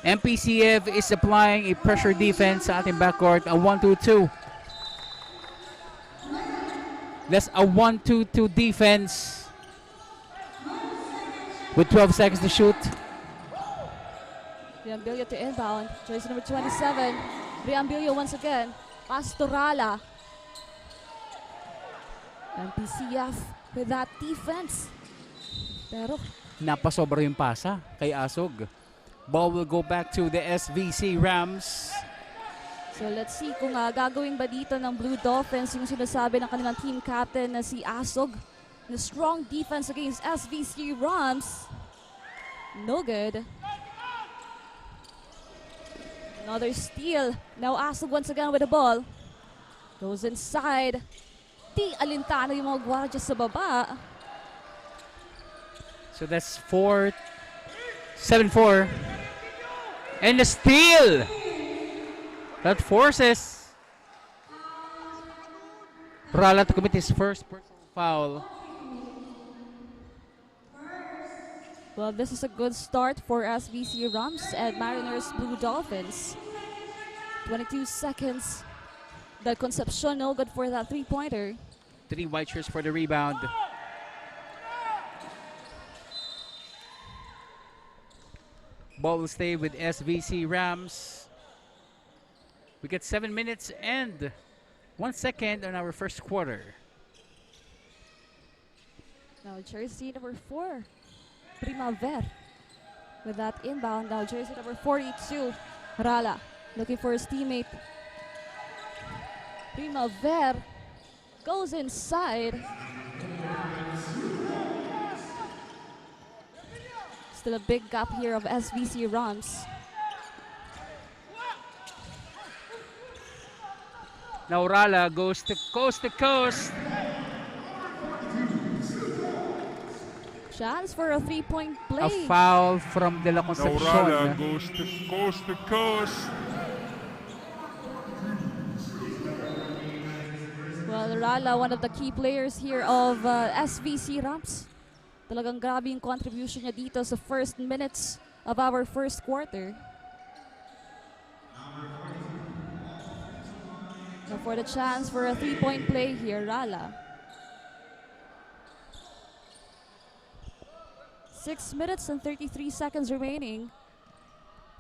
MPCF is applying a pressure defense sa ating backcourt, a 1-2-2. That's a 1-2-2 defense with 12 seconds to shoot. Riambilio to inbound. Choice number 27. Riambilio once again. Pastorala. MPCF with that defense. Pero Napasobra yung pasa kay Asog. Ball will go back to the SVC Rams. so let's see kung gagawin ba dito ng Blue Dolphins yung sinasabi ng kanilang team captain na si Asog. The strong defense against SVC Rams. No good. Another steal. Now Asog once again with the ball. Goes inside. Di alintano yung mga gwardiya sa baba. So that's 7-4. And a steal! That forces Rala to commit his first personal foul. Well, this is a good start for SVC Rams and Mariners Blue Dolphins. 22 seconds. That Concepcion, no good for that three-pointer. 3 white shirts for the rebound. Ball will stay with SVC Rams. We get 7 minutes and 1 second on our first quarter. Now jersey number 4, Primaver. With that inbound, now jersey number 42, Rala. Looking for his teammate. Primaver goes inside. Still a big gap here of SVC Rams. Now Rala goes to coast to coast. Chance for a three-point play. A foul from De La Concepcion. Rala goes to coast to coast. Well, Rala, one of the key players here of SVC Rams. Talagang grabe yung contribution niya dito sa first minutes of our first quarter. Now for the chance for a three-point play here, Rala. 6 minutes and 33 seconds remaining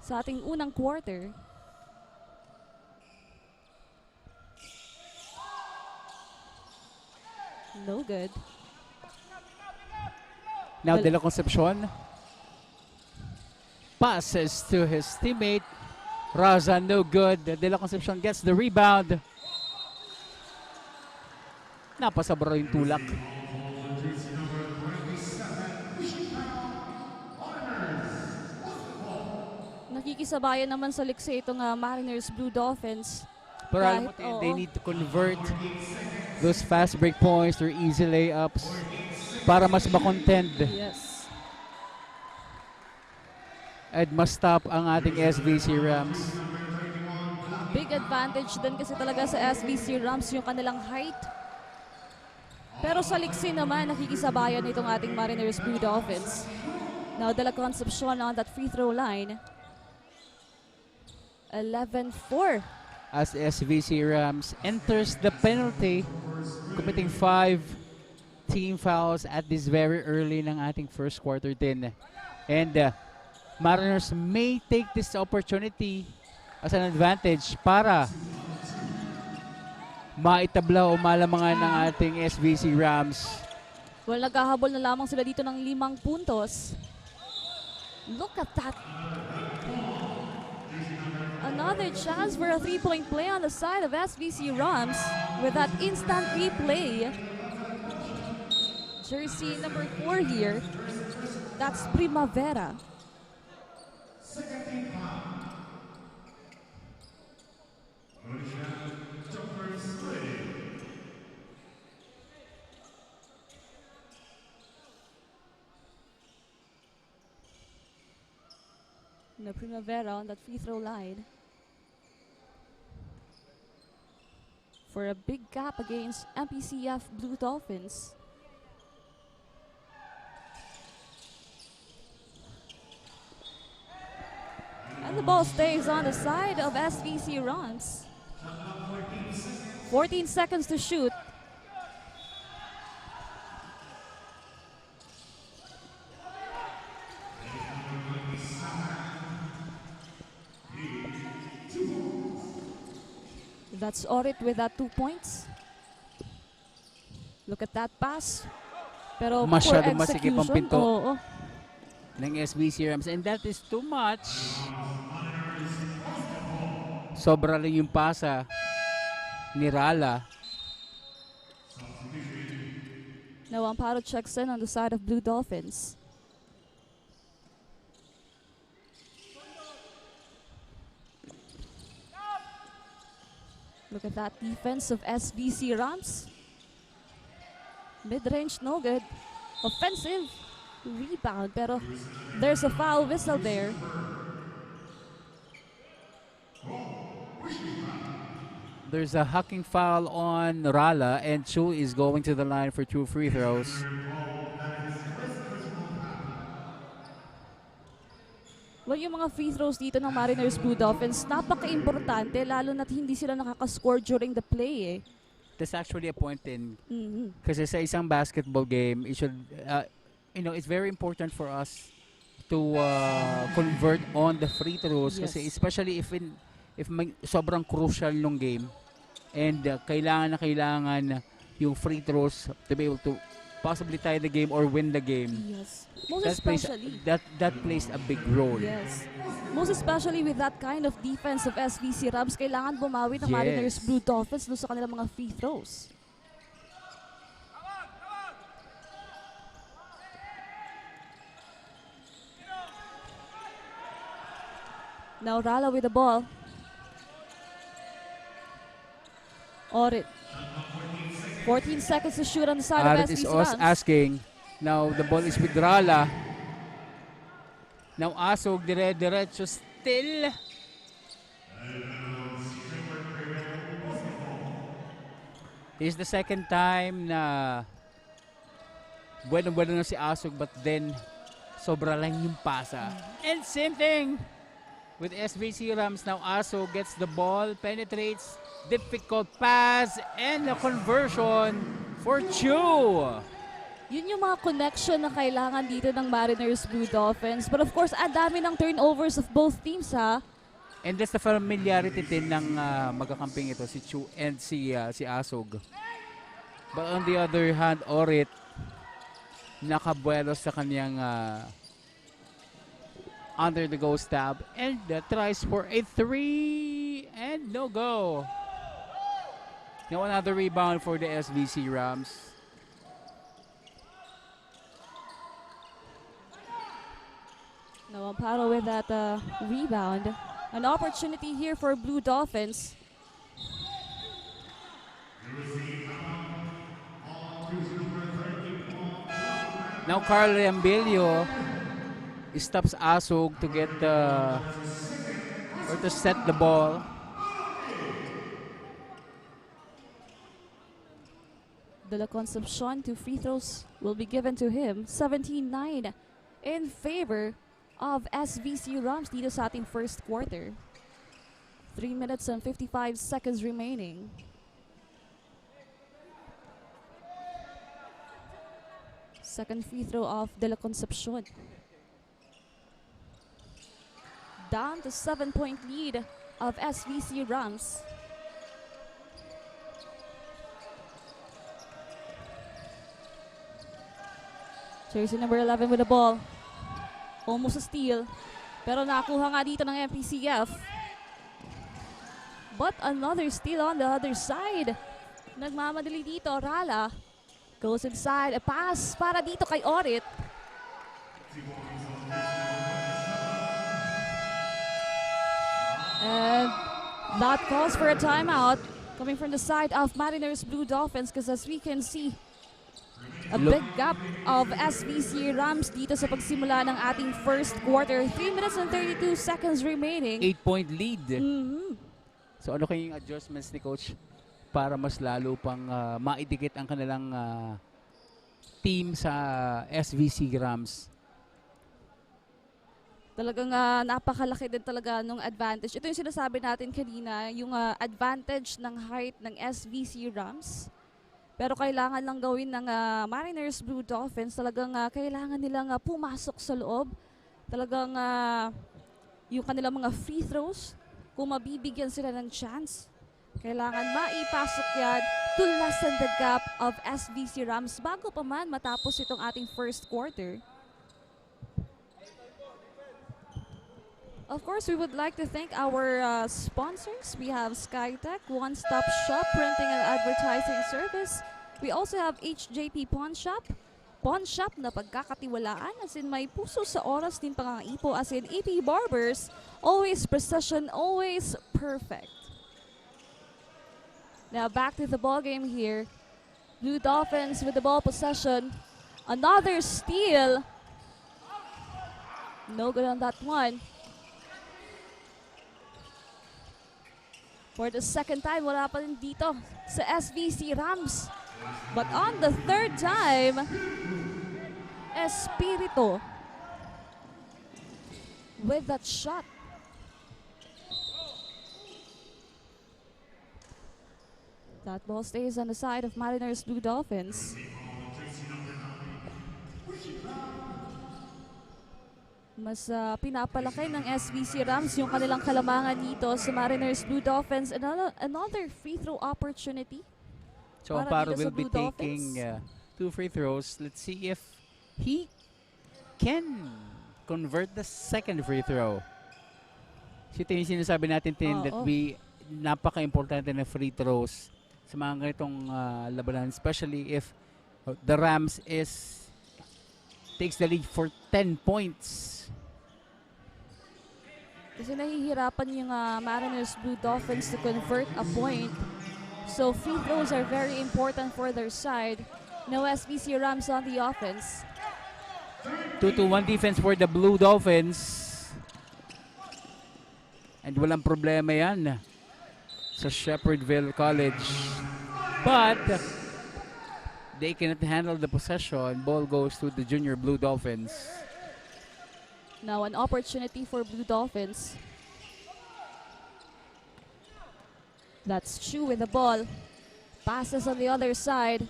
sa ating unang quarter. No good. Now De La Concepcion passes to his teammate. Raza, no good. De La Concepcion gets the rebound. Napasabra yung tulak. Nakikisabayan naman sa likse itong Mariners Blue Dolphins. Pero alam mo, they need to convert those fast break points or easy layups para mas makontend. Yes. At mas stop ang ating SVC Rams. Big advantage din kasi talaga sa SVC Rams yung kanilang height. Pero sa liksi naman, nakikisabayan itong ating Mariners Blue Dolphins. Now, De La Concepcion on that free throw line. 11-4. As SVC Rams enters the penalty, committing 5 team fouls at this very early ng ating first quarter din. And Mariners may take this opportunity as an advantage para maitabla o malamangan ng ating SVC Rams. Well, naghahabol na lamang sila dito ng 5 puntos. Look at that. Another chance for a 3-point play on the side of SVC Rams with that instant replay. Jersey number 4 here. That's Primavera. No Primavera on that free throw line for a big gap against MPCF Blue Dolphins. And the ball stays on the side of SVC Rams. 14 seconds to shoot. That's Orit with that 2 points. Look at that pass. Pero Masyadong poor masikip ang execution. pinto Oo. ng SVC Rams, and that is too much. Sobra lang yung pasa ni Rala. Now Amparo checks in on the side of Blue Dolphins. Look at that defense of SVC Rams. Mid-range, no good. Offensive rebound, pero there's a foul whistle there. There's a hacking foul on Rala, and Chu is going to the line for 2 free throws. Well, yung mga free throws dito ng Mariners Blue Dolphins, napaka-importante, lalo na't hindi sila nakaka-score during the play eh. That's actually a point in. Mhm. Kasi sa isang basketball game, it should, it's very important for us to convert on the free throws. Yes. Kasi especially if may sobrang crucial nung game, and kailangan yung free throws to be able to possibly tie the game or win the game. Yes. Most That plays, especially. that plays a big role. Yes. Most especially with that kind of defense of SVC Rams, kailangan bumawi ng Yes. Mariners Blue Dolphins doon sa kanilang mga free throws. Now Rala with the ball. Orit. 14 seconds to shoot on the side Arit of is SVC us Rams. asking. Now the ball is with Rala. Now Asog diretso still. This is the second time na bueno na si Asog, but then sobra lang yung pasa. And same thing with SVC Rams. Now Asog gets the ball, penetrates, difficult pass, and a conversion for Chu. Yun yung mga connection na kailangan dito ng Mariners Blue Dolphins. But of course, ang dami ng turnovers of both teams ha. And that's the familiarity din ng magkakamping ito, si Chu and si Asog. But on the other hand, Orit nakabuelos sa kanyang under the go stab, and tries for a 3 and no go. Now another rebound for the SVC Rams. Now Amparo with that rebound. An opportunity here for Blue Dolphins. Now Carl Rambilio stops Asog to get or to set the ball. De La Concepcion, 2 free throws will be given to him. 17-9 in favor of SVC Rams dito sa ating first quarter. 3 minutes and 55 seconds remaining. Second free throw of De La Concepcion. Down to 7-point lead of SVC Rams. Jersey number 11 with the ball. Almost a steal. Pero nakuha nga dito ng MPCF. But another steal on the other side. Nagmamadali dito, Rala. Goes inside, a pass para dito kay Orit. And that calls for a timeout coming from the side of Mariners Blue Dolphins because as we can see, a big gap of SVC Rams dito sa pagsimula ng ating first quarter. 3 minutes and 32 seconds remaining. 8-point lead. So ano kayong adjustments ni Coach para mas lalo pang maidikit ang kanilang team sa SVC Rams? Talagang napakalaki din talaga nung advantage. Ito yung sinasabi natin kanina, yung advantage ng height ng SVC Rams. Pero kailangan lang gawin ng Mariners Blue Dolphins. Talagang kailangan nilang pumasok sa loob. Talagang yung kanilang mga free throws, kung mabibigyan sila ng chance, kailangan maipasok yan to lessen the gap of SVC Rams bago pa man matapos itong ating first quarter. Of course, we would like to thank our sponsors. We have SkyTech, one-stop shop printing and advertising service. We also have HJP Pawn Shop. Pawn Shop na pagkakatiwalaan, as in may puso sa oras din pangangaipo, as in EP Barbers, always precision, always perfect. Now back to the ball game here. Blue Dolphins with the ball possession. Another steal. No good on that one. For the second time, wala pa rin dito sa SVC Rams. But on the third time, Espirito with that shot. That ball stays on the side of Mariners Blue Dolphins. Mas pinapalaki ng SVC Rams yung kanilang kalamangan dito sa Mariners Blue Dolphins. Another free throw opportunity. So Amparo will be taking 2 free throws. Let's see if he can convert the second free throw. Ito yung sinasabi natin that we napaka-importante na free throws sa mga ganitong labanan, especially if the Rams takes the lead for 10 points. Kasi nahihirapan yung Mariners Blue Dolphins to convert a point. So free throws are very important for their side. No SVC Rams on the offense. 2-1 defense for the Blue Dolphins. And walang problema yan sa Shepherdville College. But they cannot handle the possession. Ball goes to the junior Blue Dolphins. Now an opportunity for Blue Dolphins. That's Chu with the ball. Passes on the other side.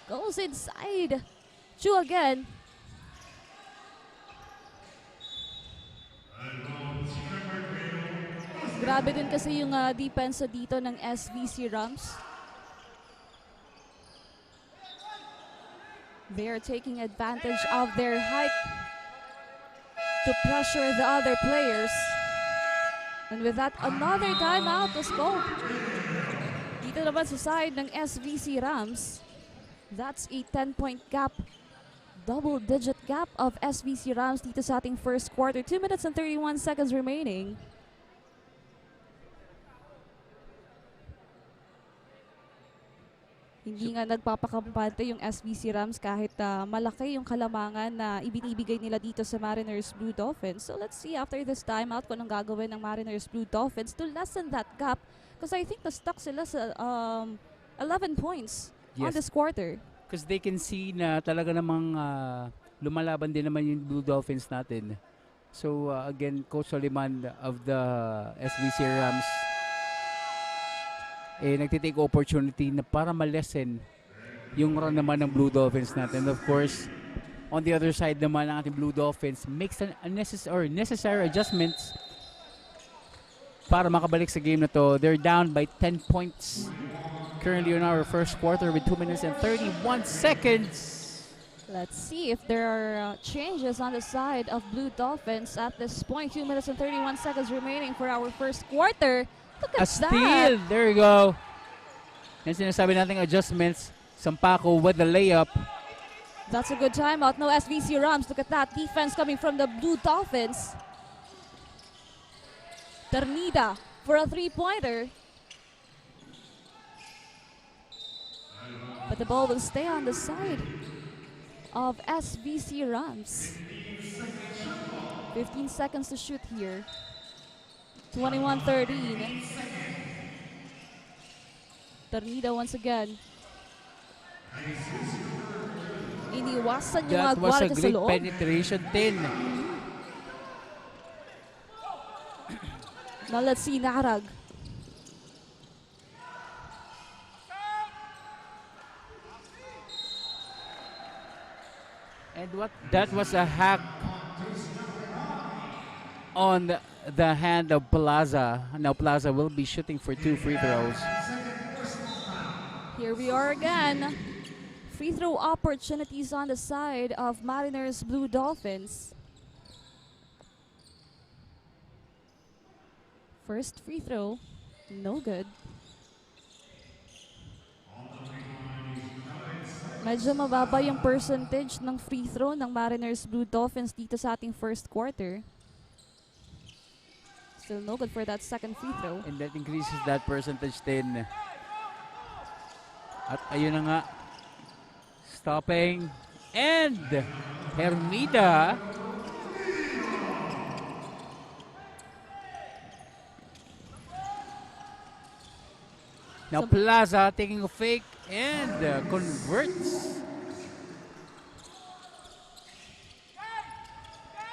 Goes inside. Chu again. Grabe din kasi yung depensa dito ng SVC Rams. They're taking advantage of their height to pressure the other players. And with that, another timeout was called. Dito naman sa side ng SVC Rams. That's a 10-point gap. Double-digit gap of SVC Rams dito sa ating first quarter. 2 minutes and 31 seconds remaining. Hindi nga nagpapakampante yung SVC Rams kahit malaki yung kalamangan na ibinibigay nila dito sa Mariners Blue Dolphins. So let's see after this timeout kung anong gagawin ng Mariners Blue Dolphins to lessen that gap. Because I think na-stuck sila sa 11 points on Yes. this quarter. Because they can see na talaga namang lumalaban din naman yung Blue Dolphins natin. So again, Coach Soliman of the SBC Rams nagtitake opportunity na para ma-lessen yung run naman ng Blue Dolphins natin. Of course, on the other side naman ng ating Blue Dolphins makes necessary adjustments para makabalik sa game na to. They're down by 10 points currently in our first quarter with 2 minutes and 31 seconds. Let's see if there are changes on the side of Blue Dolphins at this point. 2 minutes and 31 seconds remaining for our first quarter. Look A at that. steal! There you go. Yan sinasabi nating adjustments. Sampaco with the layup. That's a good timeout. No SVC Rams. Look at that defense coming from the Blue Dolphins. Ternida for a three-pointer. But the ball will stay on the side of SVC Rams. 15 seconds to shoot here. 21-13. Ternida once again. Iniwasan yung mga That was a Guardia sa great loob. penetration, Tin. Now let's see Narag. And that was a hack on the hand of Plaza. Now Plaza will be shooting for 2 free throws. Here we are again. Free throw opportunities on the side of Mariners Blue Dolphins. First free throw, no good. Medyo mababa yung percentage ng free throw ng Mariners Blue Dolphins dito sa ating first quarter. Still no good for that second free throw. And that increases that percentage, Tin. At ayun na nga. Stopping. And Hermida. Now Plaza taking a fake and converts.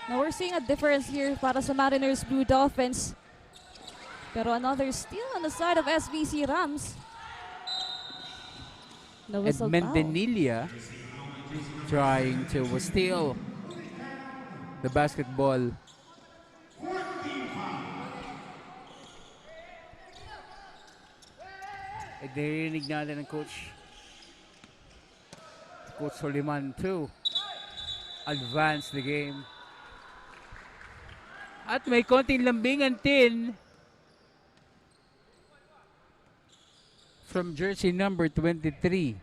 Now we're seeing a difference here para sa Mariners Blue Dolphins. Pero another steal on the side of SVC Rams. No And whistle foul. Mendenilia trying to steal the basketball. At narinig natin ng Coach Soliman to advance the game. At may konting lambingan, Tin, from jersey number 23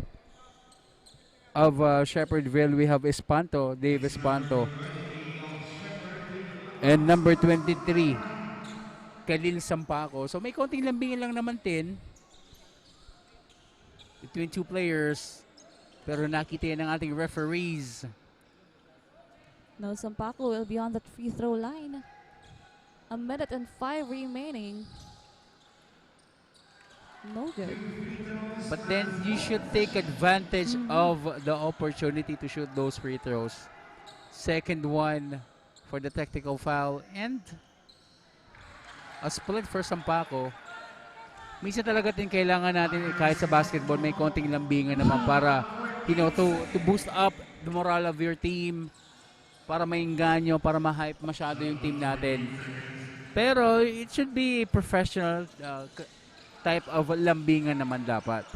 of Shepherdville. We have Espanto, Dave Espanto. And number 23, Khalil Sampaco. So may konting lambingan lang naman, Tin, between two players. Pero nakita yan ng ating referees. No, Sampaco will be on that free throw line. 1 minute and 5 remaining. No good. But then you should take advantage of the opportunity to shoot those free throws. Second one for the technical foul and a split for Sampaco. Minsan talaga din kailangan natin kahit sa basketball may konting lambingan naman para to boost up the morale of your team, para maingganyo, para ma-hype masyado yung team natin. Pero it should be a professional type of lambingan naman dapat.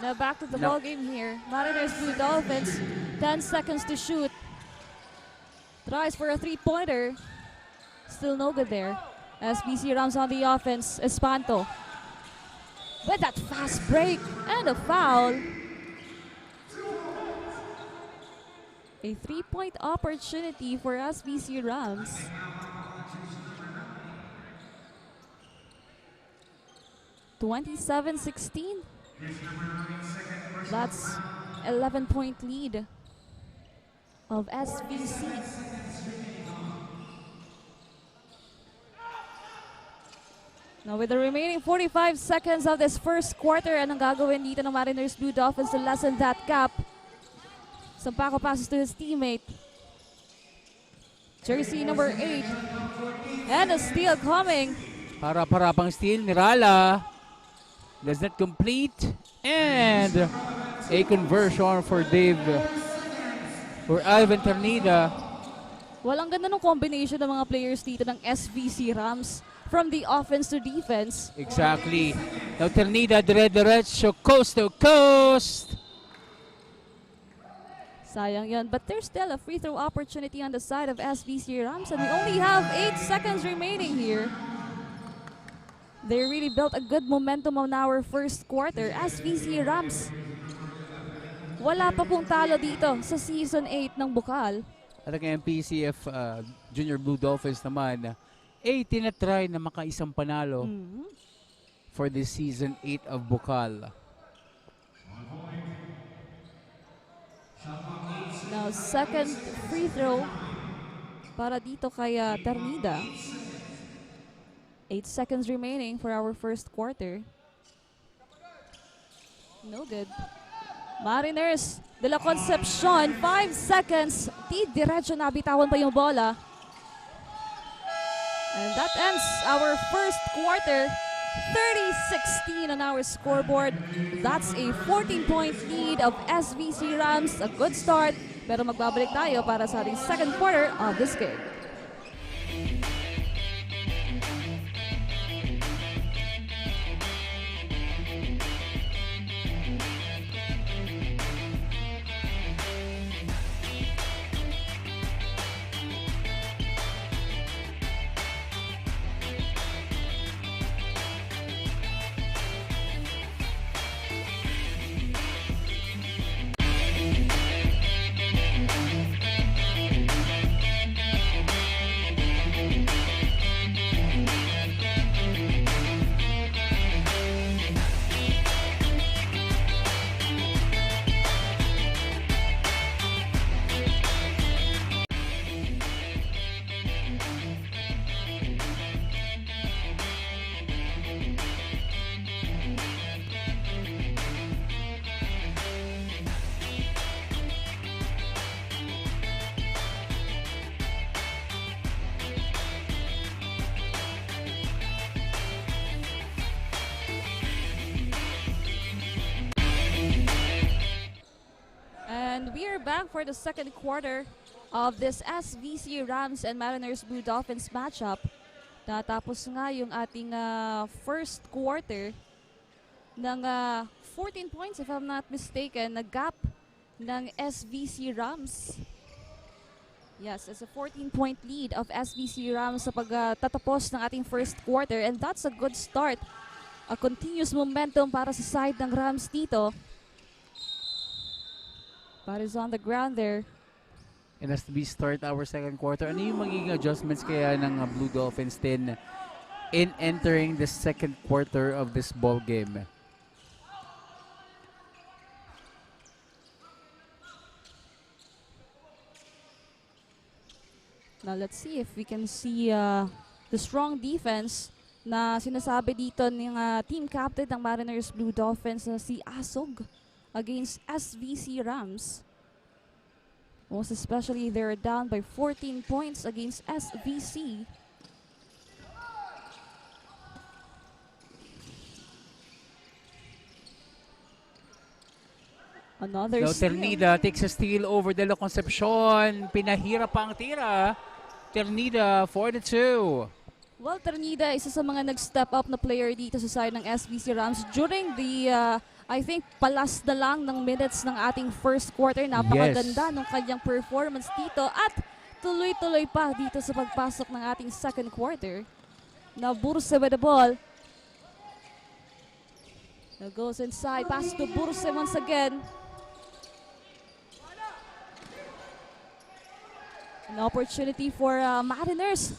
Now back to the No. ball game here. Mariners Blue Dolphins, 10 seconds to shoot. Tries for a three-pointer. Still no good there. SBC Rams on the offense. Espanto. With that fast break and a foul. A three-point opportunity for SBC Rams. (27-16). That's 11-point lead of SBC. Now with the remaining 45 seconds of this first quarter, anong gagawin dito ng Mariners Blue Dolphins to lessen that gap? Sampako passes to his teammate. Jersey number 8. And a steal coming. Harap-harapang steal ni Rala. Does not complete. And a conversion for Alvin Ternida. Walang ganda ng combination ng mga players dito ng SVC Rams from the offense to defense. Exactly. Now Ternida dire-diretso coast to coast. Sayang yun. But there's still a free throw opportunity on the side of SVC Rams, and we only have 8 seconds remaining here. They really built a good momentum on our first quarter. SVC Rams, wala pa pong talo dito sa Season 8 ng Bukal. At ang MPCF Junior Blue Dolphins naman, tinatry na makaisang panalo for this Season 8 of Bukal. Now, second free throw para dito kay Ternida. 8 seconds remaining for our first quarter. No good. Mariners de la Concepcion, 5 seconds. Diretso nabitawan pa yung bola. And that ends our first quarter. 30-16 on our scoreboard. That's a 14-point lead of SVC Rams. A good start, pero magbabalik tayo para sa ating second quarter of this game. And we are back for the second quarter of this SVC Rams and Mariners Blue Dolphins matchup. Natapos nga yung ating first quarter ng 14 points, if I'm not mistaken, na gap ng SVC Rams. Yes, it's a 14-point lead of SVC Rams sa pagtatapos ng ating first quarter, and that's a good start. A continuous momentum para sa side ng Rams dito. But is on the ground there. And as we start our second quarter, ano yung magiging adjustments kaya ng Blue Dolphins din in entering the second quarter of this ball game? Now let's see if we can see the strong defense na sinasabi dito ng team captain ng Mariners Blue Dolphins na si Asog against SVC Rams. Most especially, they're down by 14 points against SVC. Another steal. Ternida takes a steal over De La Concepcion. Pinahirap pa ang tira. Ternida for the 2. Well, Ternida, isa sa mga nag-step up na player dito sa side ng SVC Rams during the, I think, palas na lang ng minutes ng ating first quarter. Napakaganda ng kanyang performance dito at tuloy-tuloy pa dito sa pagpasok ng ating second quarter. Now, Burse with the ball. Now goes inside, pass to Burse once again. An opportunity for Mariners.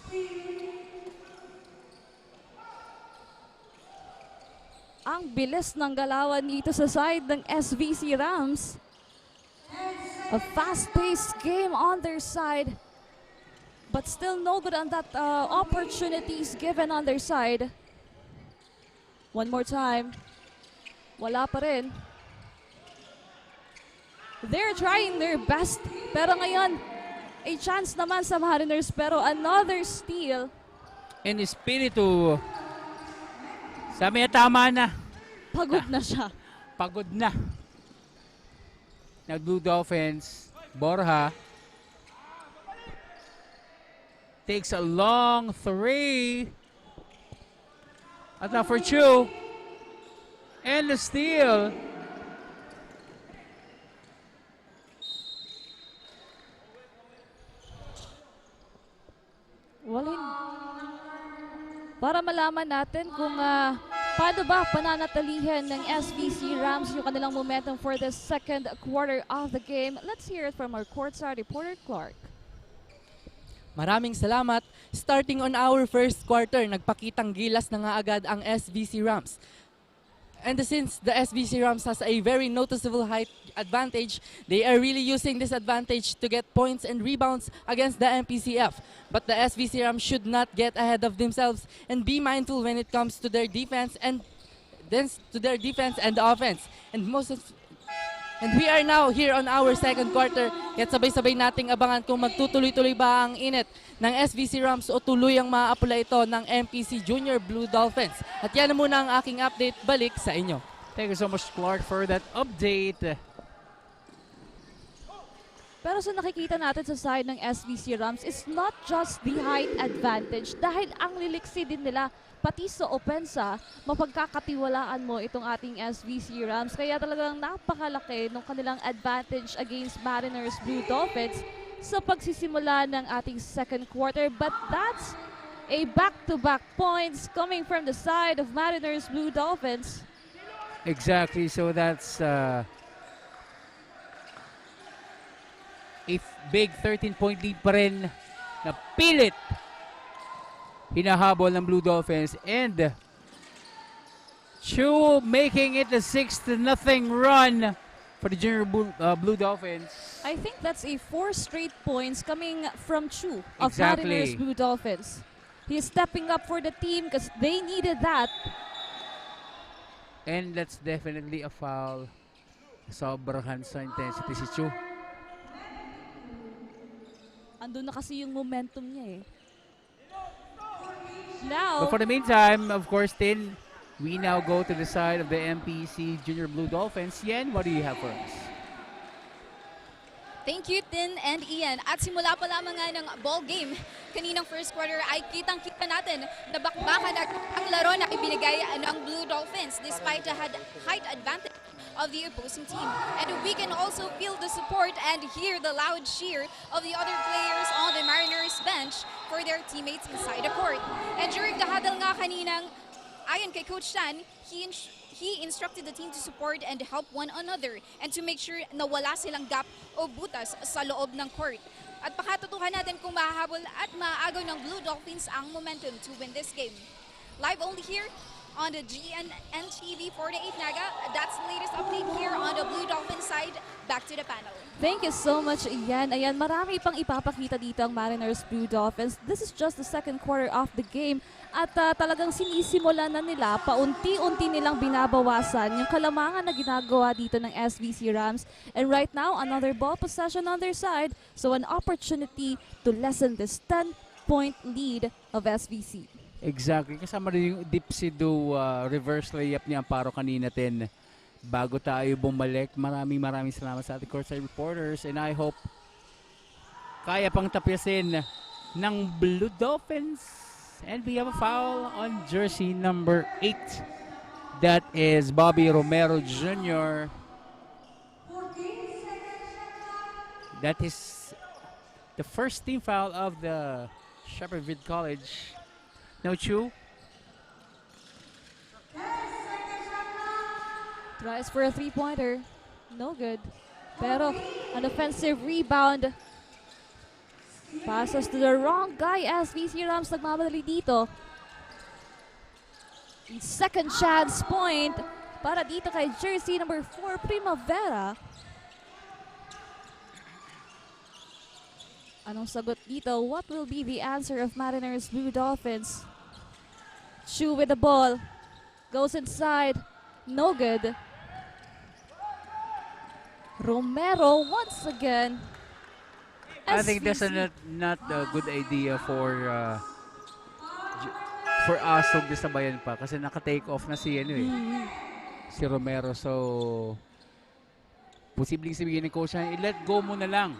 Ang bilis ng galawan dito sa side ng SVC Rams. A fast-paced game on their side. But still no good on that opportunities given on their side. One more time. Wala pa rin. They're trying their best. Pero ngayon, a chance naman sa Mariners. Pero another steal. And Espiritu, sabi niya tama na. Pagod na siya. Pagod na. Now Blue Dolphins, Borja takes a long three. At now for Chu. And the steal. Para malaman natin kung paano ba pananatilihin ng SVC Rams yung kanilang momentum for the second quarter of the game. Let's hear it from our courtside reporter, Clark. Maraming salamat. Starting on our first quarter, nagpakitang gilas na nga agad ang SVC Rams. And since the SVC Rams has a very noticeable height advantage, they are really using this advantage to get points and rebounds against the MPCF. But the SVC Rams should not get ahead of themselves and be mindful when it comes to their defense and offense. And we are now here on our second quarter. Kaya sabay-sabay nating abangan kung magtutuloy-tuloy ba ang init ng SVC Rams o tuluyang maaapula ito ng MPC Junior Blue Dolphins. At yan na muna ang aking update. Balik sa inyo. Thank you so much, Clark, for that update. Pero sa nakikita natin sa side ng SVC Rams, it's not just the height advantage. Dahil ang liliksi din nila, pati sa opensa, mapagkakatiwalaan mo itong ating SVC Rams. Kaya talagang napakalaki ng kanilang advantage against Mariners Blue Dolphins sa pagsisimula ng ating second quarter. But that's a back-to-back points coming from the side of Mariners Blue Dolphins. Exactly, so that's a big 13-point lead pa rin na pilit hinahabol ng Blue Dolphins, and Chu making it a 6-0 run for the Junior Blue Dolphins. I think that's a 4 straight points coming from Chu of Exactly. Mariners Blue Dolphins. He's stepping up for the team because they needed that. And that's definitely a foul. Sobrahan sa intensity si Chu. Andun na kasi yung momentum niya eh. Now, But for the meantime, of course, Tin, we now go to the side of the MPC Junior Blue Dolphins. Yen, what do you have for us? Thank you, Tin and Ian. At simula pa lamang nga ng ball game, kaninang first quarter ay kitang-kita natin na bakbakan ang laro na ibinigay ng Blue Dolphins despite the height advantage of the opposing team. And we can also feel the support and hear the loud cheer of the other players on the Mariners bench for their teammates inside the court. And during the huddle nga kaninang, ayon kay Coach Tan, he instructed the team to support and help one another and to make sure na wala silang gap o butas sa loob ng court. At pakatutuhan natin kung mahahabol at maaagaw ng Blue Dolphins ang momentum to win this game. Live only here on the GNN TV 48 Naga. That's the latest update here on the Blue Dolphins side. Back to the panel. thank you so much, Ian. Ayan, marami pang ipapakita dito ang Mariners Blue Dolphins. This is just the second quarter of the game. At talagang sinisimula na nila, paunti-unti nilang binabawasan yung kalamangan na ginagawa dito ng SVC Rams. And right now, another ball possession on their side. So an opportunity to lessen this 10-point lead of SVC. Exactly. Kasama rin yung Dipsido reverse layup ni Amparo kanina din. Bago tayo bumalik, maraming salamat sa ating courtside reporters, and I hope kaya pang tapyasin ng Blue Dolphins. And we have a foul on jersey number 8. That is Bobby Romero Jr. That is the first team foul of the Shepherdville College. No, Chu? Tries for a three-pointer. No good. Pero an offensive rebound. Passes to the wrong guy. SVC Rams nagmamadali dito. Second chance point para dito kay jersey number 4 Primavera. Anong sagot dito? What will be the answer of Mariners Blue Dolphins? Chu with the ball. Goes inside. No good. Romero once again. I think that's SVC. not a good idea for Asog na sabayan pa kasi naka-take off na si si Romero. So posibleng sabihin ni coach na i-let go mo na lang.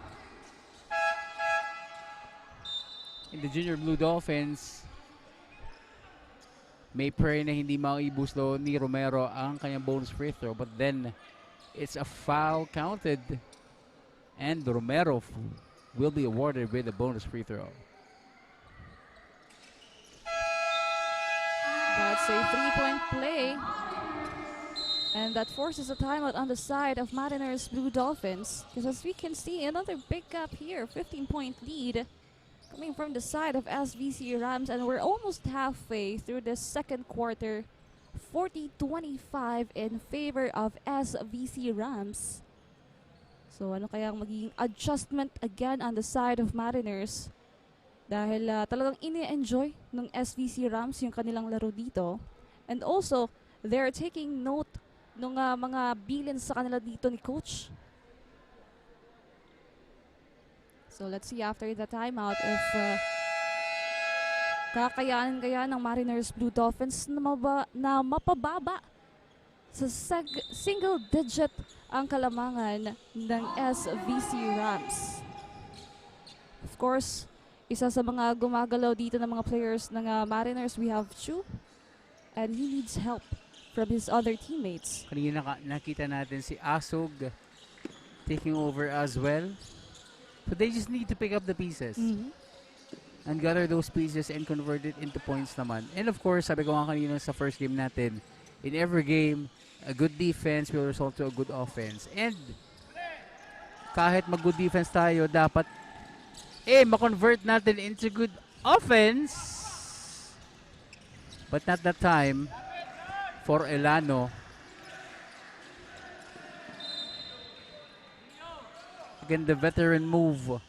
In the Junior Blue Dolphins, may pray na hindi maibus daw ni Romero ang kanyang bonus free throw, but then it's a foul counted and Romero will be awarded with a bonus free throw. That's a three-point play. And that forces a timeout on the side of Mariners Blue Dolphins. Because as we can see, another big gap here. 15-point lead coming from the side of SVC Rams. And we're almost halfway through the second quarter. 40-25 in favor of SVC Rams. So ano kayang magiging adjustment again on the side of Mariners? Dahil talagang ini-enjoy ng SVC Rams yung kanilang laro dito. And also, they're taking note ng mga bilin sa kanila dito ni Coach. So let's see after the timeout if kakayanin kaya ng Mariners Blue Dolphins na mapababa sa single digit ang kalamangan ng SVC Rams. Of course, isa sa mga gumagalaw dito ng mga players ng Mariners, we have Chu, and he needs help from his other teammates. Kanina nakita natin si Asog taking over as well. So they just need to pick up the pieces and gather those pieces and convert it into points naman. And of course, sabi ko nga kanina sa first game natin, in every game, a good defense will result to a good offense. And kahit mag-good defense tayo, dapat ma-convert natin into good offense. But not that time for Elano. Again, the veteran move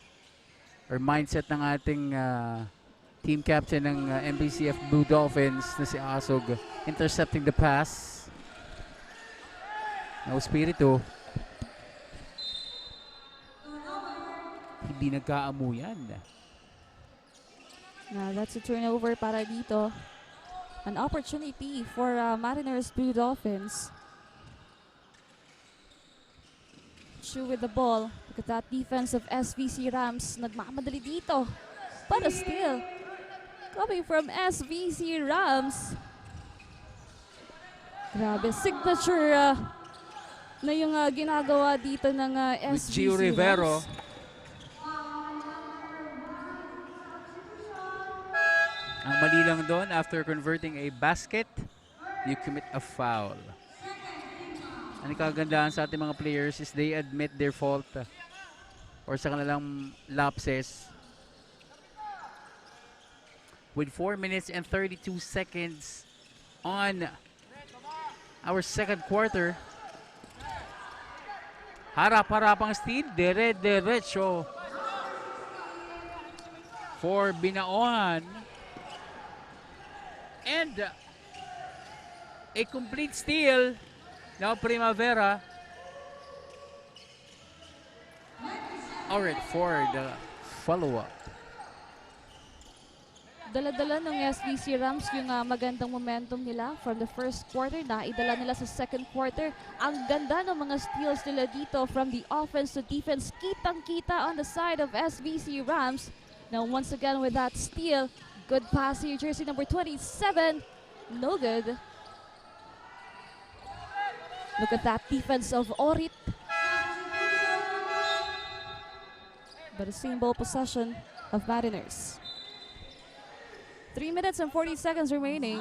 or mindset ng ating team captain ng MPCF Blue Dolphins na si Asog, intercepting the pass. No Espiritu. Hindi nagkaamuyan. Now that's a turnover para dito. An opportunity for Mariners Blue Dolphins. Chu with the ball. Look at that defense of SVC Rams. Nagmamadali dito. But a steal coming from SVC Rams. Grabe, signature na yung ginagawa dito ng With SVC Gio Rivero. Rams. Ang mali lang doon, after converting a basket, you commit a foul. Ang kagandahan sa ating mga players is they admit their fault or sa kanilang lapses. With 4 minutes and 32 seconds on our second quarter. Harap-harapang steal, dire-diretso for Binaohan. And a complete steal now Primavera. Alright, for the follow-up. Dala-dala ng SVC Rams yung magandang momentum nila from the first quarter na idala nila sa second quarter. Ang ganda ng mga steals nila dito from the offense to defense. Kitang-kita on the side of SVC Rams. Now once again with that steal, good pass here, jersey number 27. No good. Look at that defense of Orit. But a same ball possession of Mariners. 3 minutes and 40 seconds remaining.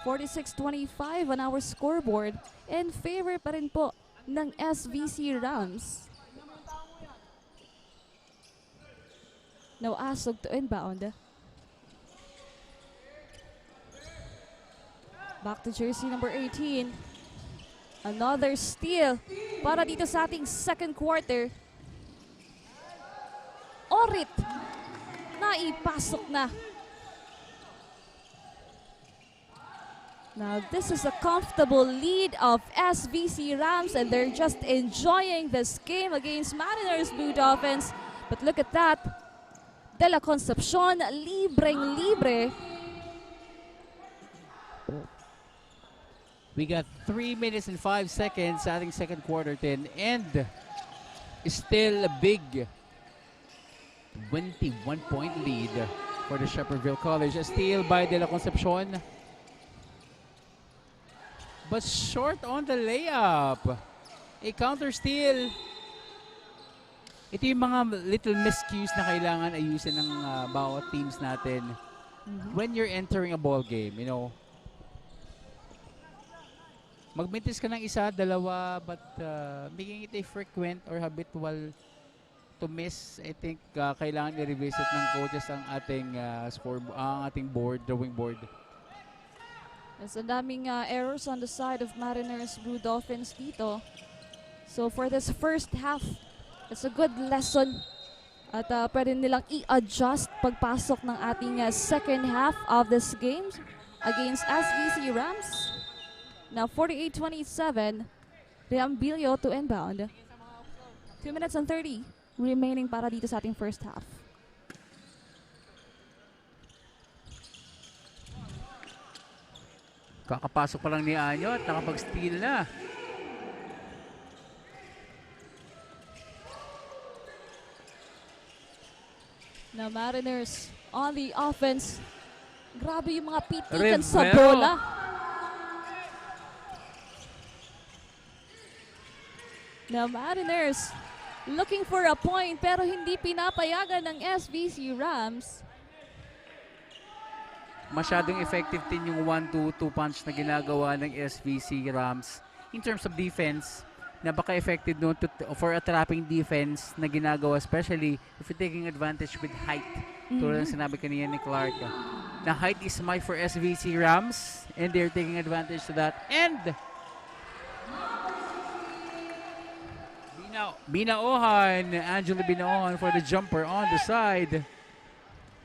46-25 on our scoreboard. In favor pa rin po ng SVC Rams. No Asog to inbound. Back to jersey number 18. Another steal para dito sa ating second quarter. Orit naipasok na. Now, this is a comfortable lead of SVC Rams, and they're just enjoying this game against Mariners Blue Dolphins. But look at that. De La Concepcion, libreng-libre. We got 3 minutes and 5 seconds sa ating second quarter 10, and still a big 21-point lead for the Shepherdville College. A steal by De La Concepcion, but short on the layup. A counter steal. Ito yung mga little miscues na kailangan ayusin ng bawat teams natin when you're entering a ball game, you know. Magmintis ka ng isa, dalawa, but making it a frequent or habitual to miss, I think kailangan i-revisit ng coaches ang ating ang ating board, drawing board. There's a daming errors on the side of Mariners Blue Dolphins dito. So for this first half, it's a good lesson at pwede nilang i-adjust pagpasok ng ating second half of this game against SVC Rams. Now 48-27, Reambilio to inbound. 2 minutes and 30 remaining para dito sa ating first half. Kakapasok pa lang ni Anyo at nakapag-steal na. Na Mariners on the offense. Grabe yung mga pitikan sa bola. Na Mariners looking for a point pero hindi pinapayagan ng SVC Rams. Masyadong effective din yung 1-2 punch na ginagawa ng SVC Rams in terms of defense. Napaka-effective no for a trapping defense na ginagawa, especially if you're taking advantage with height. Tulad ng sinabi kanina ni Clark. Na height is my for SVC Rams and they're taking advantage to that. And Binaohan, Angelo Binaohan for the jumper on the side.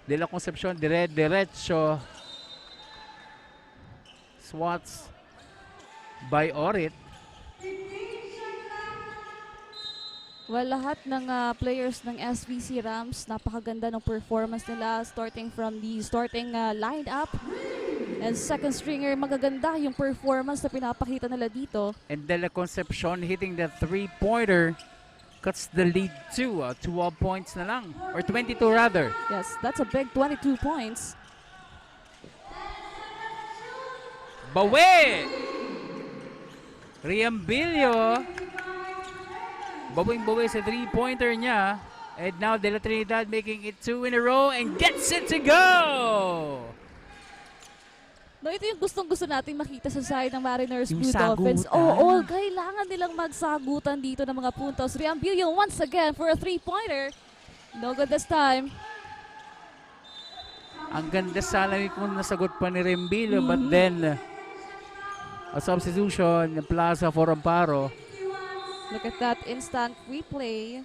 De La Concepcion, diretso. Swats by Orit. Well, lahat ng players ng SVC Rams, napakaganda ng performance nila starting from the starting lineup. And second stringer, magaganda yung performance na pinapakita nila dito. And De La Concepcion hitting the three-pointer cuts the lead to 12 points na lang. Or 22 rather. Yes, that's a big 22 points. Bawi! Reambilio. Bawing-bawi sa three-pointer niya. And now De La Trinidad making it 2 in a row and gets it to go! No, ito yung gustong-gusto natin makita sa side ng Mariners yung Blue Dolphins. sagutan. Oo, kailangan nilang magsagutan dito ng mga puntos. Reambilio once again for a three-pointer. No good this time. Ang ganda sana kung nasagot pa ni Reambilio, but then a substitution, Plaza for Amparo. Look at that instant replay.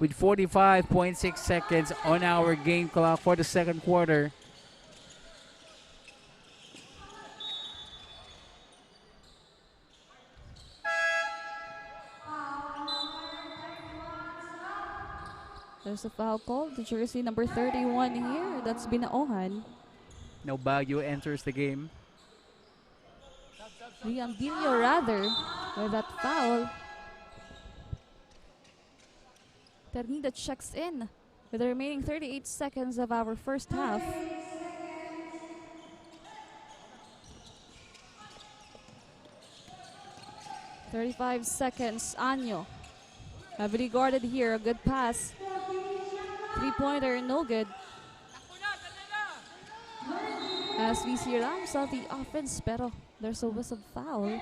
With 45.6 seconds on our game clock for the second quarter. There's a foul call to jersey number 31 here. That's Binaohan. Now Baguio enters the game. Reambilio rather with that foul. Ternida checks in with the remaining 38 seconds of our first half. "35 seconds, Anyo. Heavily guarded here, a good pass. Three-pointer, no good. SVC Rams on the offense, pero there's a whistle foul.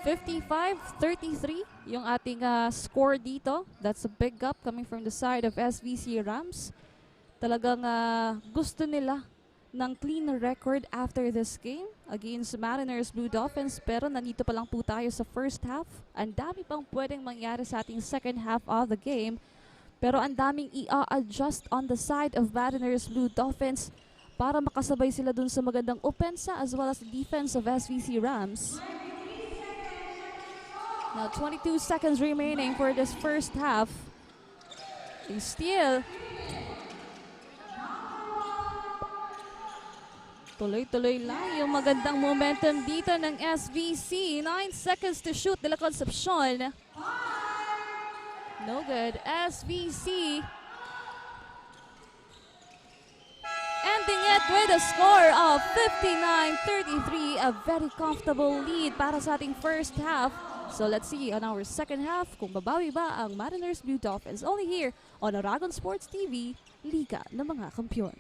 55-33 yung ating score dito. That's a big up coming from the side of SVC Rams. Talagang gusto nila ng clean record after this game against Mariners Blue Dolphins, pero nandito pa lang po tayo sa first half. Ang dami pang pwedeng mangyari sa ating second half of the game, pero ang daming i-adjust on the side of Mariners Blue Dolphins para makasabay sila dun sa magandang opensa as well as the defense of SVC Rams. Now 22 seconds remaining for this first half. A steal. Tuloy-tuloy lang yung magandang momentum dito ng SVC. 9 seconds to shoot de la Concepcion. No good. SVC ending it with a score of 59-33. A very comfortable lead para sa ating first half. So let's see on our second half kung babawi ba ang Mariners Blue Dolphins. Only here on Aragon Sports TV, Liga ng mga Kampiyon.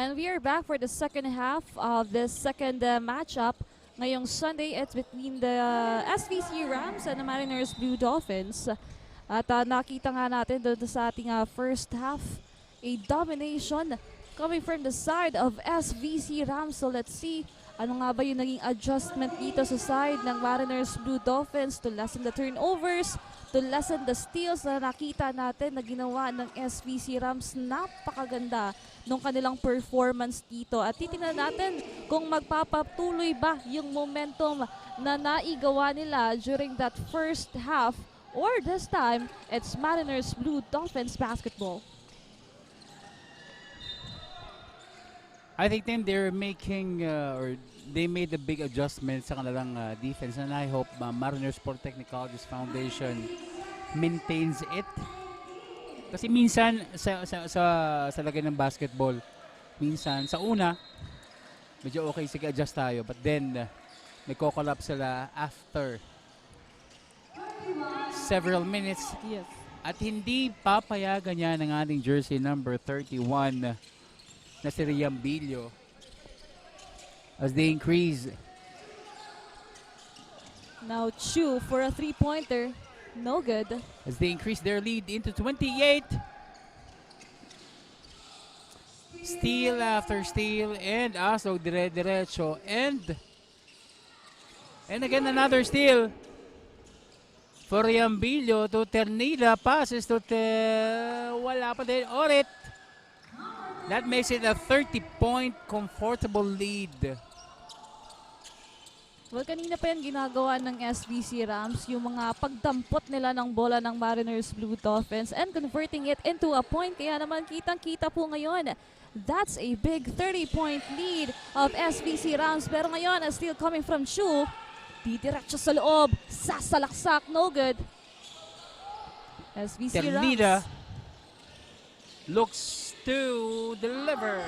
And we are back for the second half of this second matchup. Ngayong Sunday, it's between the SVC Rams and the Mariners Blue Dolphins. At nakita nga natin doon sa ating first half, a domination coming from the side of SVC Rams. So let's see, ano nga ba yung naging adjustment dito sa side ng Mariners Blue Dolphins to lessen the turnovers, to lessen the steals na nakita natin na ginawa ng SVC Rams. Napakaganda nung kanilang performance dito. At titingnan natin kung magpapatuloy ba yung momentum na naigawa nila during that first half, or this time, it's Mariners Blue Dolphins basketball. I think then they're making or they made a big adjustment sa kanilang defense, and I hope Mariners Polytechnic College's foundation maintains it. Kasi minsan sa lagay ng basketball, minsan sa una medyo okay, sige, adjust tayo, but then nagko-collapse sila after several minutes. Yes. At hindi papayagan niya ng ating jersey number 31 na si Riambilio as they increase. Now Chu for a three-pointer. No good. As they increase their lead into 28. Steal after steal, and also dire-diretso, and again another steal for Riambilio to Ternida. Passes to wala pa din. Orit. That makes it a 30-point comfortable lead. Well, kanina pa yan ginagawa ng SVC Rams, yung mga pagdampot nila ng bola ng Mariners Blue Dolphins and converting it into a point. Kaya naman kitang-kita po ngayon, that's a big 30-point lead of SVC Rams. Pero ngayon, still coming from Chu, didiretso sa loob, sasalaksak, no good. SVC Ternida Rams looks to deliver.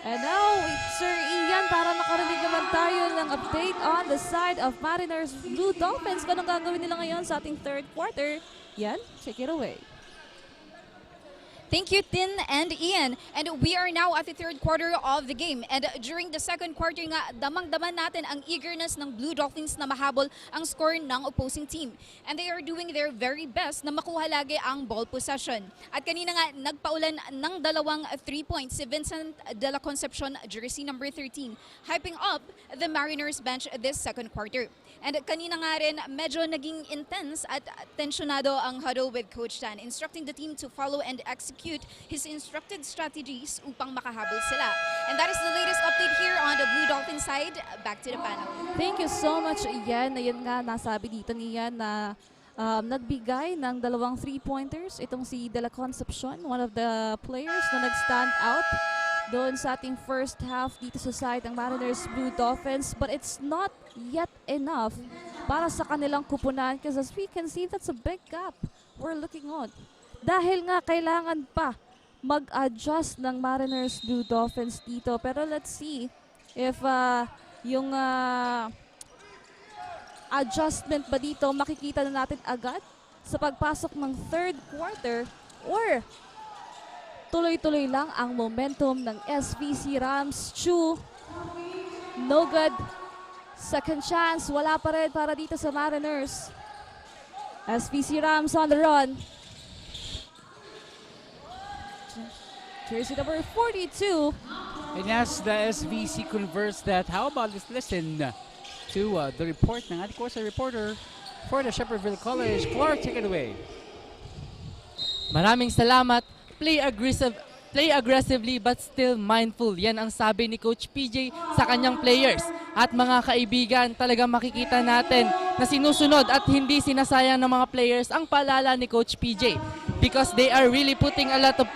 And now, Sir Ian, para makarinig naman tayo ng update on the side of Mariners Blue Dolphins. Kung anong gagawin nila ngayon sa ating third quarter. Yan, check it away. Thank you, Tin and Ian. And we are now at the third quarter of the game. And during the second quarter nga, damang-daman natin ang eagerness ng Blue Dolphins na mahabol ang score ng opposing team. And they are doing their very best na makuha lagi ang ball possession. At kanina nga, nagpaulan ng dalawang 3 points si Vincent de la Concepcion, jersey number 13, hyping up the Mariners bench this second quarter. And kanina nga rin, medyo naging intense at tensionado ang huddle with Coach Tan, instructing the team to follow and execute his instructed strategies upang makahabol sila. And that is the latest update here on the Blue Dolphin side. Back to the panel. Thank you so much, Ian. Ayun nga, nasabi dito ni Ian na nagbigay ng dalawang 3-pointers. Itong si De La Concepcion, one of the players na nag-stand out doon sa ating first half dito sa side ng Mariners Blue Dolphins. But it's not yet enough para sa kanilang kupunan, because as we can see, that's a big gap we're looking on. Dahil nga kailangan pa mag-adjust ng Mariners Blue Dolphins dito. Pero let's see if yung adjustment ba dito makikita na natin agad sa pagpasok ng third quarter, or tuloy-tuloy lang ang momentum ng SVC Rams. Chu, no good. Second chance, wala pa rin para dito sa Mariners. SVC Rams on the run. Jersey number 42. And as the SVC converts that, how about let's listen to the report ng ating course reporter for the Shepherdville College. Clark, take it away. Maraming salamat. Play aggressively but still mindful. Yan ang sabi ni Coach PJ sa kanyang players. At mga kaibigan, talagang makikita natin na sinusunod at hindi sinasayang ng mga players ang paalala ni Coach PJ, because they are really putting a lot of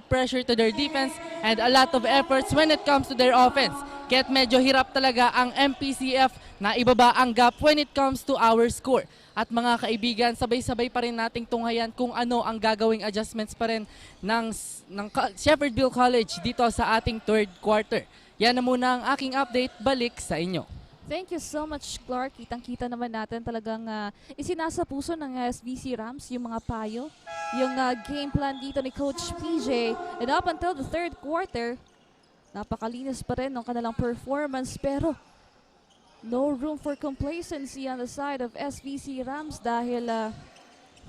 pressure to their defense and a lot of efforts when it comes to their offense. Kaya't medyo hirap talaga ang MPCF na ibaba ang gap when it comes to our score. At mga kaibigan, sabay-sabay pa rin nating tunghayan kung ano ang gagawing adjustments pa rin ng Shepherdville College dito sa ating third quarter. Yan na muna ang aking update. Balik sa inyo. Thank you so much, Clark. Kitang-kita naman natin talagang isinasa puso ng SVC Rams yung mga payo, yung game plan dito ni Coach PJ. And up until the third quarter, napakalinis pa rin ng kanilang performance, pero no room for complacency on the side of SVC Rams dahil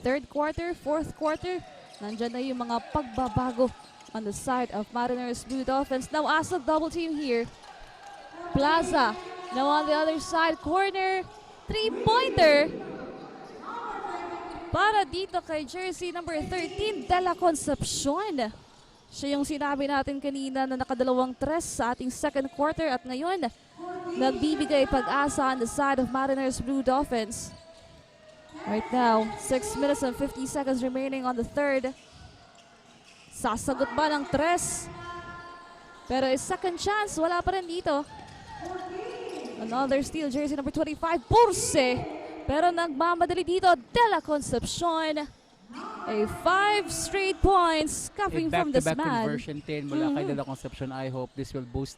third quarter, fourth quarter, nandyan na yung mga pagbabago on the side of Mariners Blue Dolphins. Now Asog double team here. Plaza now on the other side, corner, three-pointer para dito kay jersey number 13, De La Concepcion. Siya yung sinabi natin kanina na nakadalawang tres sa ating second quarter at ngayon nagbibigay pag-asa on the side of Mariners Blue Dolphins. Right now, 6 minutes and 50 seconds remaining on the third. Sasagot ba ng tres? Pero is second chance, wala pa rin dito. Another steal, jersey number 25, Purse. Pero nagmamadali dito, De La Concepcion. A 5 straight points coming from this back-to-back man. conversion 10 mula kay De La Concepcion. I hope this will boost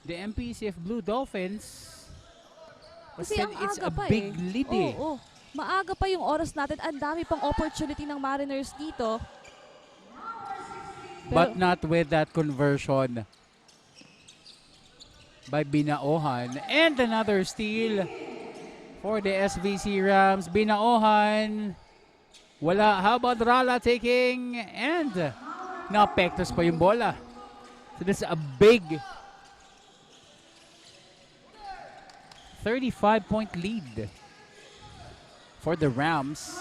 the MPCF Blue Dolphins. Kasi ang It's aga a pa big lead eh. Oo. Maaga pa yung oras natin. Ang dami pang opportunity ng Mariners dito. But not with that conversion by Binaohan. And another steal for the SVC Rams. Binaohan. Wala. How about Rala taking? And napektos pa yung bola. So this is a big 35-point lead for the Rams.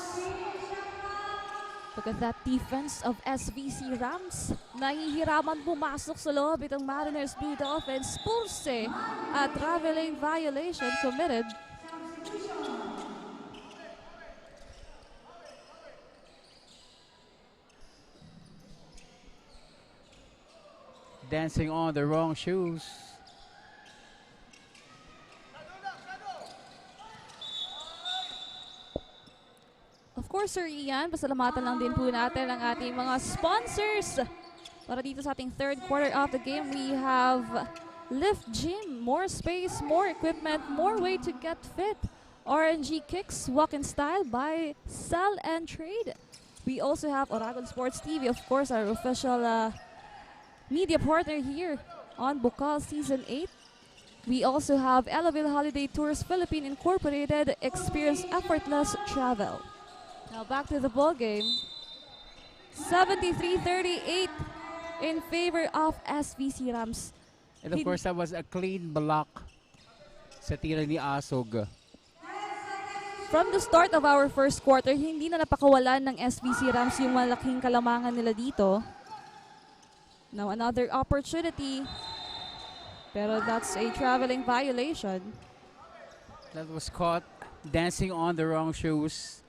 Look at that defense of SVC Rams. Nahihiraman pumasok sa loob itong Mariners Blue Dolphins. Pulse at traveling violation committed. Dancing on the wrong shoes. Of course, Sir Ian, pasalamatan lang din po natin ang ating mga sponsors. Para dito sa ating third quarter of the game, we have Lift Gym, more space, more equipment, more way to get fit. RNG Kicks, walk in style by Sell and Trade. We also have Oragon Sports TV, of course, our official media partner here on Bukal Season 8. We also have Elaville Holiday Tours Philippine Incorporated, experience effortless travel. Now back to the ball game. 73-38 in favor of SVC Rams. And of course, that was a clean block sa tira ni Asog. From the start of our first quarter, hindi na napakawalan ng SVC Rams yung malaking kalamangan nila dito. Now another opportunity. Pero that's a traveling violation. That was caught dancing on the wrong shoes.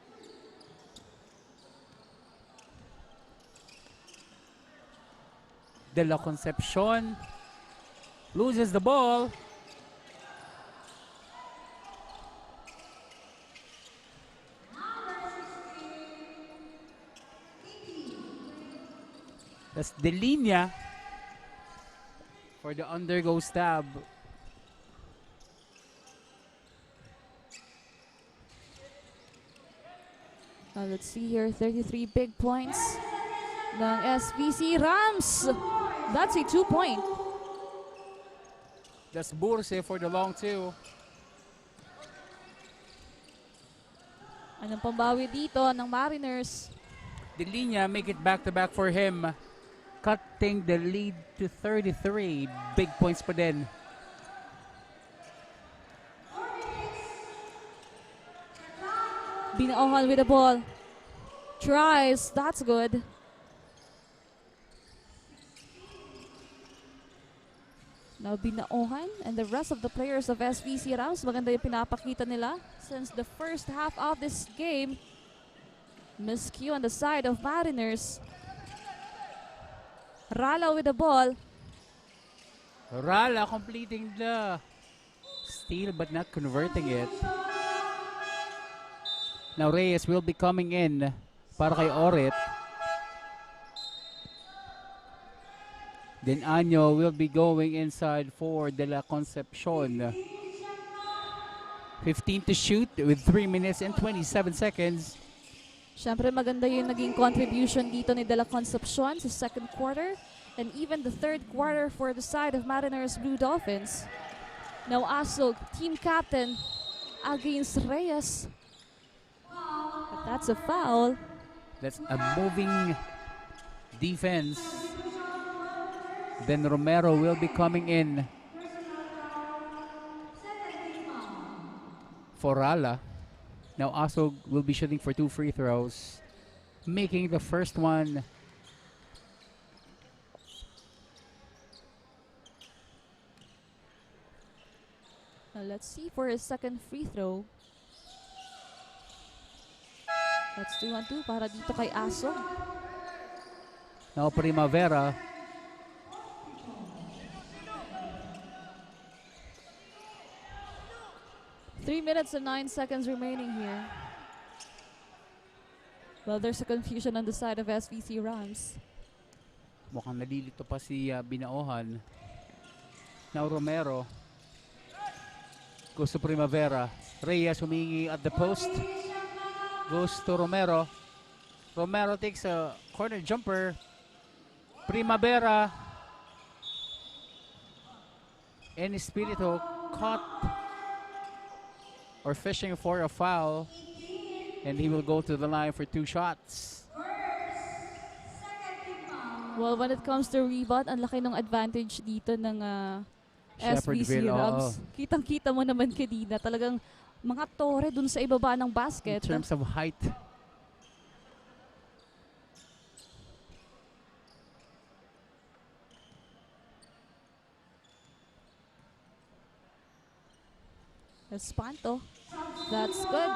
De La Concepcion loses the ball. That's De Línea for the undergo stab. Let's see here, 33 big points ng SVC Rams. That's a 2-point. That's Burse for the long two. Anong pambawi dito ng Mariners? De Línea make it back-to-back for him. Cutting the lead to 33. Big points pa din. Binaohan with the ball. Tries. That's good. Now Binaohan and the rest of the players of SVC Rams, maganda yung pinapakita nila since the first half of this game. Miscue on the side of Mariners. Rala with the ball. Rala completing the steal but not converting it. Now Reyes will be coming in para kay Orit. Then Año will be going inside for De La Concepcion. 15 to shoot with 3 minutes and 27 seconds. Siyempre maganda yung naging contribution dito ni De La Concepcion sa second quarter and even the third quarter for the side of Mariners Blue Dolphins. Now Asog, team captain against Reyes. But that's a foul. That's a moving defense. Then Romero will be coming in for Rala. Now Asog will be shooting for 2 free throws, making the first one. Now let's see for his second free throw. Let's do 1-2 para dito kay Asog. Now Primavera. Three minutes and 9 seconds remaining here. Well, there's a confusion on the side of SVC Rams. Mukhang nalilito pa si Binaohan. Now Romero goes to Primavera. Reyes humingi at the post. Goes to Romero. Romero takes a corner jumper. Primavera and Espirito caught or fishing for a foul, and he will go to the line for 2 shots. Well, when it comes to rebound, ang laki ng advantage dito ng SVC Shepherdville, Rams. Kitang-kita mo naman kanina, talagang mga tore dun sa ibaba ng basket. In terms of height. Espanto. That's good.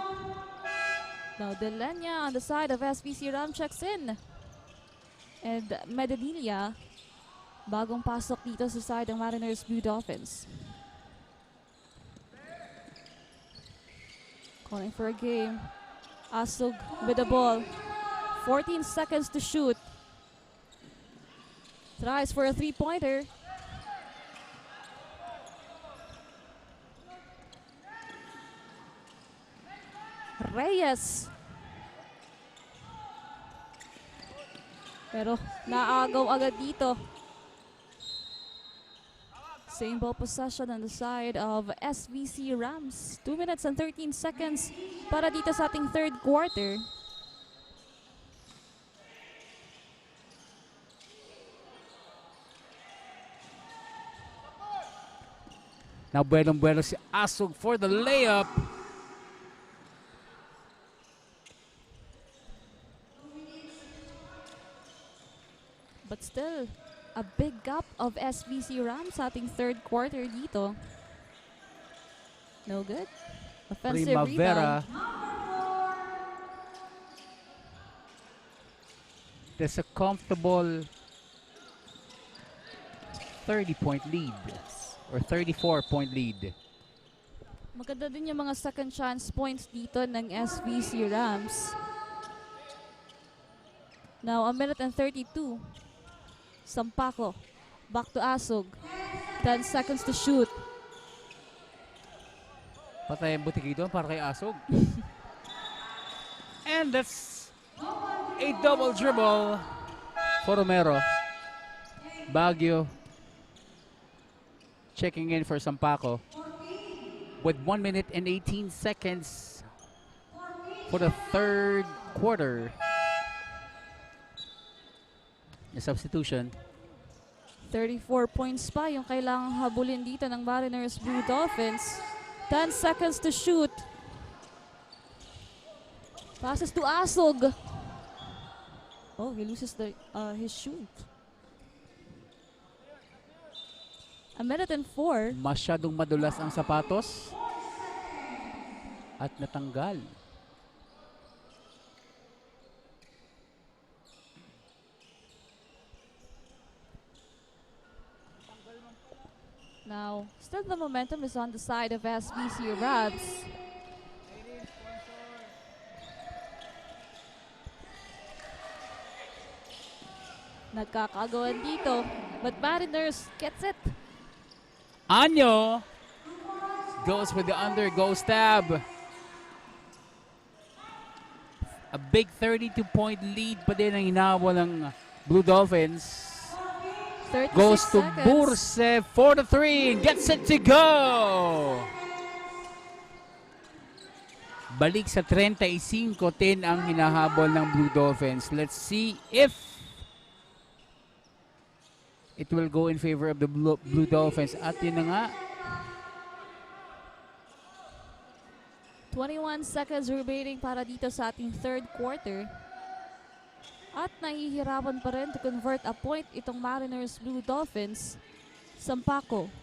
Now Delenya on the side of SVC Ram checks in. And Medinilla, bagong pasok dito sa side ng Mariners Blue Dolphins. Calling for a game. Asog with the ball. 14 seconds to shoot. Tries for a 3-pointer. Reyes. Pero naagaw agad dito. Same ball possession on the side of SVC Rams. 2 minutes and 13 seconds para dito sa ating third quarter. Now buenong-bueno si Asog for the layup. But still, a big gap of SVC Rams sa ating third quarter dito. No good. Offensive Primavera. rebound. There's a comfortable 30-point lead or 34-point lead. Maganda din yung mga second chance points dito ng SVC Rams. Now, 1 minute and 32. Sampaco. Back to Asog. 10 seconds to shoot. Patay ang butiki doon para kay Asog. And that's a double dribble for Romero. Baguio checking in for Sampaco with 1 minute and 18 seconds for the third quarter. The substitution. 34 points pa yung kailangang habulin dito ng Mariners Blue Dolphins. 10 seconds to shoot. Passes to Asog. Oh, he loses his shoot. 1 minute and 4. Masyadong madulas ang sapatos at natanggal. Now, still the momentum is on the side of SVC Rams. Nagkakagawan dito, but Mariners gets it. Anyo goes with the under, goes stab. A big 32-point lead pa din ang hinabol ng Blue Dolphins. 36 Goes to seconds. Burse for the 3 and gets it to go. Balik sa 35-10 ang hinahabol ng Blue Dolphins. Let's see if it will go in favor of the Blue Dolphins. At yun na nga, 21 seconds remaining para dito sa ating third quarter. At nahihirapan pa rin to convert a point itong Mariners Blue Dolphins. Sampaco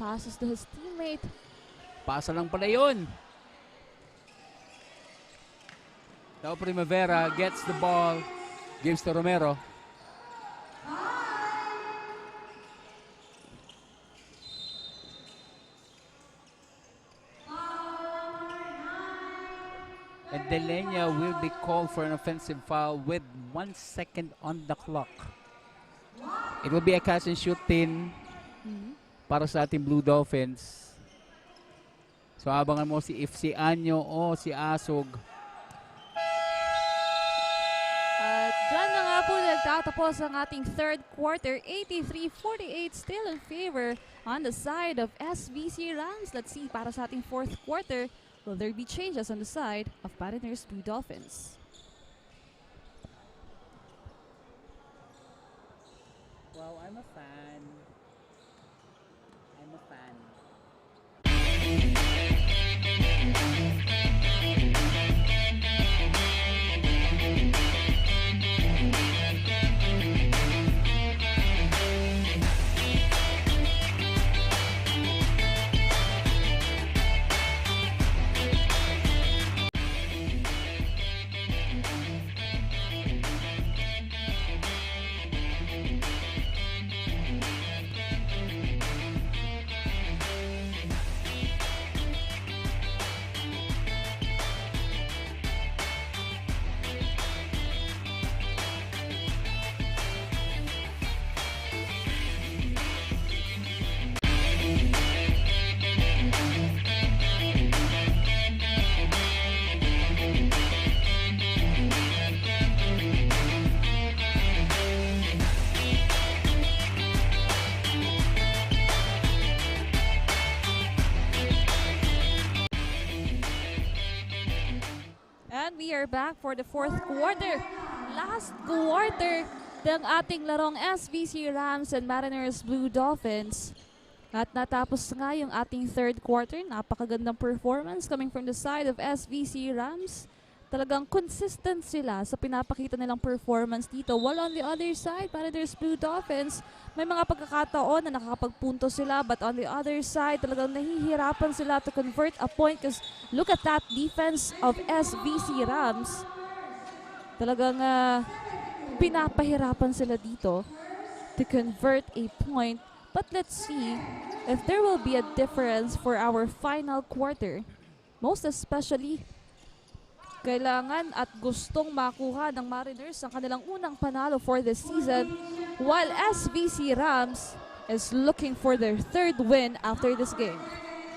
passes to his teammate. pasa lang pala yun. Tao Primavera gets the ball, gives to Romero. And Delenia will be called for an offensive foul with 1 second on the clock. It will be a catch and shoot in para sa ating Blue Dolphins. So abangan mo if si Anyo o si Asog. At dyan na nga po nagtatapos ang ating third quarter. 83-48 still in favor on the side of SVC Rams. Let's see para sa ating fourth quarter. Will there be changes on the side of Mariners Blue Dolphins? Wow, I'm a fan. I'm a fan. And we are back for the fourth quarter. Last quarter ng ating larong SVC Rams and Mariners Blue Dolphins. At natapos nga yung ating third quarter. Napakagandang performance coming from the side of SVC Rams. Talagang consistent sila sa pinapakita nilang performance dito. While on the other side, Mariners Blue Dolphins, may mga pagkakataon na nakakapagpunto sila, but on the other side, talagang nahihirapan sila to convert a point because look at that defense of SVC Rams. Talagang pinapahirapan sila dito to convert a point. But let's see if there will be a difference for our final quarter. Most especially, kailangan at gustong makuha ng Mariners ang kanilang unang panalo for this season, while SVC Rams is looking for their third win after this game.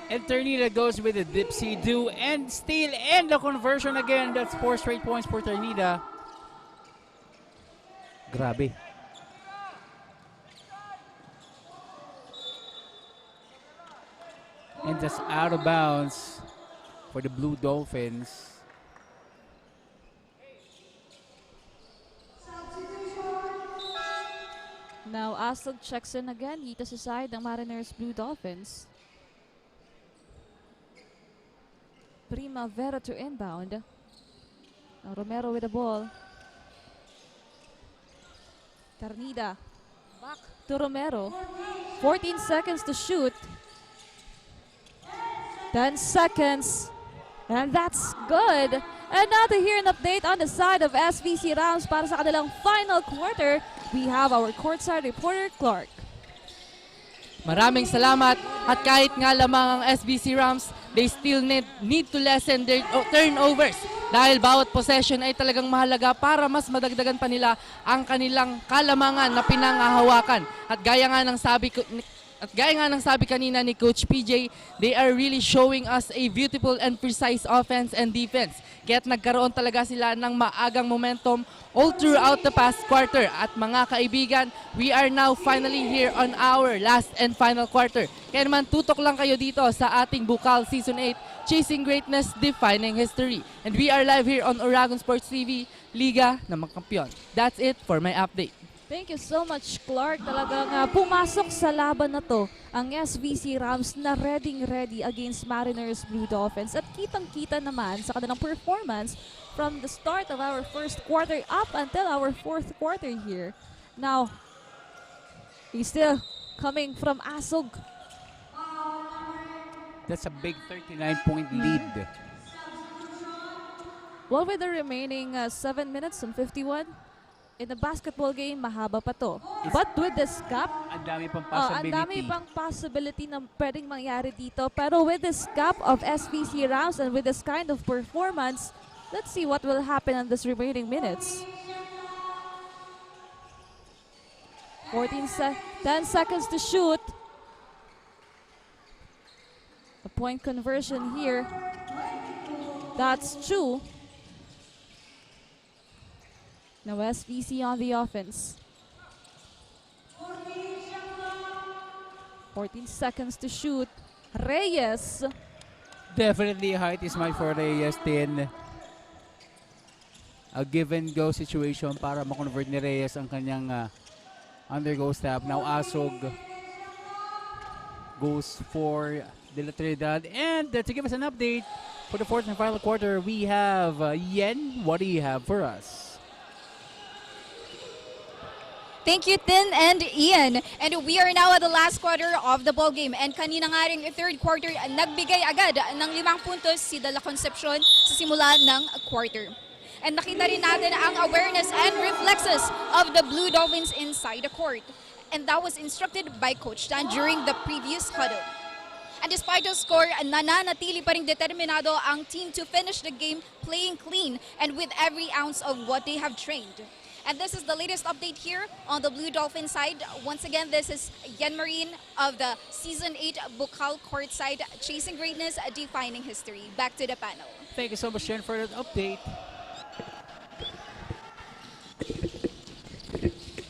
And Ternida goes with the dipsy do and steal and the conversion again. That's 4 straight points for Ternida. Grabe. And just out of bounds for the Blue Dolphins. Now, Asog checks in again dito sa side ng Mariners Blue Dolphins. Primavera to inbound. Now, Romero with the ball. Ternida. Back to Romero. 14 seconds to shoot. 10 seconds. And that's good. And now to hear an update on the side of SVC Rams para sa kanilang final quarter, we have our courtside reporter, Clark. Maraming salamat. At kahit nga lamang ang SVC Rams, they still need to lessen their turnovers. Dahil bawat possession ay talagang mahalaga para mas madagdagan pa nila ang kanilang kalamangan na pinangahawakan. At gaya nga ng sabi ko At gaya nga ng sabi kanina ni Coach PJ, they are really showing us a beautiful and precise offense and defense. Kaya't nagkaroon talaga sila ng maagang momentum all throughout the past quarter. At mga kaibigan, we are now finally here on our last and final quarter. Kaya naman tutok lang kayo dito sa ating Bukal Season 8, Chasing Greatness, Defining History. And we are live here on Oragon Sports TV, Liga ng mga Kampiyon. That's it for my update. Thank you so much, Clark. Talagang pumasok sa laban na to ang SVC Rams na ready against Mariners Blue Dolphins. At kitang-kita naman sa kanilang performance from the start of our first quarter up until our fourth quarter here. Now, he's still coming from Asog. That's a big 39-point lead. Well, with the remaining 7 minutes and 51, in the basketball game, mahaba pa to. But with this gap, Ang dami pang ang dami pang possibility na pwedeng mangyari dito. Pero with this gap of SVC Rams and with this kind of performance, let's see what will happen in this remaining minutes. 10 seconds to shoot. A point conversion here. That's true. Now SVC on the offense. 14 seconds to shoot. Reyes. Definitely height is my for Reyes din. A give and go situation para makonvert ni Reyes ang kanyang undergo step. Now Asog goes for De La Trinidad. And to give us an update for the fourth and final quarter, we have Yen. What do you have for us? Thank you, Tin and Ian. And we are now at the last quarter of the ball game. And kanina nga rin third quarter, nagbigay agad ng 5 puntos si De La Concepcion sa simula ng quarter. And nakita rin natin ang awareness and reflexes of the Blue Dolphins inside the court. And that was instructed by Coach Tan during the previous huddle. And despite the score, nananatili pa rin determinado ang team to finish the game playing clean and with every ounce of what they have trained. And this is the latest update here on the Blue Dolphin side. Once again, this is Yen Marine of the Season 8 Bukal Court side, Chasing Greatness, Defining History. Back to the panel. Thank you so much, Yen, for that update.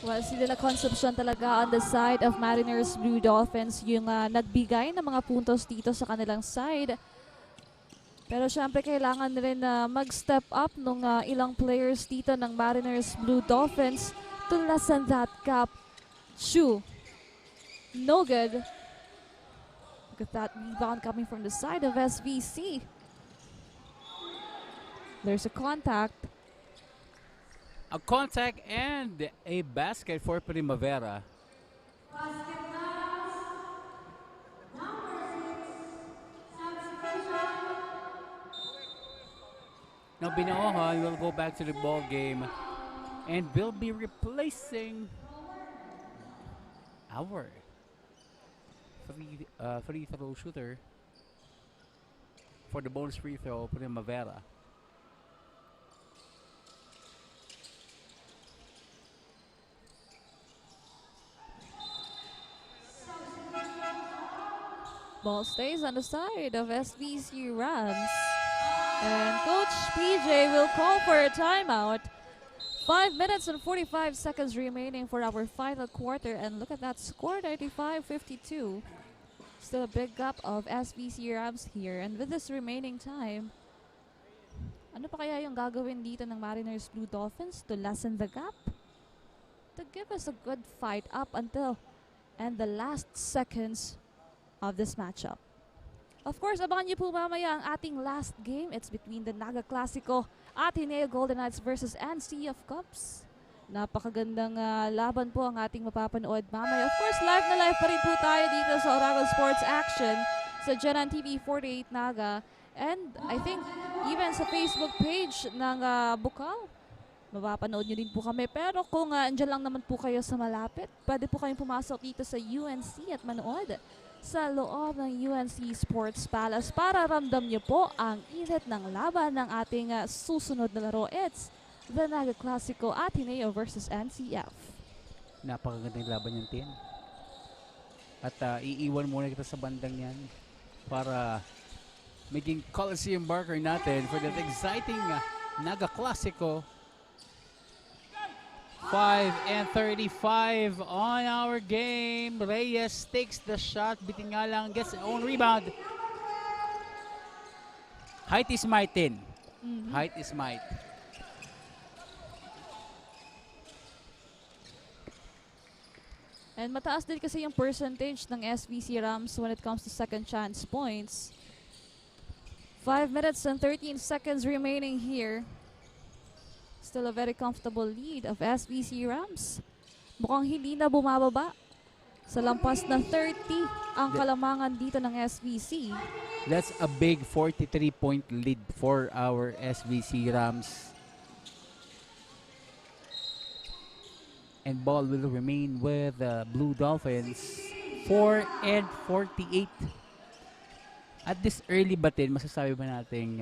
Well, si De La Concepcion talaga on the side of Mariners Blue Dolphins yung nagbigay ng mga puntos dito sa kanilang side. Pero syempre kailangan rin na mag-step up nung ilang players dito ng Mariners Blue Dolphins to lessen that gap. Chu. No good. Look at that rebound coming from the side of SVC. There's a contact. A contact and a basket for Primavera. Now Binaohan will go back to the ball game and will be replacing our free throw shooter for the bonus free throw, Primavera. Ball stays on the side of SVC Rams. And Coach PJ will call for a timeout. 5 minutes and 45 seconds remaining for our final quarter. And look at that score, 95-52. Still a big gap of SVC Rams here. And with this remaining time, ano pa kaya yung gagawin dito ng Mariners Blue Dolphins to lessen the gap? To give us a good fight up until and the last seconds of this matchup. Of course, abangan niyo po mamaya ang ating last game. It's between the Naga Clasico Ateneo Golden Knights versus NCF Cubs. Napakagandang laban po ang ating mapapanood mamaya. Of course, live na live pa rin po tayo dito sa Oragon Sports Action sa Genan TV 48 Naga. And I think even sa Facebook page ng Bukal, mapapanood nyo din po kami. Pero kung andyan lang naman po kayo sa malapit, pwede po kayong pumasok dito sa UNC at manood sa loob ng UNC Sports Palace para ramdam niyo po ang init ng laban ng ating susunod na laro. It's the Naga Clasico Ateneo versus NCF. Napakagandang laban yung team. At iiwan muna kita sa bandang yan para maging Coliseum marker natin for that exciting Naga Classico. 5:35 on our game. Reyes takes the shot. Bitin nga lang, gets his own rebound. Height is might in. Height is might. And mataas din kasi yung percentage ng SVC Rams when it comes to second chance points. 5 minutes and 13 seconds remaining here. Still a very comfortable lead of SVC Rams. Mukhang hindi na bumababa. Sa lampas na 30 ang kalamangan dito ng SVC. That's a big 43-point lead for our SVC Rams. And ball will remain with the Blue Dolphins. 4:48. At this early batin, masasabi ba natin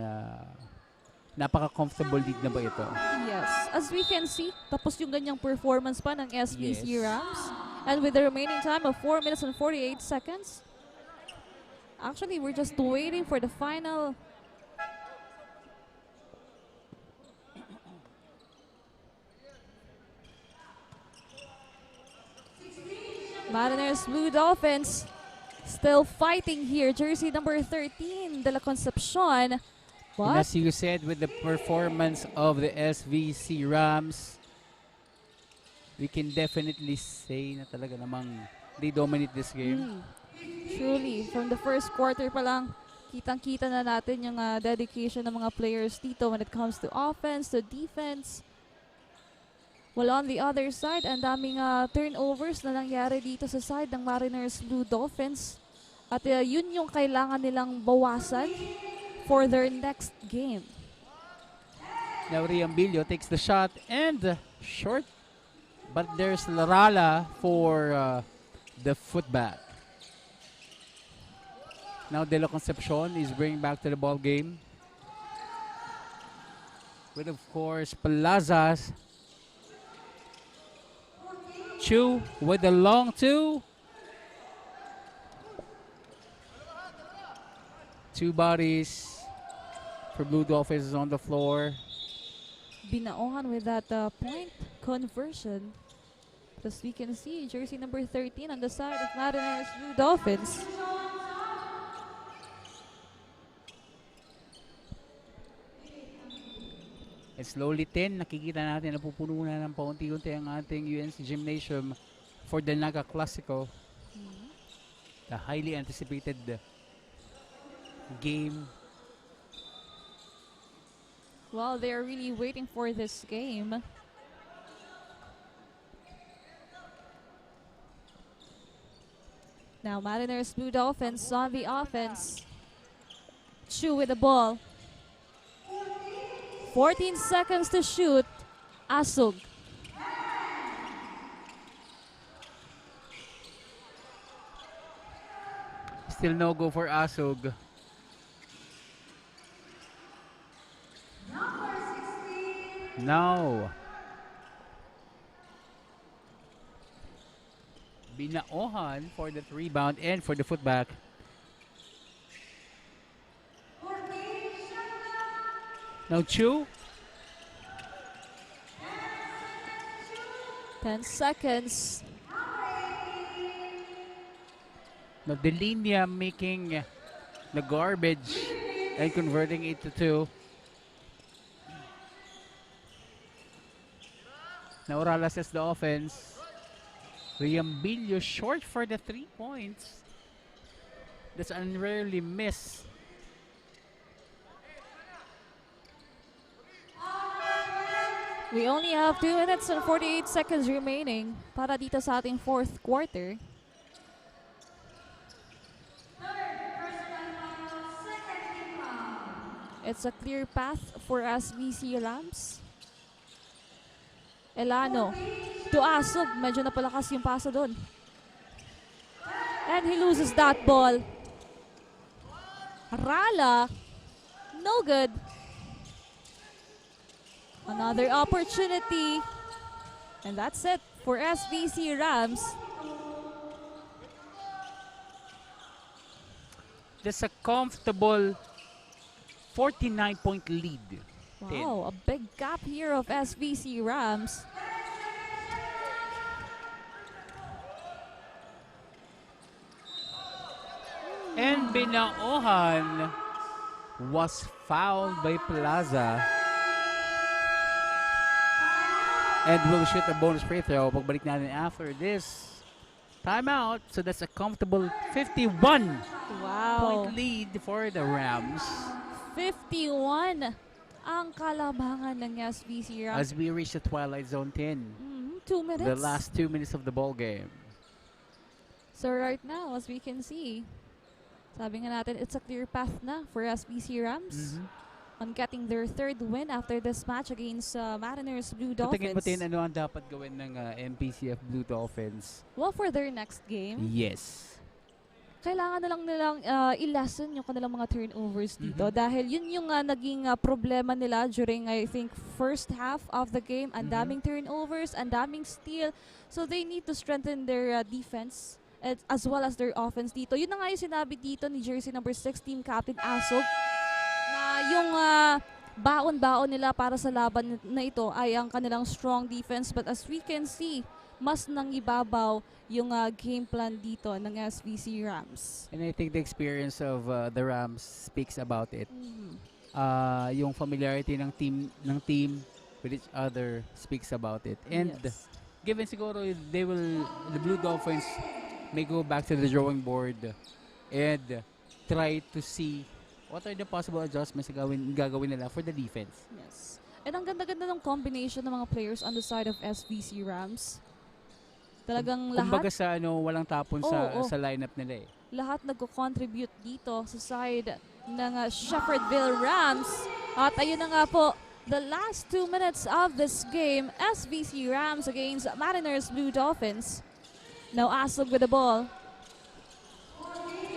napaka-comfortable lead na ba ito? Yes. As we can see, tapos yung ganyang performance pa ng SVC Yes. Rams. And with the remaining time of 4 minutes and 48 seconds, actually, we're just waiting for the final. Mariners Blue Dolphins still fighting here. Jersey number 13, De La Concepcion. And But as you said, with the performance of the SVC Rams, we can definitely say na talaga namang they dominate this game. Truly, from the first quarter pa lang, kitang-kita na natin yung dedication ng mga players dito when it comes to offense, to defense. Well, on the other side, ang daming turnovers na nangyari dito sa side ng Mariners Blue Dolphins. At yun yung kailangan nilang bawasan for their next game. Now Riambilio takes the shot and short. But there's Larala for the footback. Now De La Concepcion is bringing back to the ball game. With of course Palazas. Chu with the long two. Two bodies for Blue Dolphins on the floor. Binaohan with that point conversion. As we can see, jersey number 13 on the side of Mariners Blue Dolphins. And slowly 10, nakikita natin na pupuno na ng paunti-unti ang ating UNC Gymnasium for the Naga Classico. The highly anticipated game. Well, they're really waiting for this game. Now, Mariners Blue Dolphins on the offense. Chu with the ball. 14 seconds to shoot. Asug. Still no go for Asug. No. Binaohan for the rebound and for the footback. Now Chu. 10 seconds. Now Delinia making the garbage and converting it to 2. Now Orala says the offense. Riambilio short for the 3 points. That's unrarely miss. We only have 2 minutes and 48 seconds remaining para dito sa ating fourth quarter. It's a clear path for SVC Rams. Elano to Asug. Medyo napalakas yung pasa doon. And he loses that ball. Rala. No good. Another opportunity. And that's it for SVC Rams. That's a comfortable 49-point lead. Wow, a big gap here of SVC Rams. And Binaohan was fouled by Plaza. And will shoot a bonus free throw. Pagbalik natin after this timeout. So that's a comfortable 51 point lead for the Rams. 51 ang kalamangan ng SVC Rams. As we reach the Twilight Zone 10. 2 minutes. The last 2 minutes of the ball game. So right now, as we can see, sabi nga natin, it's a clear path na for SVC Rams on getting their third win after this match against Mariners Blue Tingin mo Dolphins. ano ang dapat gawin ng MPCF Blue Dolphins? Well, for their next game, Yes. kailangan na lang nilang i-lessen yung kanilang mga turnovers dito dahil yun yung naging problema nila during, I think, first half of the game. Ang daming turnovers, ang daming steal. So they need to strengthen their defense as well as their offense dito. Yun na nga yung sinabi dito ni jersey number 6 team captain Asog na yung baon-baon nila para sa laban na ito ay ang kanilang strong defense. But as we can see, mas nangibabaw yung game plan dito ng SVC Rams. And I think the experience of the Rams speaks about it. Yung familiarity ng team with each other speaks about it. And given siguro the Blue Dolphins may go back to the drawing board and try to see what are the possible adjustments gagawin nila for the defense. Yes. And ang ganda-ganda ng combination ng mga players on the side of SVC Rams. Talagang Kumbaga lahat, sa walang tapon sa lineup nila eh. lahat nagko-contribute dito sa side ng Shepherdville Rams. At ayun na nga po, the last 2 minutes of this game, SVC Rams against Mariners Blue Dolphins. Now Asog with the ball.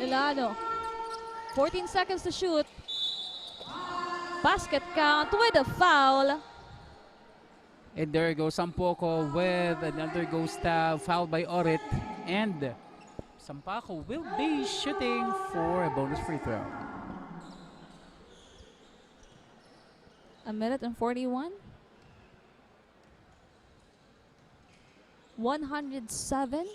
Ilano. 14 seconds to shoot. Basket count with a foul. And there goes Sampoko with another foul by Orit. And Sampako will be shooting for a bonus free throw. A minute and 41. 107.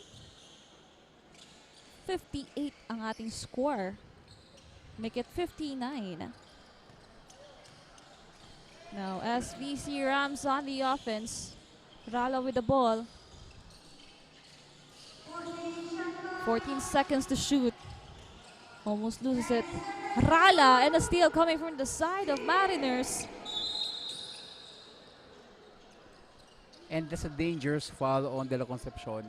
58 ang ating score. Make it 59. Now, SVC Rams on the offense. Rala with the ball. 14 seconds to shoot. Almost loses it. Rala and a steal coming from the side of Mariners. And that's a dangerous foul on De La Concepcion.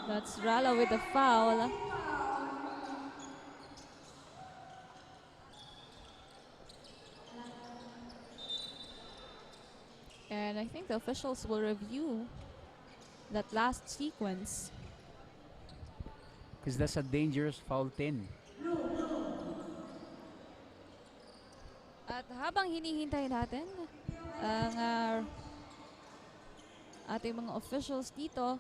That's Rala with the foul. And I think the officials will review that last sequence. Because that's a dangerous foul 10. At habang hinihintay natin ang ating mga officials dito,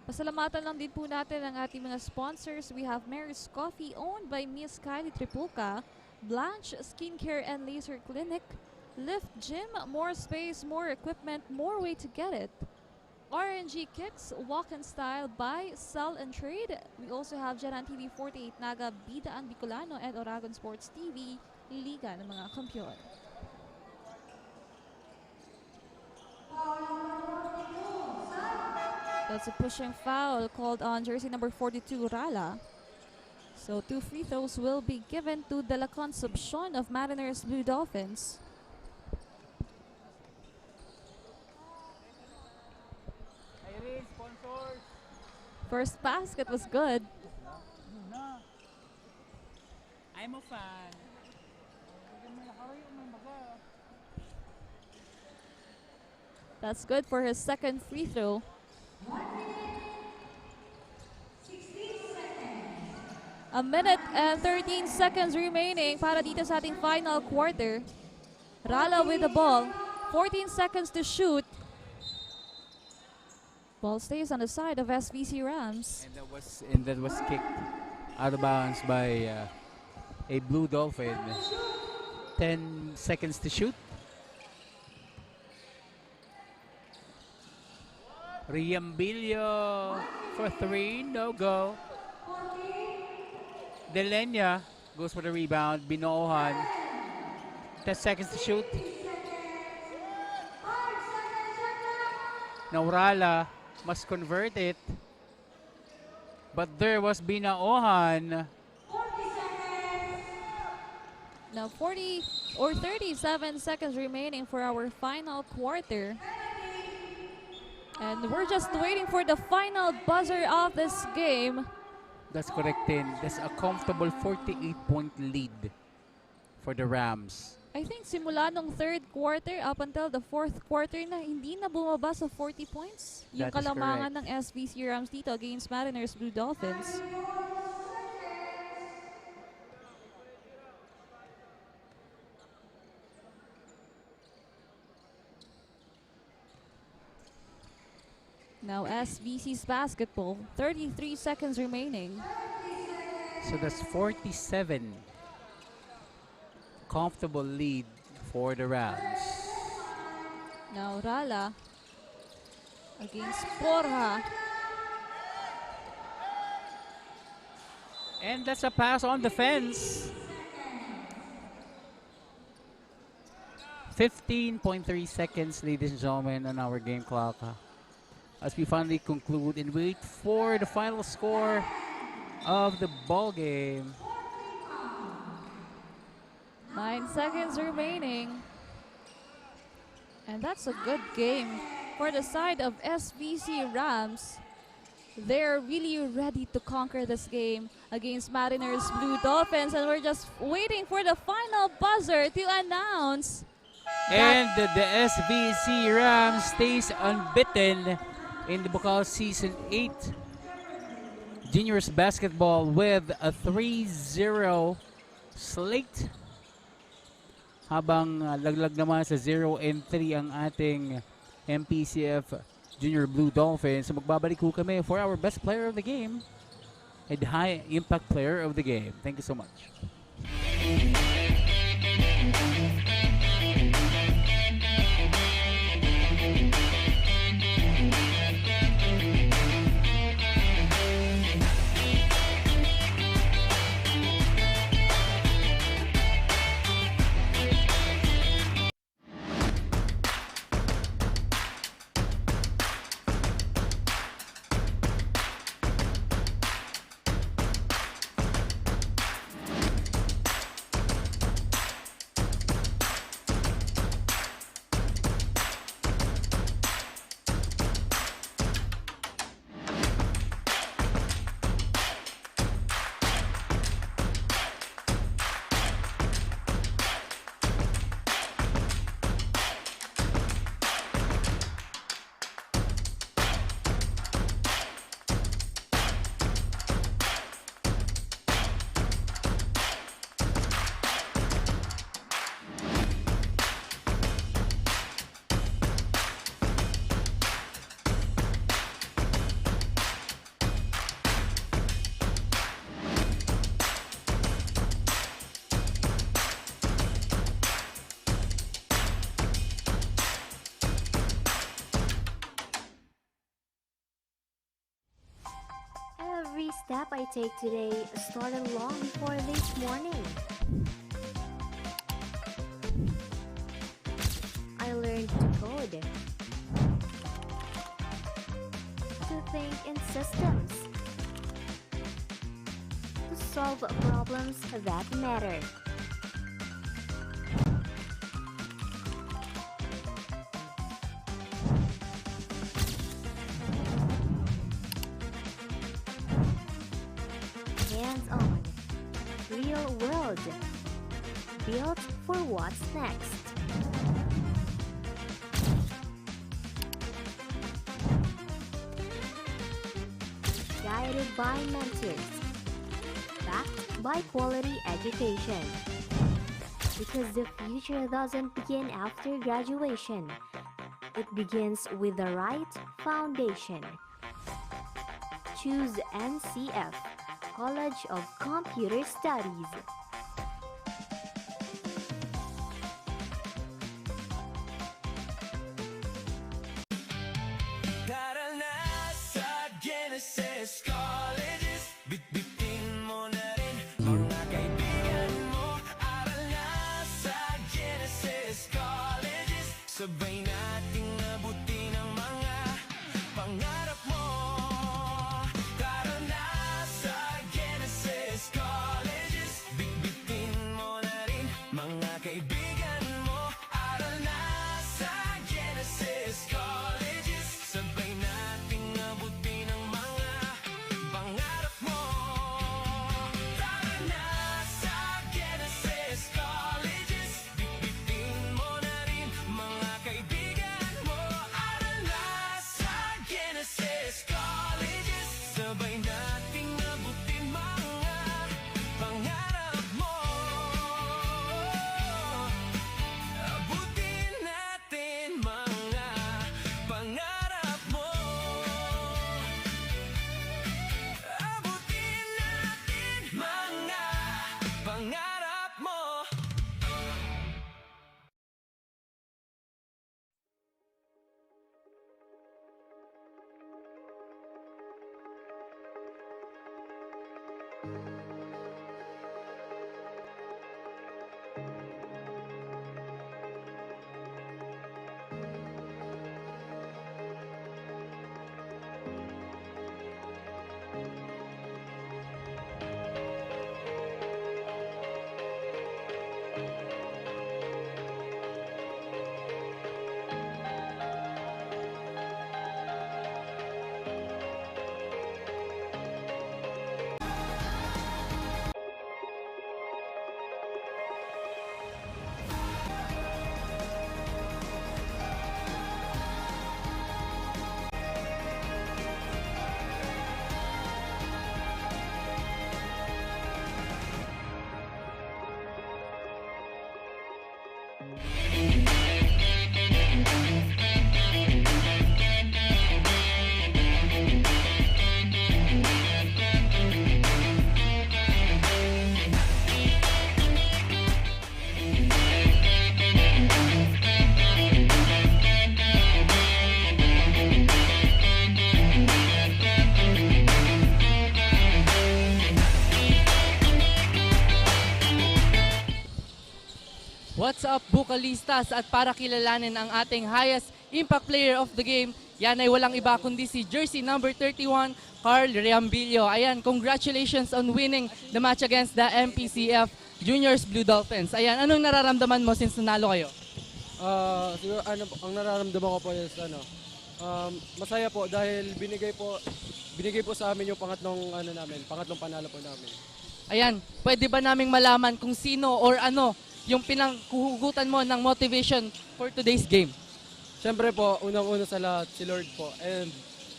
pasalamatan lang din po natin ang ating mga sponsors. We have Mary's Coffee, owned by Miss Kylie Tripulca, Blanche Skincare and Laser Clinic, Lift Gym, more space, more equipment, more way to get it. RNG Kicks, Walk and Style, Buy, Sell and Trade. We also have Jaran TV 48 Naga, Bida ang Bicolano, and Oragon Sports TV, Liga ng mga Kampiyon. That's a pushing foul called on jersey number 42, Rala. So 2 free throws will be given to De La Concepcion of Mariners Blue Dolphins. First basket was good. I'm a fan. That's good for his second free throw. A minute and 13 seconds remaining para dito sa ating final quarter. Rala with the ball. 14 seconds to shoot. Ball stays on the side of SVC Rams. And that was kicked out of bounds by a Blue Dolphin. 10 seconds to shoot. Riambilio for 3, no go. Delenya goes for the rebound. Binohan, 10 seconds to shoot. Naurala must convert it. But there was Binaohan. Now 40 or 37 seconds remaining for our final quarter. And we're just waiting for the final buzzer of this game. That's correct, Tin. That's a comfortable 48-point lead for the Rams. I think simula nung third quarter up until the fourth quarter na hindi na bumaba sa 40 points. Yung That is kalamangan ng SVC Rams dito against Mariners Blue Dolphins. Now SVC's basketball, 33 seconds remaining. So that's 47. Comfortable lead for the Rams. Now Rala against Porha. And that's a pass on the fence. 15.3 seconds, ladies and gentlemen, on our game clock. As we finally conclude and wait for the final score of the ball game. 9 seconds remaining. And that's a good game for the side of SVC Rams. They're really ready to conquer this game against Mariners Blue Dolphins, and we're just waiting for the final buzzer to announce. And the SVC Rams stays unbeaten in the Bukal Season 8 Juniors Basketball with a 3-0 slate. Habang laglag naman sa 0-3 ang ating MPCF Junior Blue Dolphins. So magbabalik ko kami for our best player of the game and high impact player of the game. Thank you so much. Every step I take today started long before this morning. I learned to code, to think in systems, to solve problems that matter. Hands-on, real world, built for what's next. Guided by mentors, backed by quality education. Because the future doesn't begin after graduation. it begins with the right foundation. Choose NCF, College of Computer Studies. Taral na sa Genesis Colleges, bitbitin mo na rin mga kaibigan mo. Aral na sa Genesis Colleges, sabay nating abutin ang mga pangarap mo. Taral na sa Genesis Colleges, bitbitin mo na rin mga kaibigan mo. Aral na sa Genesis Colleges, sabay nating abutin ang mga pangarap mo. Tara na sa Genesis Colleges, bitbitin mo na rin mga kaibigan mo. Aral na sa Genesis Colleges, sabay nating abutin mga pangarap mo. Abutin natin mga pangarap mo. Abutin natin mga pangarap mo. What's up, Bucalistas? At para kilalanin ang ating highest impact player of the game, yan ay walang iba kundi si jersey number 31, Carl Riambillo. Ayan, congratulations on winning the match against the MPCF Juniors Blue Dolphins. Ayan, anong nararamdaman mo since nanalo kayo? Siguro ang nararamdaman ko po is masaya po dahil binigay po sa amin yung pangatlong panalo po namin. Ayan, pwede ba naming malaman kung sino or ano yung pinanghuhugutan mo ng motivation for today's game? Siyempre po, unang-una sa lahat, si Lord po and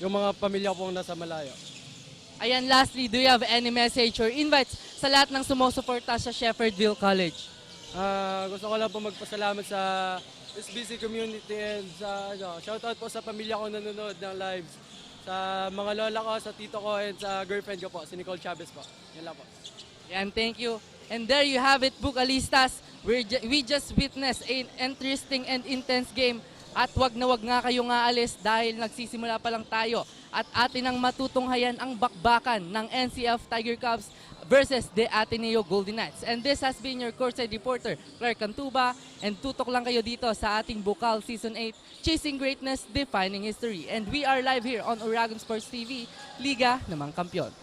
yung mga pamilya ko pong nasa malayo. Ayan, lastly, do you have any message or invites sa lahat ng sumusuporta sa Shepherdville College? Gusto ko lang po magpasalamat sa SBC community and sa shoutout po sa pamilya ko nanonood ng lives. Sa mga lola ko, sa tito ko, and sa girlfriend ko po, si Nicole Chavez po. Yan lang po. Yan, thank you. And there you have it, Bucalistas. We just witnessed an interesting and intense game. At wag na wag nga kayong aalis dahil nagsisimula pa lang tayo. At atin ang matutunghayan ang bakbakan ng NCF Tiger Cubs versus the Ateneo Golden Knights. And this has been your courtside reporter, Clark Cantuba. And tutok lang kayo dito sa ating Bucal Season 8, Chasing Greatness, Defining History. And we are live here on Uragon Sports TV, Liga namang Kampiyon.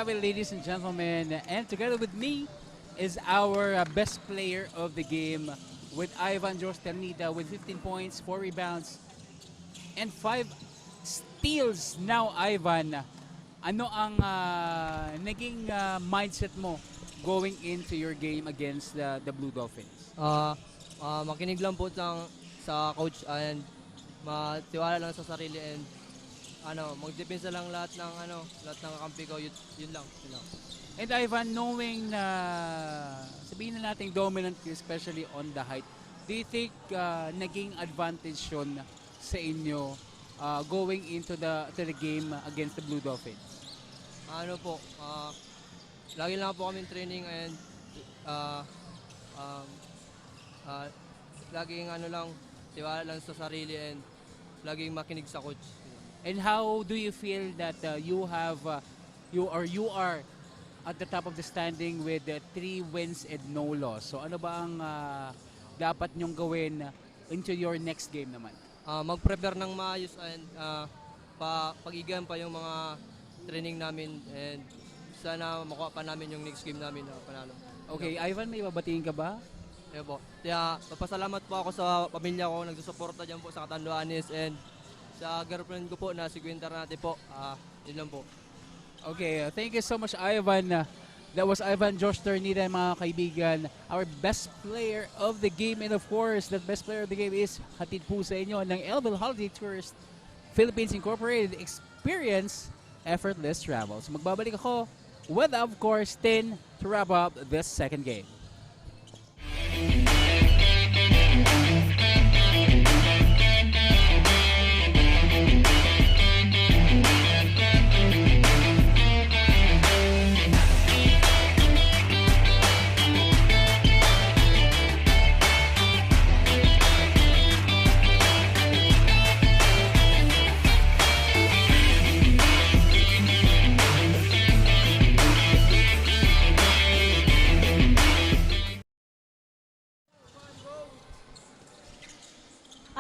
have it, ladies and gentlemen. And together with me is our best player of the game with Ivan Josternita with 15 points, 4 rebounds, and 5 steals. Now, Ivan, ano ang naging mindset mo going into your game against the Blue Dolphins? Makinig lang po sa coach and matiwala lang sa sarili and magdepensa lang lahat ng kampi ko, yun lang. And Ivan, knowing na sabihin na natin dominant, especially on the height, do you think naging advantage yun sa inyo going into the game against the Blue Dolphins? Lagi lang po kami training and laging tiwala lang sa sarili and laging makinig sa coach. And how do you feel that you are at the top of the standing with 3 wins and no loss? So ano ba ang dapat nyong gawin into your next game naman? Mag-prepare ng maayos and pag-igayan pa yung mga training namin and sana makuha pa namin yung next game namin na panalo. Okay, Ivan, may babatiin ka ba? Yeah po. Kaya papasalamat po ako sa pamilya ko, nagsusuporta dyan po sa Catanduanes and sa girlfriend ko po na si Gwen Ternate po. Yun lang po. Okay, thank you so much, Ivan. That was Ivan Josternita, mga kaibigan, our best player of the game. And of course, that best player of the game is hatid po sa inyo ng Elvel Holiday Tourist Philippines Incorporated. Experience effortless travel. So magbabalik ako with, of course, 10 to wrap up this second game.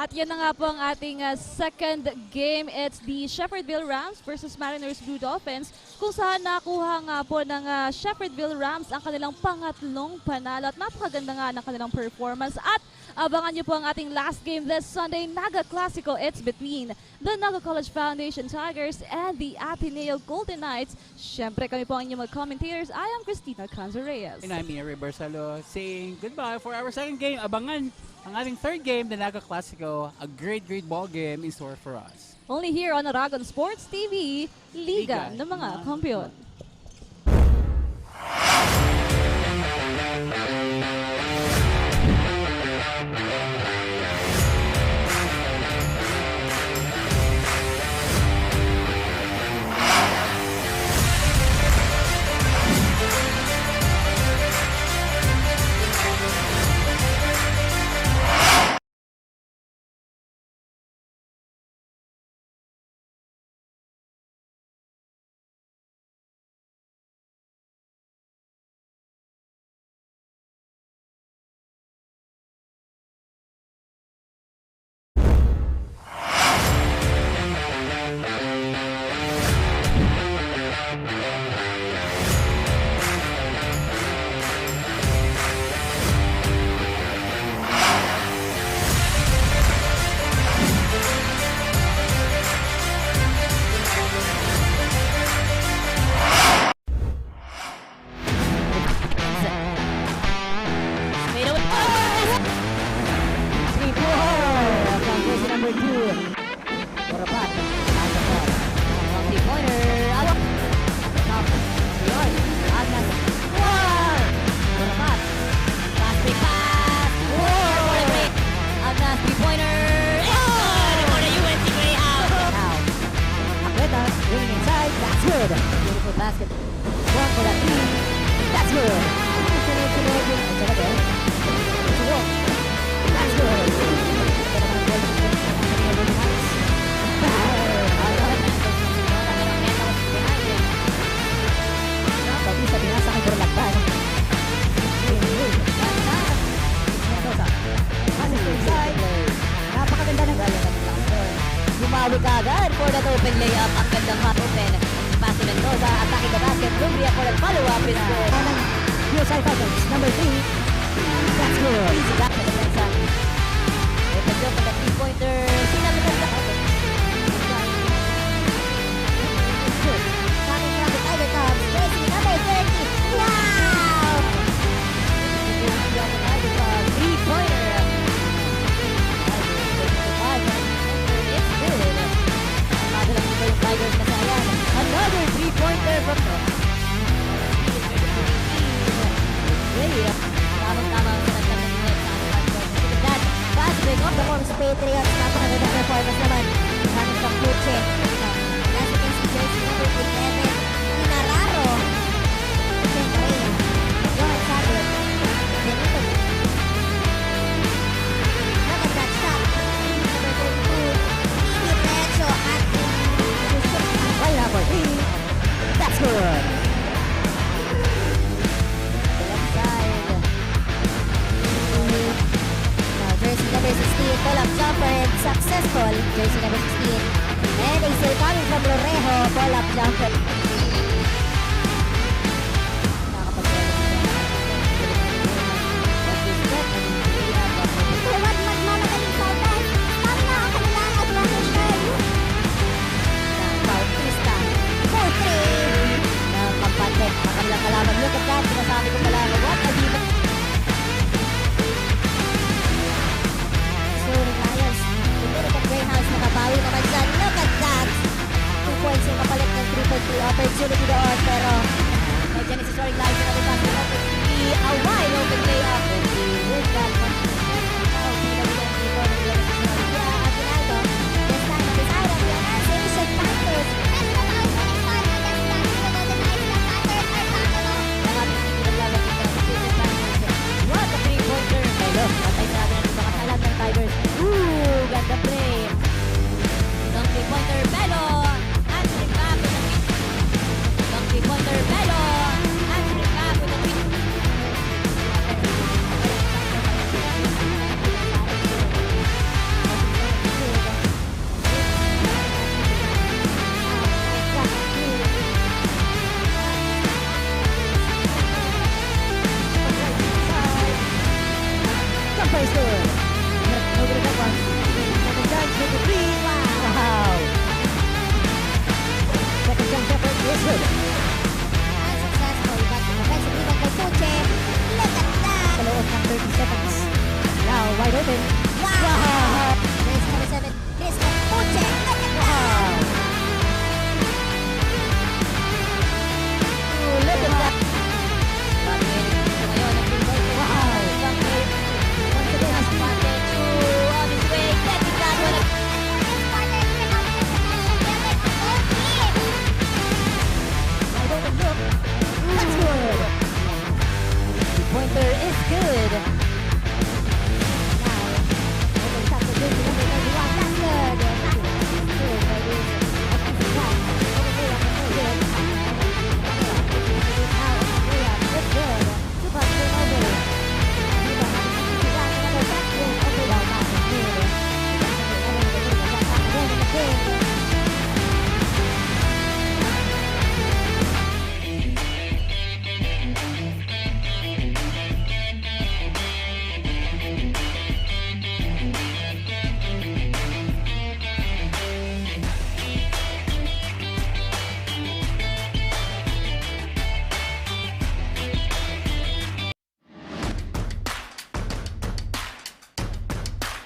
At yan na nga po ang ating second game. It's the Shepherdville Rams versus Mariners Blue Dolphins, kung saan nakuha nga po ng Shepherdville Rams ang kanilang pangatlong panalo. At napakaganda nga ng kanilang performance. At abangan nyo po ang ating last game this Sunday, Naga Classico. It's between the Naga College Foundation Tigers and the Ateneo Golden Knights. Siyempre kami po ang inyong mga commentators. I am Christina Canzo-Reyes. And I'm Mary Barsalo saying goodbye for our second game. Abangan ang ating third game, the Naga Classico. A great ball game in store for us. Only here on Aragon Sports TV, Liga ng mga Kampiyon. Beautiful basket. One for that three. That's good. That's good. Bautista pinasa kay Borlagban. Napakaganda ng bumawi ka agad for that open layup. Ang gandang hot open. Pass ni Mendoza. Atake the basket. Lumbia for the follow-up is good. And USI Falcons, number 3. That's good. Easy back to the Mensa. Open job on the three-pointer. Sinamitan na. Good. Coming from the Tiger Cubs. Tracy, number 30. Wow! Three-pointer. It's good. Magalang dito yung Tigers na sayang. Another three-pointer from the Great. Tamang-tama ang sanaglan ng net sa ating hardcore. That fast break off the Morms Patriots. Napakagandang performance naman. Coming from Luche. As you can see, jersey number 11. Inararo. Siyempre, John Sabot. Benito. Look at that shot. Number 32. Ibi Pecho at right now for 3. That's good. Jersey number 16, pull-up jumper and successful. Jersey number 16. And a still coming from Lorejo, pull-up jumper. Makamilang kalaban. Look at that. Sinasabi ko pala. What a defense. Lions. Dominican Greyhounds nakabawi naman dyan. Look at that! 2 points yung kapalit ng 3-point opportunity doon. Pero medyan si Soaring Lions na nabibas ng opportunity. A wide open layup. And he wins that one. Oh, pinabilang dito ng Genesis Soria at Rinaldo. This time on the side of the Association Panthers. And the Lions winning time against that. Even though the Knights and Panthers are tackled. Nangating hindi naglalagay ng Association Panthers. What a 3-pointer. Hello, patay sa natin ang bakasalan ng Tigers. Ganda play. Long 3-pointer, Belo. Answering back with a hit. Long 3-pointer, Belo. Answering back with a hit. Jumper is good. Over the one. Second chance for the 3. Wow. Second chance effort is good.